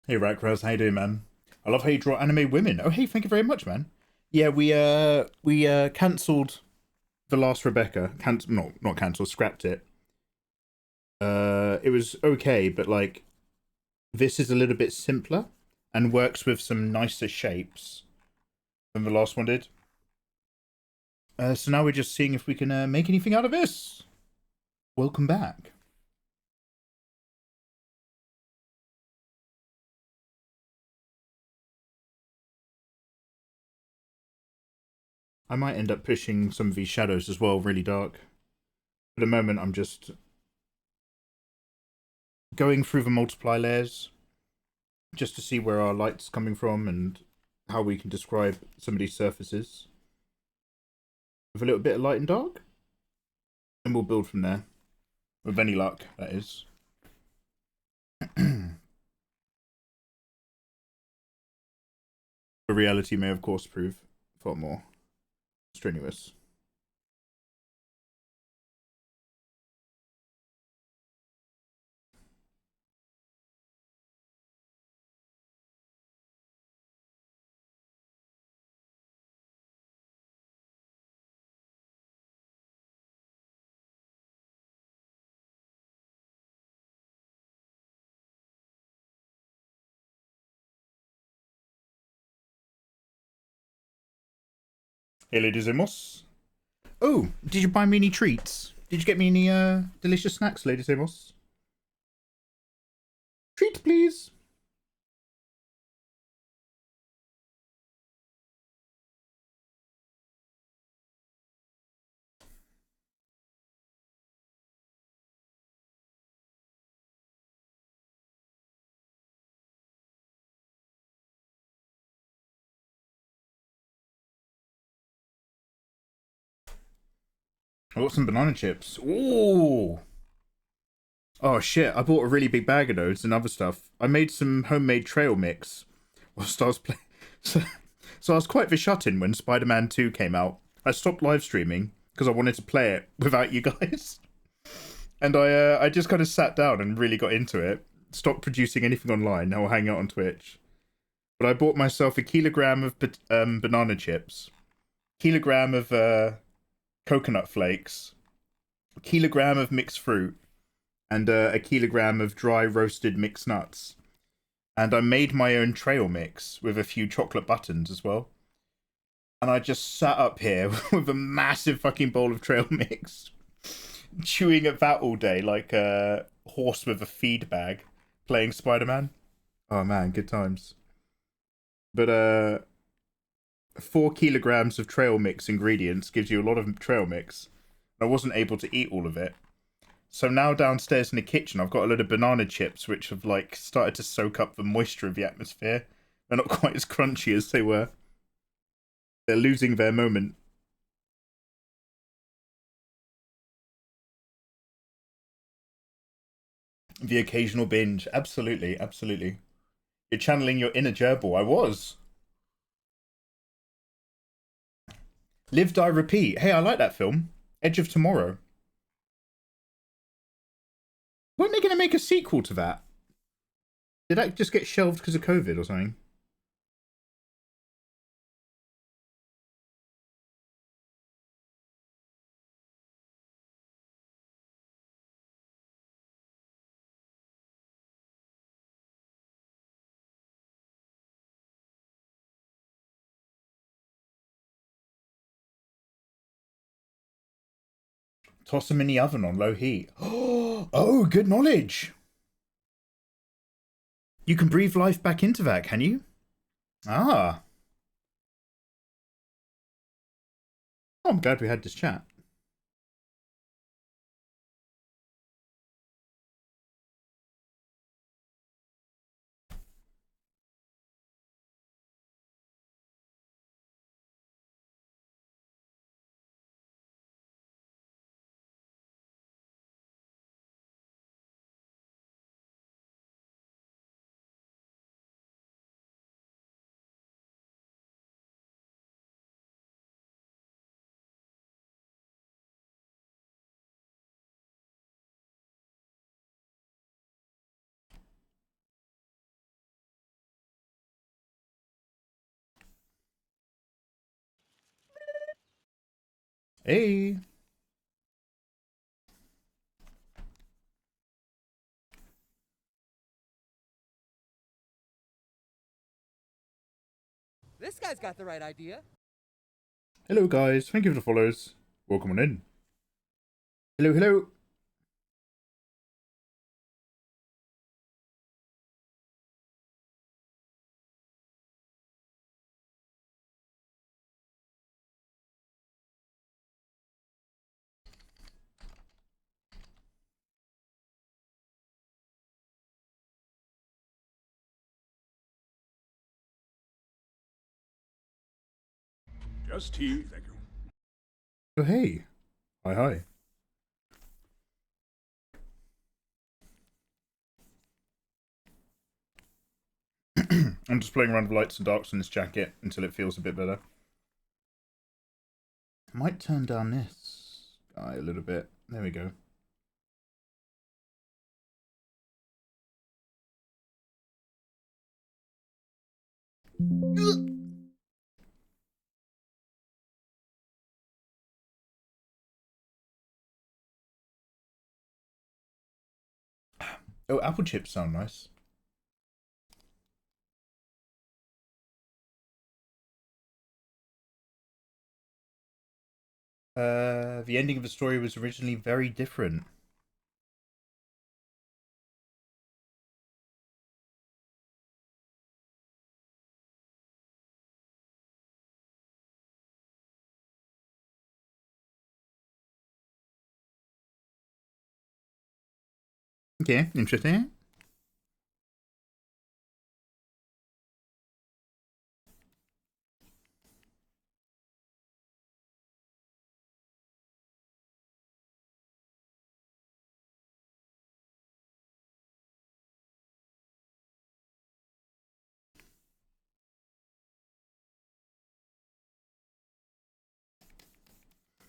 Hey Rakraz, how you doing, man? I love how you draw anime women. Oh, hey, thank you very much, man. Yeah, we cancelled the last Rebecca. Not cancelled, scrapped it. It was okay, but like this is a little bit simpler and works with some nicer shapes than the last one did. So now we're just seeing if we can make anything out of this. Welcome back. I might end up pushing some of these shadows as well, really dark. For the moment, I'm just going through the multiply layers just to see where our light's coming from and how we can describe some of these surfaces with a little bit of light and dark, and we'll build from there with any luck, that is. The reality may of course prove far more strenuous. Hey, ladies and moss. Oh, did you buy me any treats? Did you get me any delicious snacks, ladies and moss? Treats, please. I got some banana chips. Ooh. Oh shit, I bought a really big bag of those and other stuff. I made some homemade trail mix whilst I was playing. So I was quite verschutting when Spider-Man 2 came out. I stopped live streaming because I wanted to play it without you guys. And I just kind of sat down and really got into it. Stopped producing anything online or hanging out on Twitch. But I bought myself a kilogram of banana chips, kilogram of coconut flakes, a kilogram of mixed fruit, and a kilogram of dry roasted mixed nuts. And I made my own trail mix with a few chocolate buttons as well. And I just sat up here with a massive fucking bowl of trail mix, chewing at that all day like a horse with a feed bag, playing Spider-Man. Oh man, good times. But 4 kilograms of trail mix ingredients gives you a lot of trail mix. I wasn't able to eat all of it. So now downstairs in the kitchen, I've got a load of banana chips, which have like started to soak up the moisture of the atmosphere. They're not quite as crunchy as they were. They're losing their moment. The occasional binge. Absolutely, absolutely. You're channeling your inner gerbil. I was. Live, Die, Repeat. Hey, I like that film. Edge of Tomorrow. Weren't they going to make a sequel to that? Did that just get shelved because of COVID or something? Toss them in the oven on low heat. Oh, good knowledge. You can breathe life back into that, can you? Ah. Oh, I'm glad we had this chat. Hey. This guy's got the right idea. Hello, guys. Thank you for the follows. Welcome on in. Hello, hello. Just tea, thank you. Oh, hey. Hi, hi. I'm just playing around with lights and darks in this jacket until it feels a bit better. might turn down this guy a little bit. There we go. Oh, apple chips sound nice. The ending of the story was originally very different. Okay, interesting.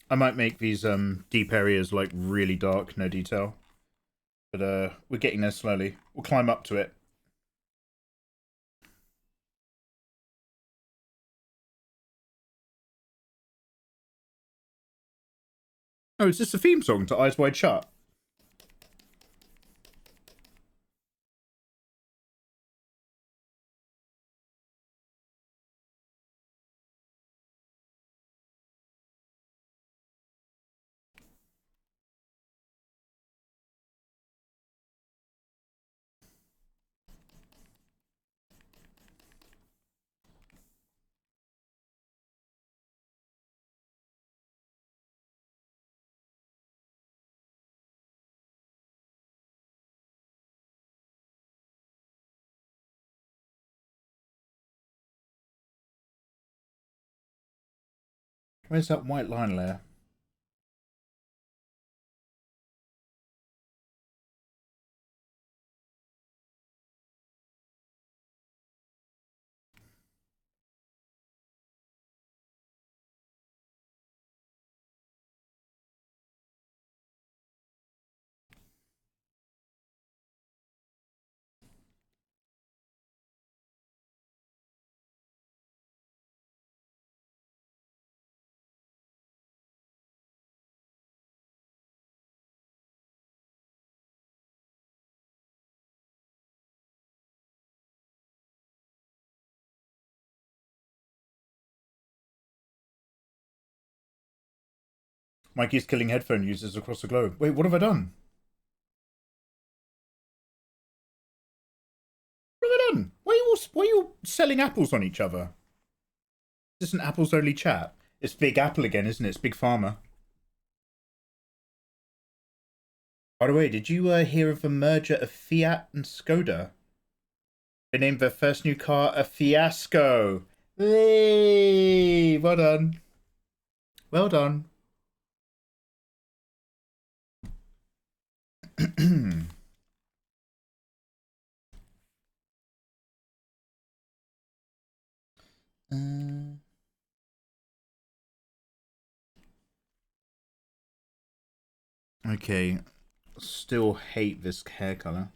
I might make these deep areas like really dark, no detail. But we're getting there slowly. We'll climb up to it. Oh, is this the theme song to Eyes Wide Shut? Where's that white line layer? Mikey's killing headphone users across the globe. Wait, what have I done? What have I done? Why are you all selling apples on each other? Is this an apples only chat? It's Big Apple again, isn't it? It's Big Pharma. By the way, did you hear of the merger of Fiat and Skoda? They named their first new car a Fiasco. Hey, well done. Well done. Okay, still hate this hair color.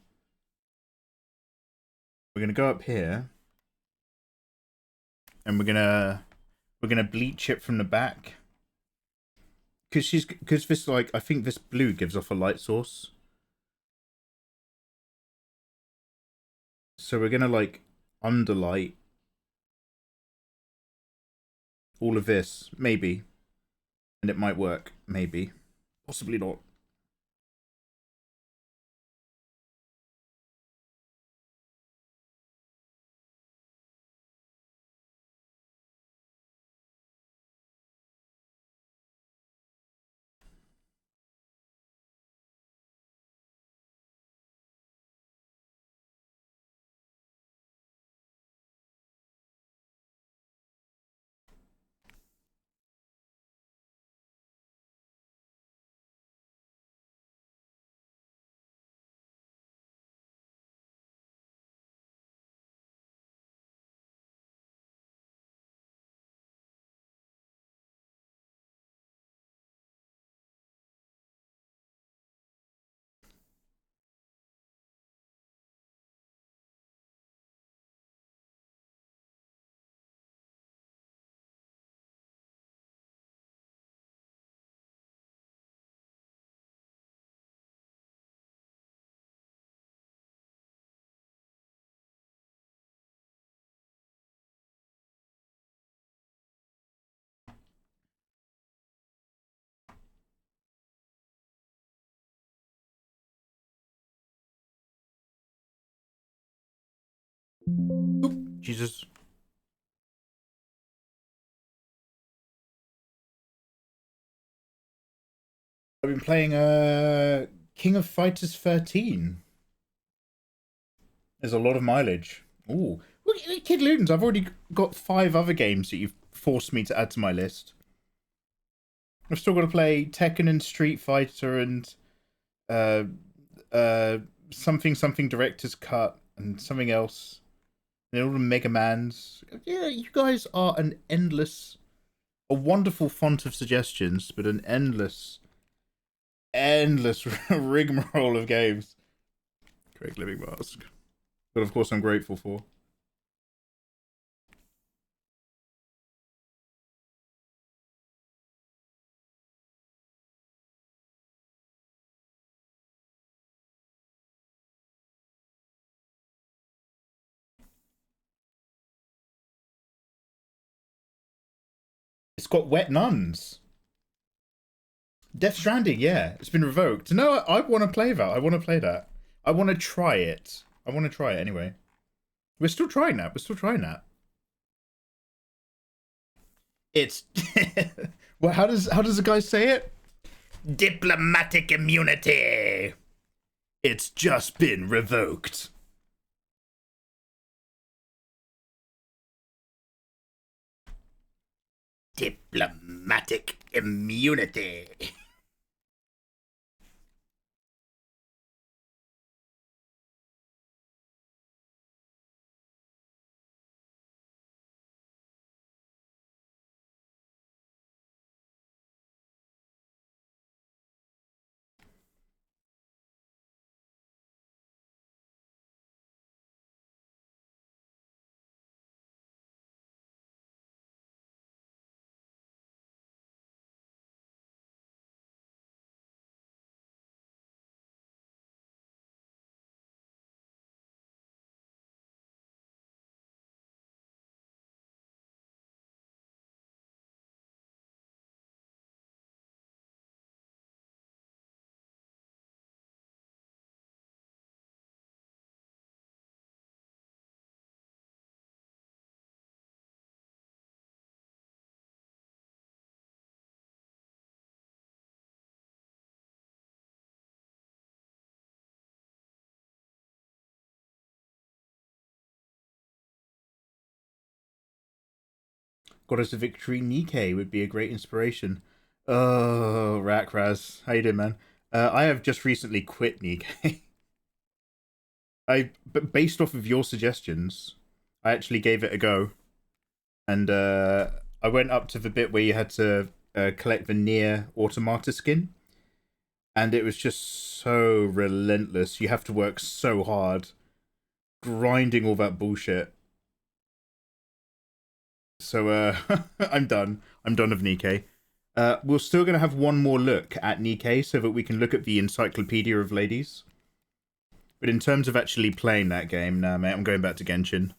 We're gonna go up here, and we're gonna bleach it from the back, because this, like, I think this blue gives off a light source. So we're gonna like underlight all of this, maybe, and it might work, maybe, possibly not. Jesus. I've been playing King of Fighters 13. There's a lot of mileage. Ooh. Look, Kid Ludens, I've already got 5 other games that you've forced me to add to my list. I've still got to play Tekken and Street Fighter and something Director's Cut and something else. And all the Mega Mans. Yeah, you guys are a wonderful font of suggestions, but an endless rigmarole of games. Craig Living Mask. But of course I'm grateful for. It's got wet nuns. Death Stranding, yeah. It's been revoked. No, I want to play that. I want to play that. I want to try it. I want to try it anyway. We're still trying that. It's... well, how does the guy say it? Diplomatic immunity. It's just been revoked. Diplomatic immunity. Goddess of Victory Nikkei would be a great inspiration. Oh, Rakraz. How you doing, man? I have just recently quit Nikkei. But based off of your suggestions, I actually gave it a go. And I went up to the bit where you had to collect the Nier Automata skin. And it was just so relentless. You have to work so hard, grinding all that bullshit. So I'm done. I'm done of Nikkei. We're still going to have one more look at Nikkei so that we can look at the Encyclopedia of Ladies. But in terms of actually playing that game, nah, mate, I'm going back to Genshin.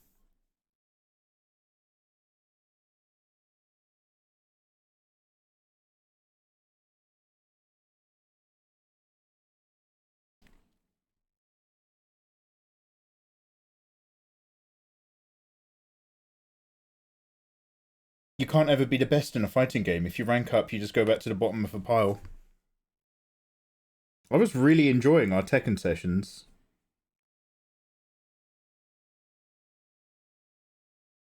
You can't ever be the best in a fighting game. If you rank up, you just go back to the bottom of the pile. I was really enjoying our Tekken sessions.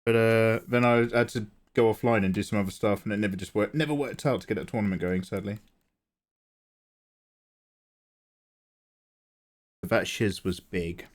But then I had to go offline and do some other stuff, and it never worked out to get that tournament going, sadly. But that shiz was big.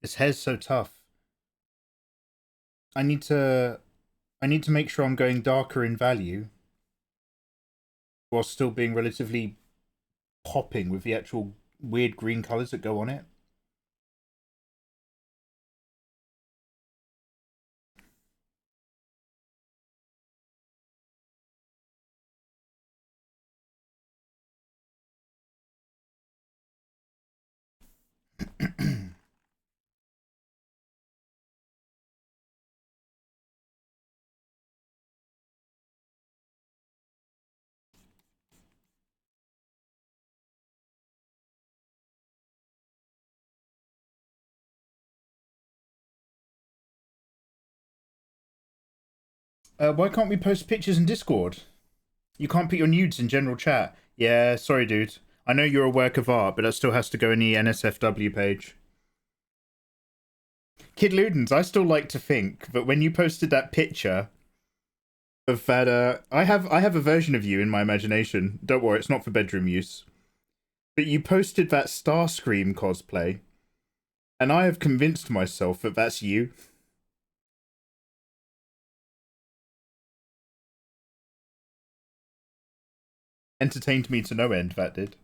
His hair's so tough. I need to make sure I'm going darker in value while still being relatively popping with the actual weird green colours that go on it. Why can't we post pictures in Discord? You can't put your nudes in general chat. Yeah, sorry, dude. I know you're a work of art, but that still has to go in the NSFW page. Kid Ludens, I still like to think that when you posted that picture of that, I have a version of you in my imagination. Don't worry, it's not for bedroom use. But you posted that Starscream cosplay, and I have convinced myself that that's you. Entertained me to no end, that did.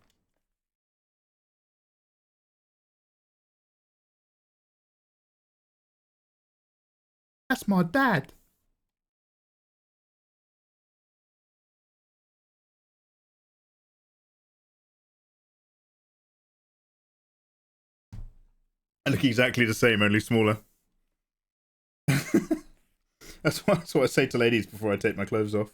That's my dad. I look exactly the same, only smaller. That's what I say to ladies before I take my clothes off.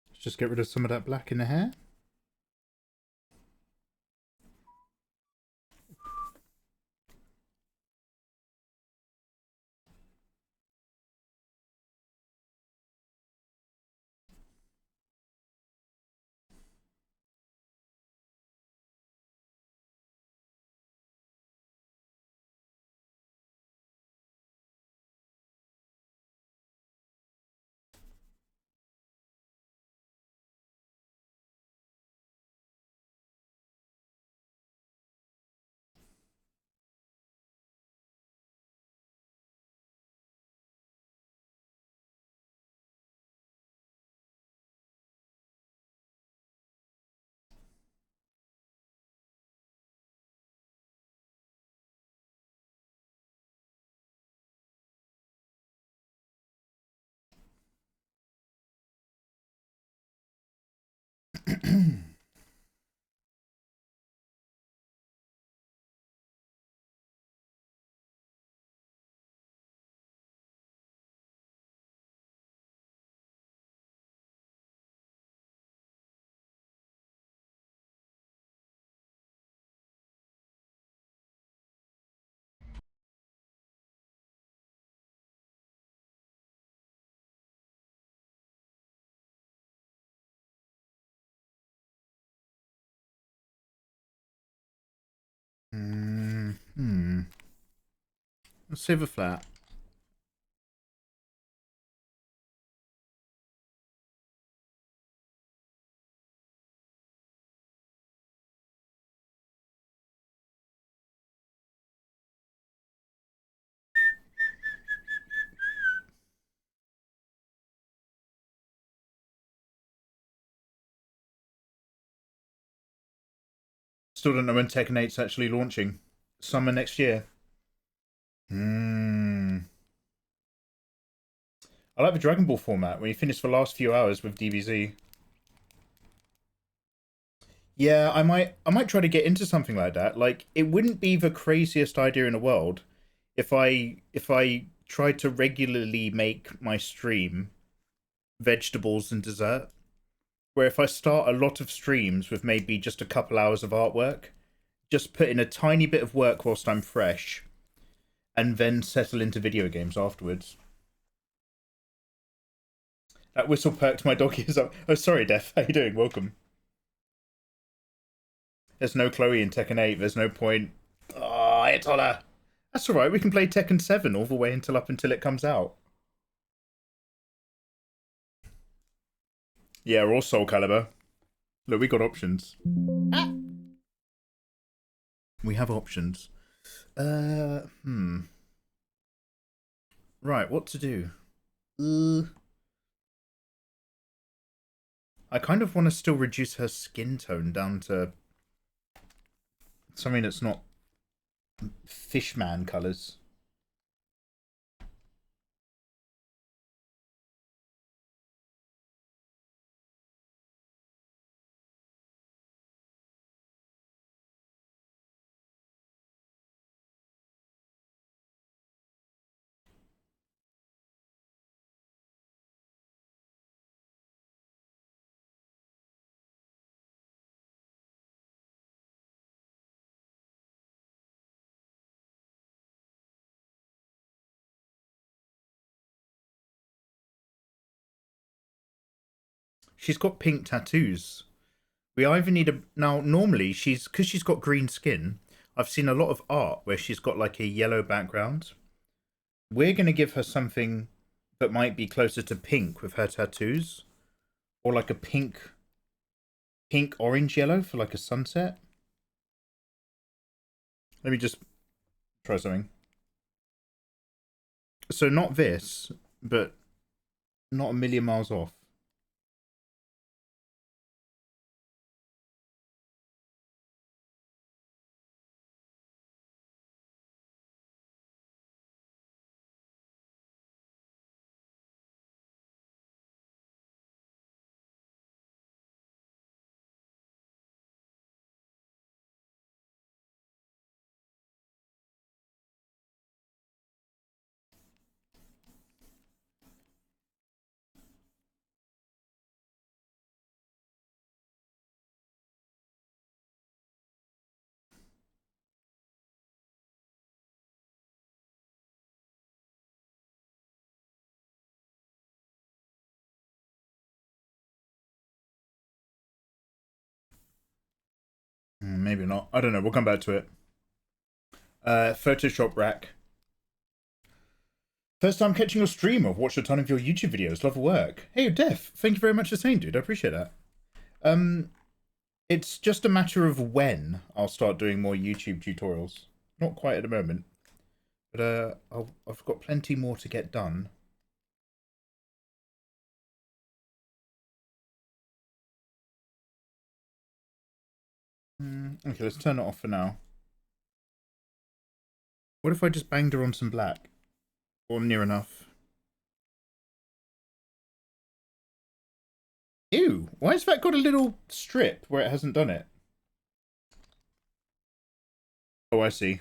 Let's just get rid of some of that black in the hair. Silver flat. Still don't know when Tekken 8's actually launching. Summer next year. I like the Dragon Ball format when you finish the last few hours with DBZ. Yeah, I might try to get into something like that. Like, it wouldn't be the craziest idea in the world if I tried to regularly make my stream vegetables and dessert. Where if I start a lot of streams with maybe just a couple hours of artwork, just put in a tiny bit of work whilst I'm fresh, and then settle into video games afterwards. That whistle perked my dog ears up. Oh, sorry, Def. How you doing? Welcome. There's no Chloe in Tekken 8. There's no point. Oh, it's Ola. That's alright. We can play Tekken 7 all the way until it comes out. Yeah, or Soul Calibur. Look, we got options. Ah! We have options. Right, what to do? I kind of want to still reduce her skin tone down to something that's not fishman colours. She's got pink tattoos. We either need a... Now, normally, because she's got green skin, I've seen a lot of art where she's got like a yellow background. We're going to give her something that might be closer to pink with her tattoos. Or like a pink orange yellow for like a sunset. Let me just try something. So not this, but not a million miles off. Maybe not. I don't know. We'll come back to it. Photoshop rack. First time catching your stream. I've watched a ton of your YouTube videos. Love the work. Hey, Def. Thank you very much for saying, dude. I appreciate that. It's just a matter of when I'll start doing more YouTube tutorials. Not quite at the moment. But I've got plenty more to get done. Okay, let's turn it off for now. What if I just banged her on some black? Or near enough. Ew, why has that got a little strip where it hasn't done it? Oh, I see.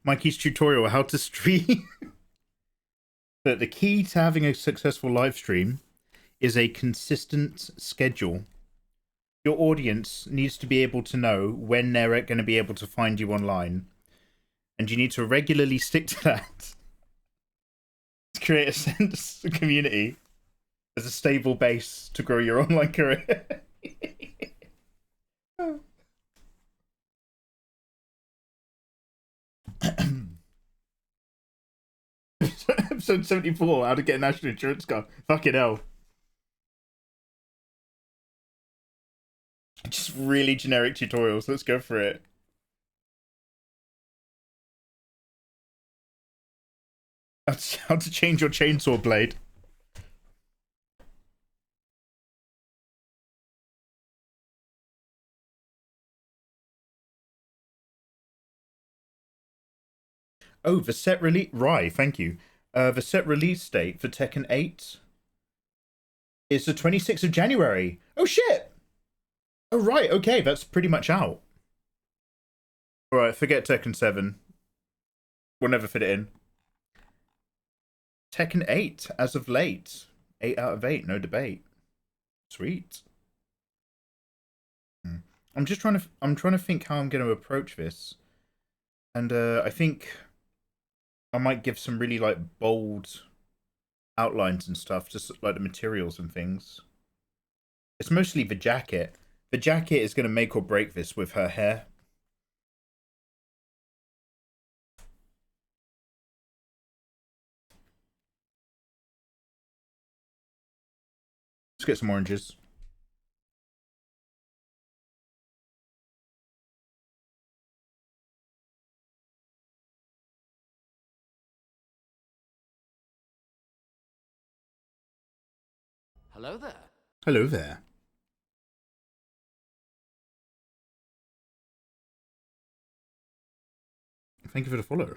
Mikey's tutorial how to stream. But the key to having a successful live stream is a consistent schedule. Your audience needs to be able to know when they're going to be able to find you online. And you need to regularly stick to that to create a sense of community as a stable base to grow your online career. Episode 74, how to get a national insurance card. Fucking hell. Just really generic tutorials. Let's go for it. How to change your chainsaw blade. Oh, the set release... Right, thank you. The set release date for Tekken 8 is the 26th of January. Oh, shit! Oh, right, okay, that's pretty much out. Alright, forget Tekken 7. We'll never fit it in. Tekken 8, as of late. 8 out of 8, no debate. Sweet. I'm trying to think how I'm going to approach this. And I think I might give some really like bold outlines and stuff, just like the materials and things. It's mostly the jacket. The jacket is going to make or break this with her hair. Let's get some oranges. Hello there. Hello there. Thank you for the follow.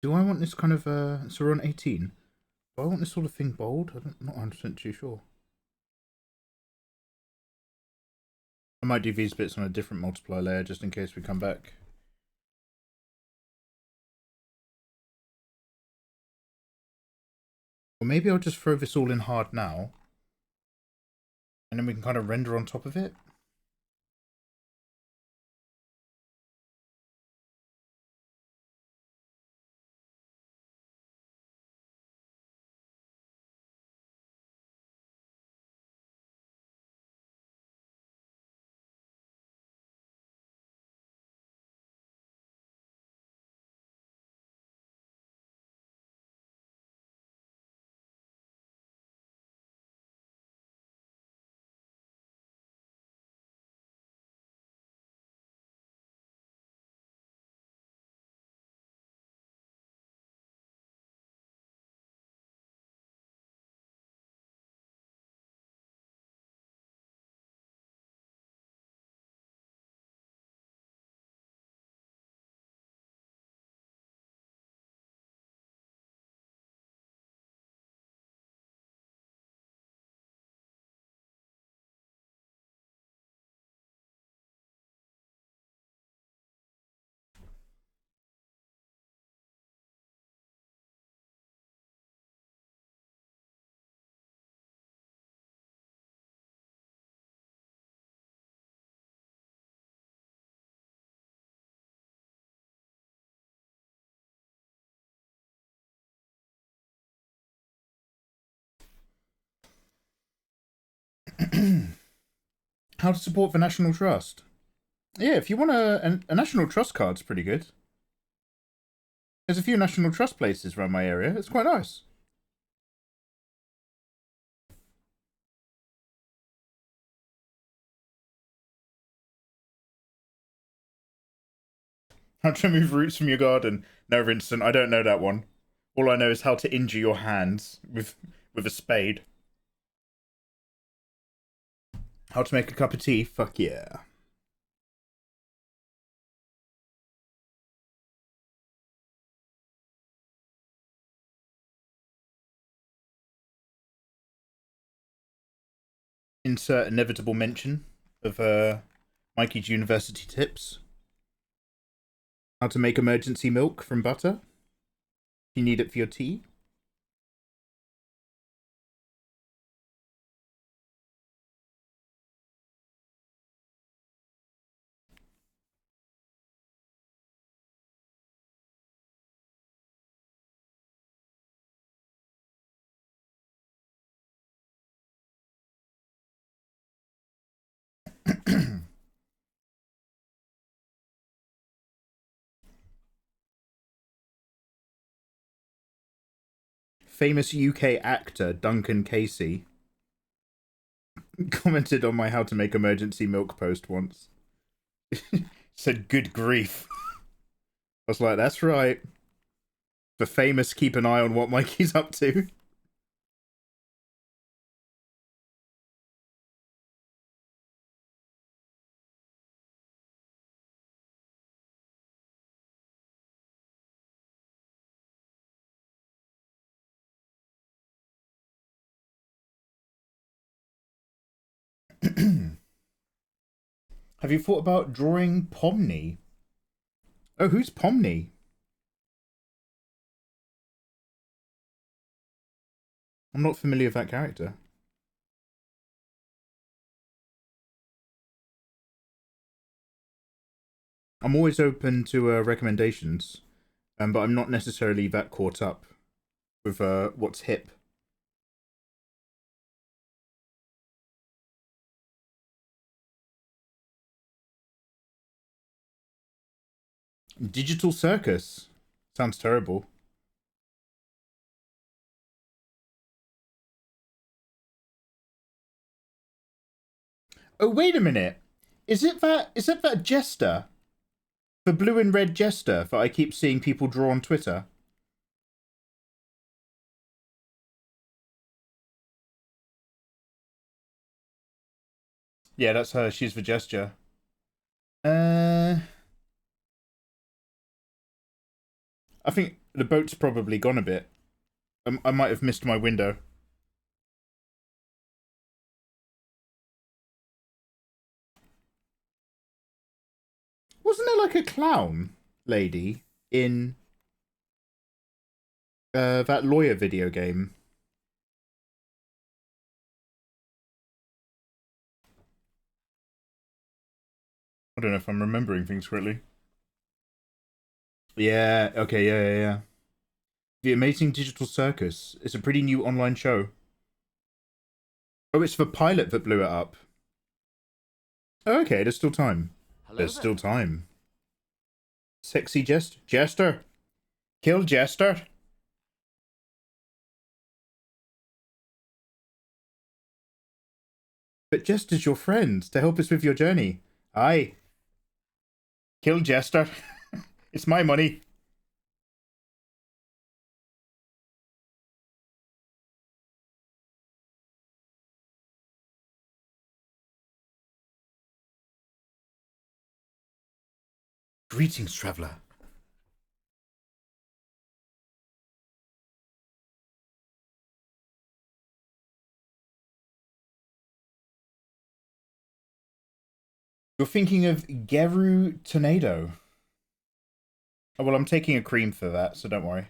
Do I want this kind of, so we're on 18. Do I want this sort of thing bold? I'm not 100% too sure. I might do these bits on a different multiply layer just in case we come back. Or maybe I'll just throw this all in hard now. And then we can kind of render on top of it. How to support the National Trust. Yeah, if you want a National Trust card's pretty good. There's a few National Trust places around my area. It's quite nice. How to remove roots from your garden. No, Vincent, I don't know that one. All I know is how to injure your hands with a spade. How to make a cup of tea? Fuck yeah. Insert inevitable mention of Mikey's university tips. How to make emergency milk from butter. If you need it for your tea. Famous UK actor Duncan Casey commented on my how to make emergency milk post once. Said, good grief. I was like, that's right. The famous keep an eye on what Mikey's up to. Have you thought about drawing Pomni? Oh, who's Pomni? I'm not familiar with that character. I'm always open to recommendations, but I'm not necessarily that caught up with what's hip. Digital Circus. Sounds terrible. Oh, wait a minute. Is it that jester? The blue and red jester that I keep seeing people draw on Twitter? Yeah, that's her. She's the jester. I think the boat's probably gone a bit. I might have missed my window. Wasn't there like a clown lady in that lawyer video game? I don't know if I'm remembering things correctly. Yeah, okay, yeah. The Amazing Digital Circus. It's a pretty new online show. Oh, it's the pilot that blew it up. Oh, okay, there's still time. There's still time. Sexy Jester. Kill Jester. But Jester's your friend to help us with your journey. Aye. Kill Jester. It's my money. Greetings, traveler. You're thinking of Geru Tornado. Oh, well, I'm taking a cream for that, so don't worry.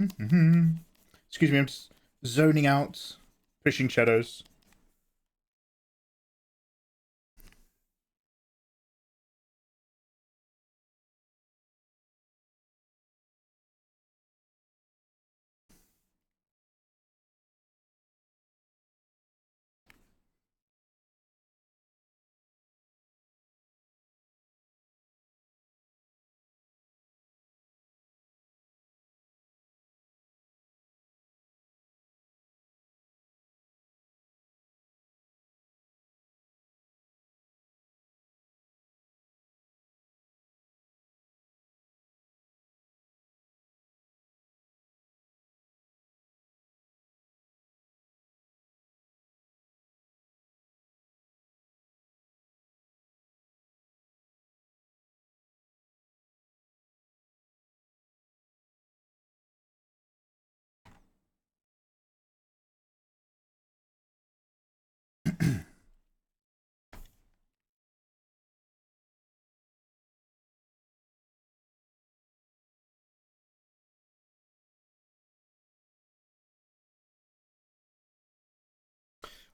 Excuse me, I'm just zoning out, pushing shadows.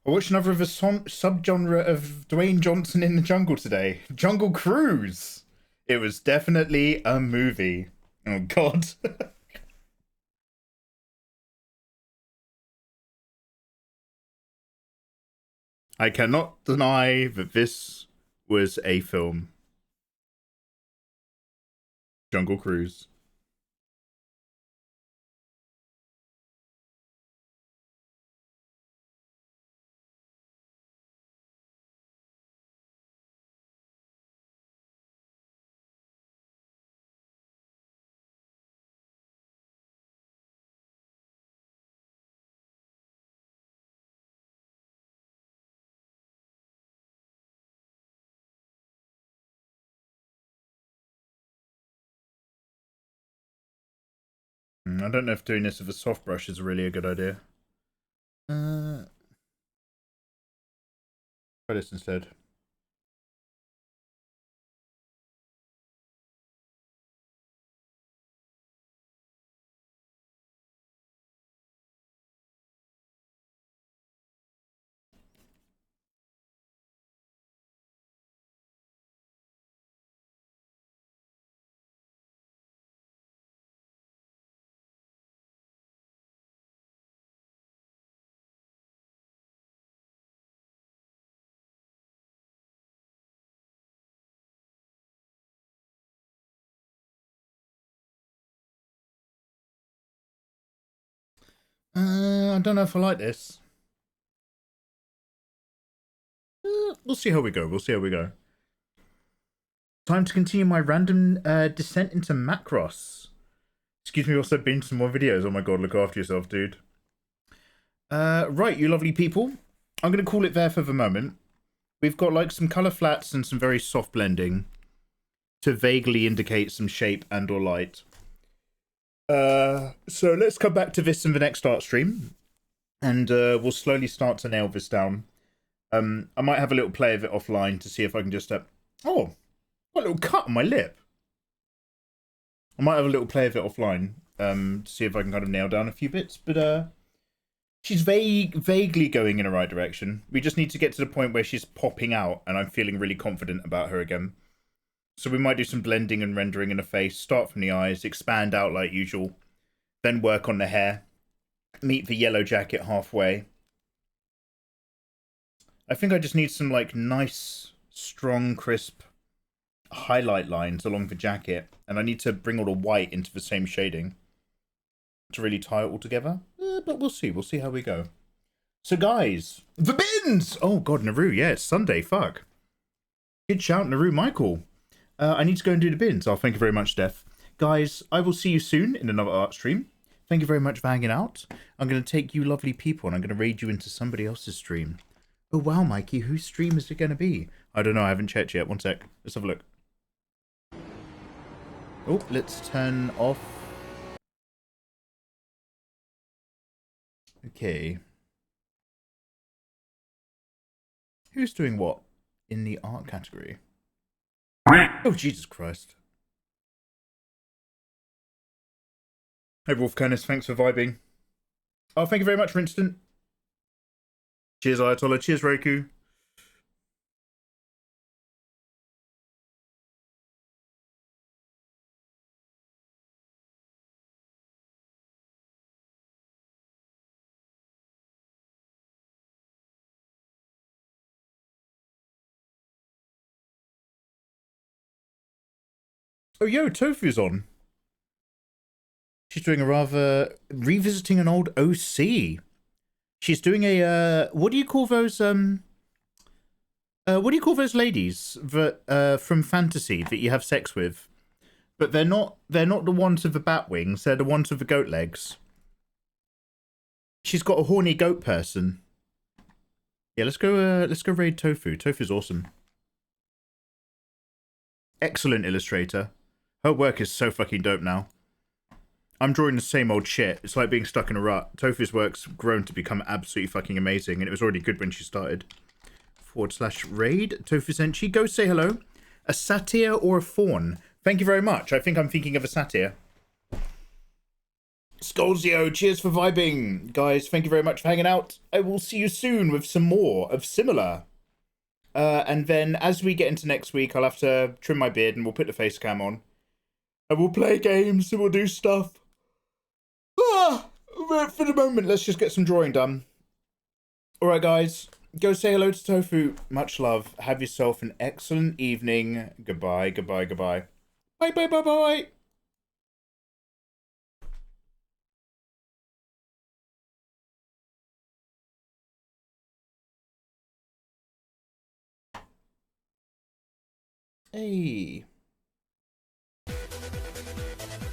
I watched another of a subgenre of Dwayne Johnson in the jungle today. Jungle Cruise. It was definitely a movie. Oh God. I cannot deny that this was a film. Jungle Cruise. I don't know if doing this with a soft brush is really a good idea. Try this instead. I don't know if I like this. We'll see how we go. We'll see how we go. Time to continue my random descent into Macross. Excuse me, also binge some more videos. Oh my God, look after yourself, dude. Right, you lovely people. I'm going to call it there for the moment. We've got like some color flats and some very soft blending to vaguely indicate some shape and or light. So let's come back to this in the next art stream, and we'll slowly start to nail this down. I might have a little play of it offline to see if I can just oh, got a little cut on my lip. I might have a little play of it offline to see if I can kind of nail down a few bits, but she's vaguely going in the right direction. We just need to get to the point where she's popping out, and I'm feeling really confident about her again. So we might do some blending and rendering in the face, start from the eyes, expand out like usual, then work on the hair, meet the yellow jacket halfway. I think I just need some like nice, strong, crisp highlight lines along the jacket, and I need to bring all the white into the same shading to really tie it all together. But we'll see how we go. So guys, the bins! Oh God, Naru, yeah, it's Sunday, fuck. Good shout, Naru Michael. I need to go and do the bins. Oh, thank you very much, Steph. Guys, I will see you soon in another art stream. Thank you very much for hanging out. I'm going to take you lovely people and I'm going to raid you into somebody else's stream. Oh, wow, Mikey. Whose stream is it going to be? I don't know. I haven't checked yet. One sec. Let's have a look. Oh, let's turn off. Okay. Who's doing what in the art category? Oh, Jesus Christ. Hey, Wolf Canis, thanks for vibing. Oh, thank you very much for instant. Cheers, Ayatollah. Cheers, Roku. Oh, yo, Tofu's on. She's doing a rather revisiting an old OC. She's doing a what do you call those what do you call those ladies that from fantasy that you have sex with? But they're not the ones with the bat wings, they're the ones with the goat legs. She's got a horny goat person. Yeah, let's go raid Tofu. Tofu's awesome. Excellent illustrator. Her work is so fucking dope now. I'm drawing the same old shit. It's like being stuck in a rut. Tofu's work's grown to become absolutely fucking amazing, and it was already good when she started. /raid. Tofu Senshi. Go say hello. A satyr or a fawn? Thank you very much. I think I'm thinking of a satyr. Skolzio, cheers for vibing. Guys, thank you very much for hanging out. I will see you soon with some more of similar. And then as we get into next week, I'll have to trim my beard and we'll put the face cam on. And we'll play games and we'll do stuff. But for the moment, let's just get some drawing done. Alright, guys. Go say hello to Tofu. Much love. Have yourself an excellent evening. Goodbye, goodbye, goodbye. Bye, bye, bye, bye. Hey.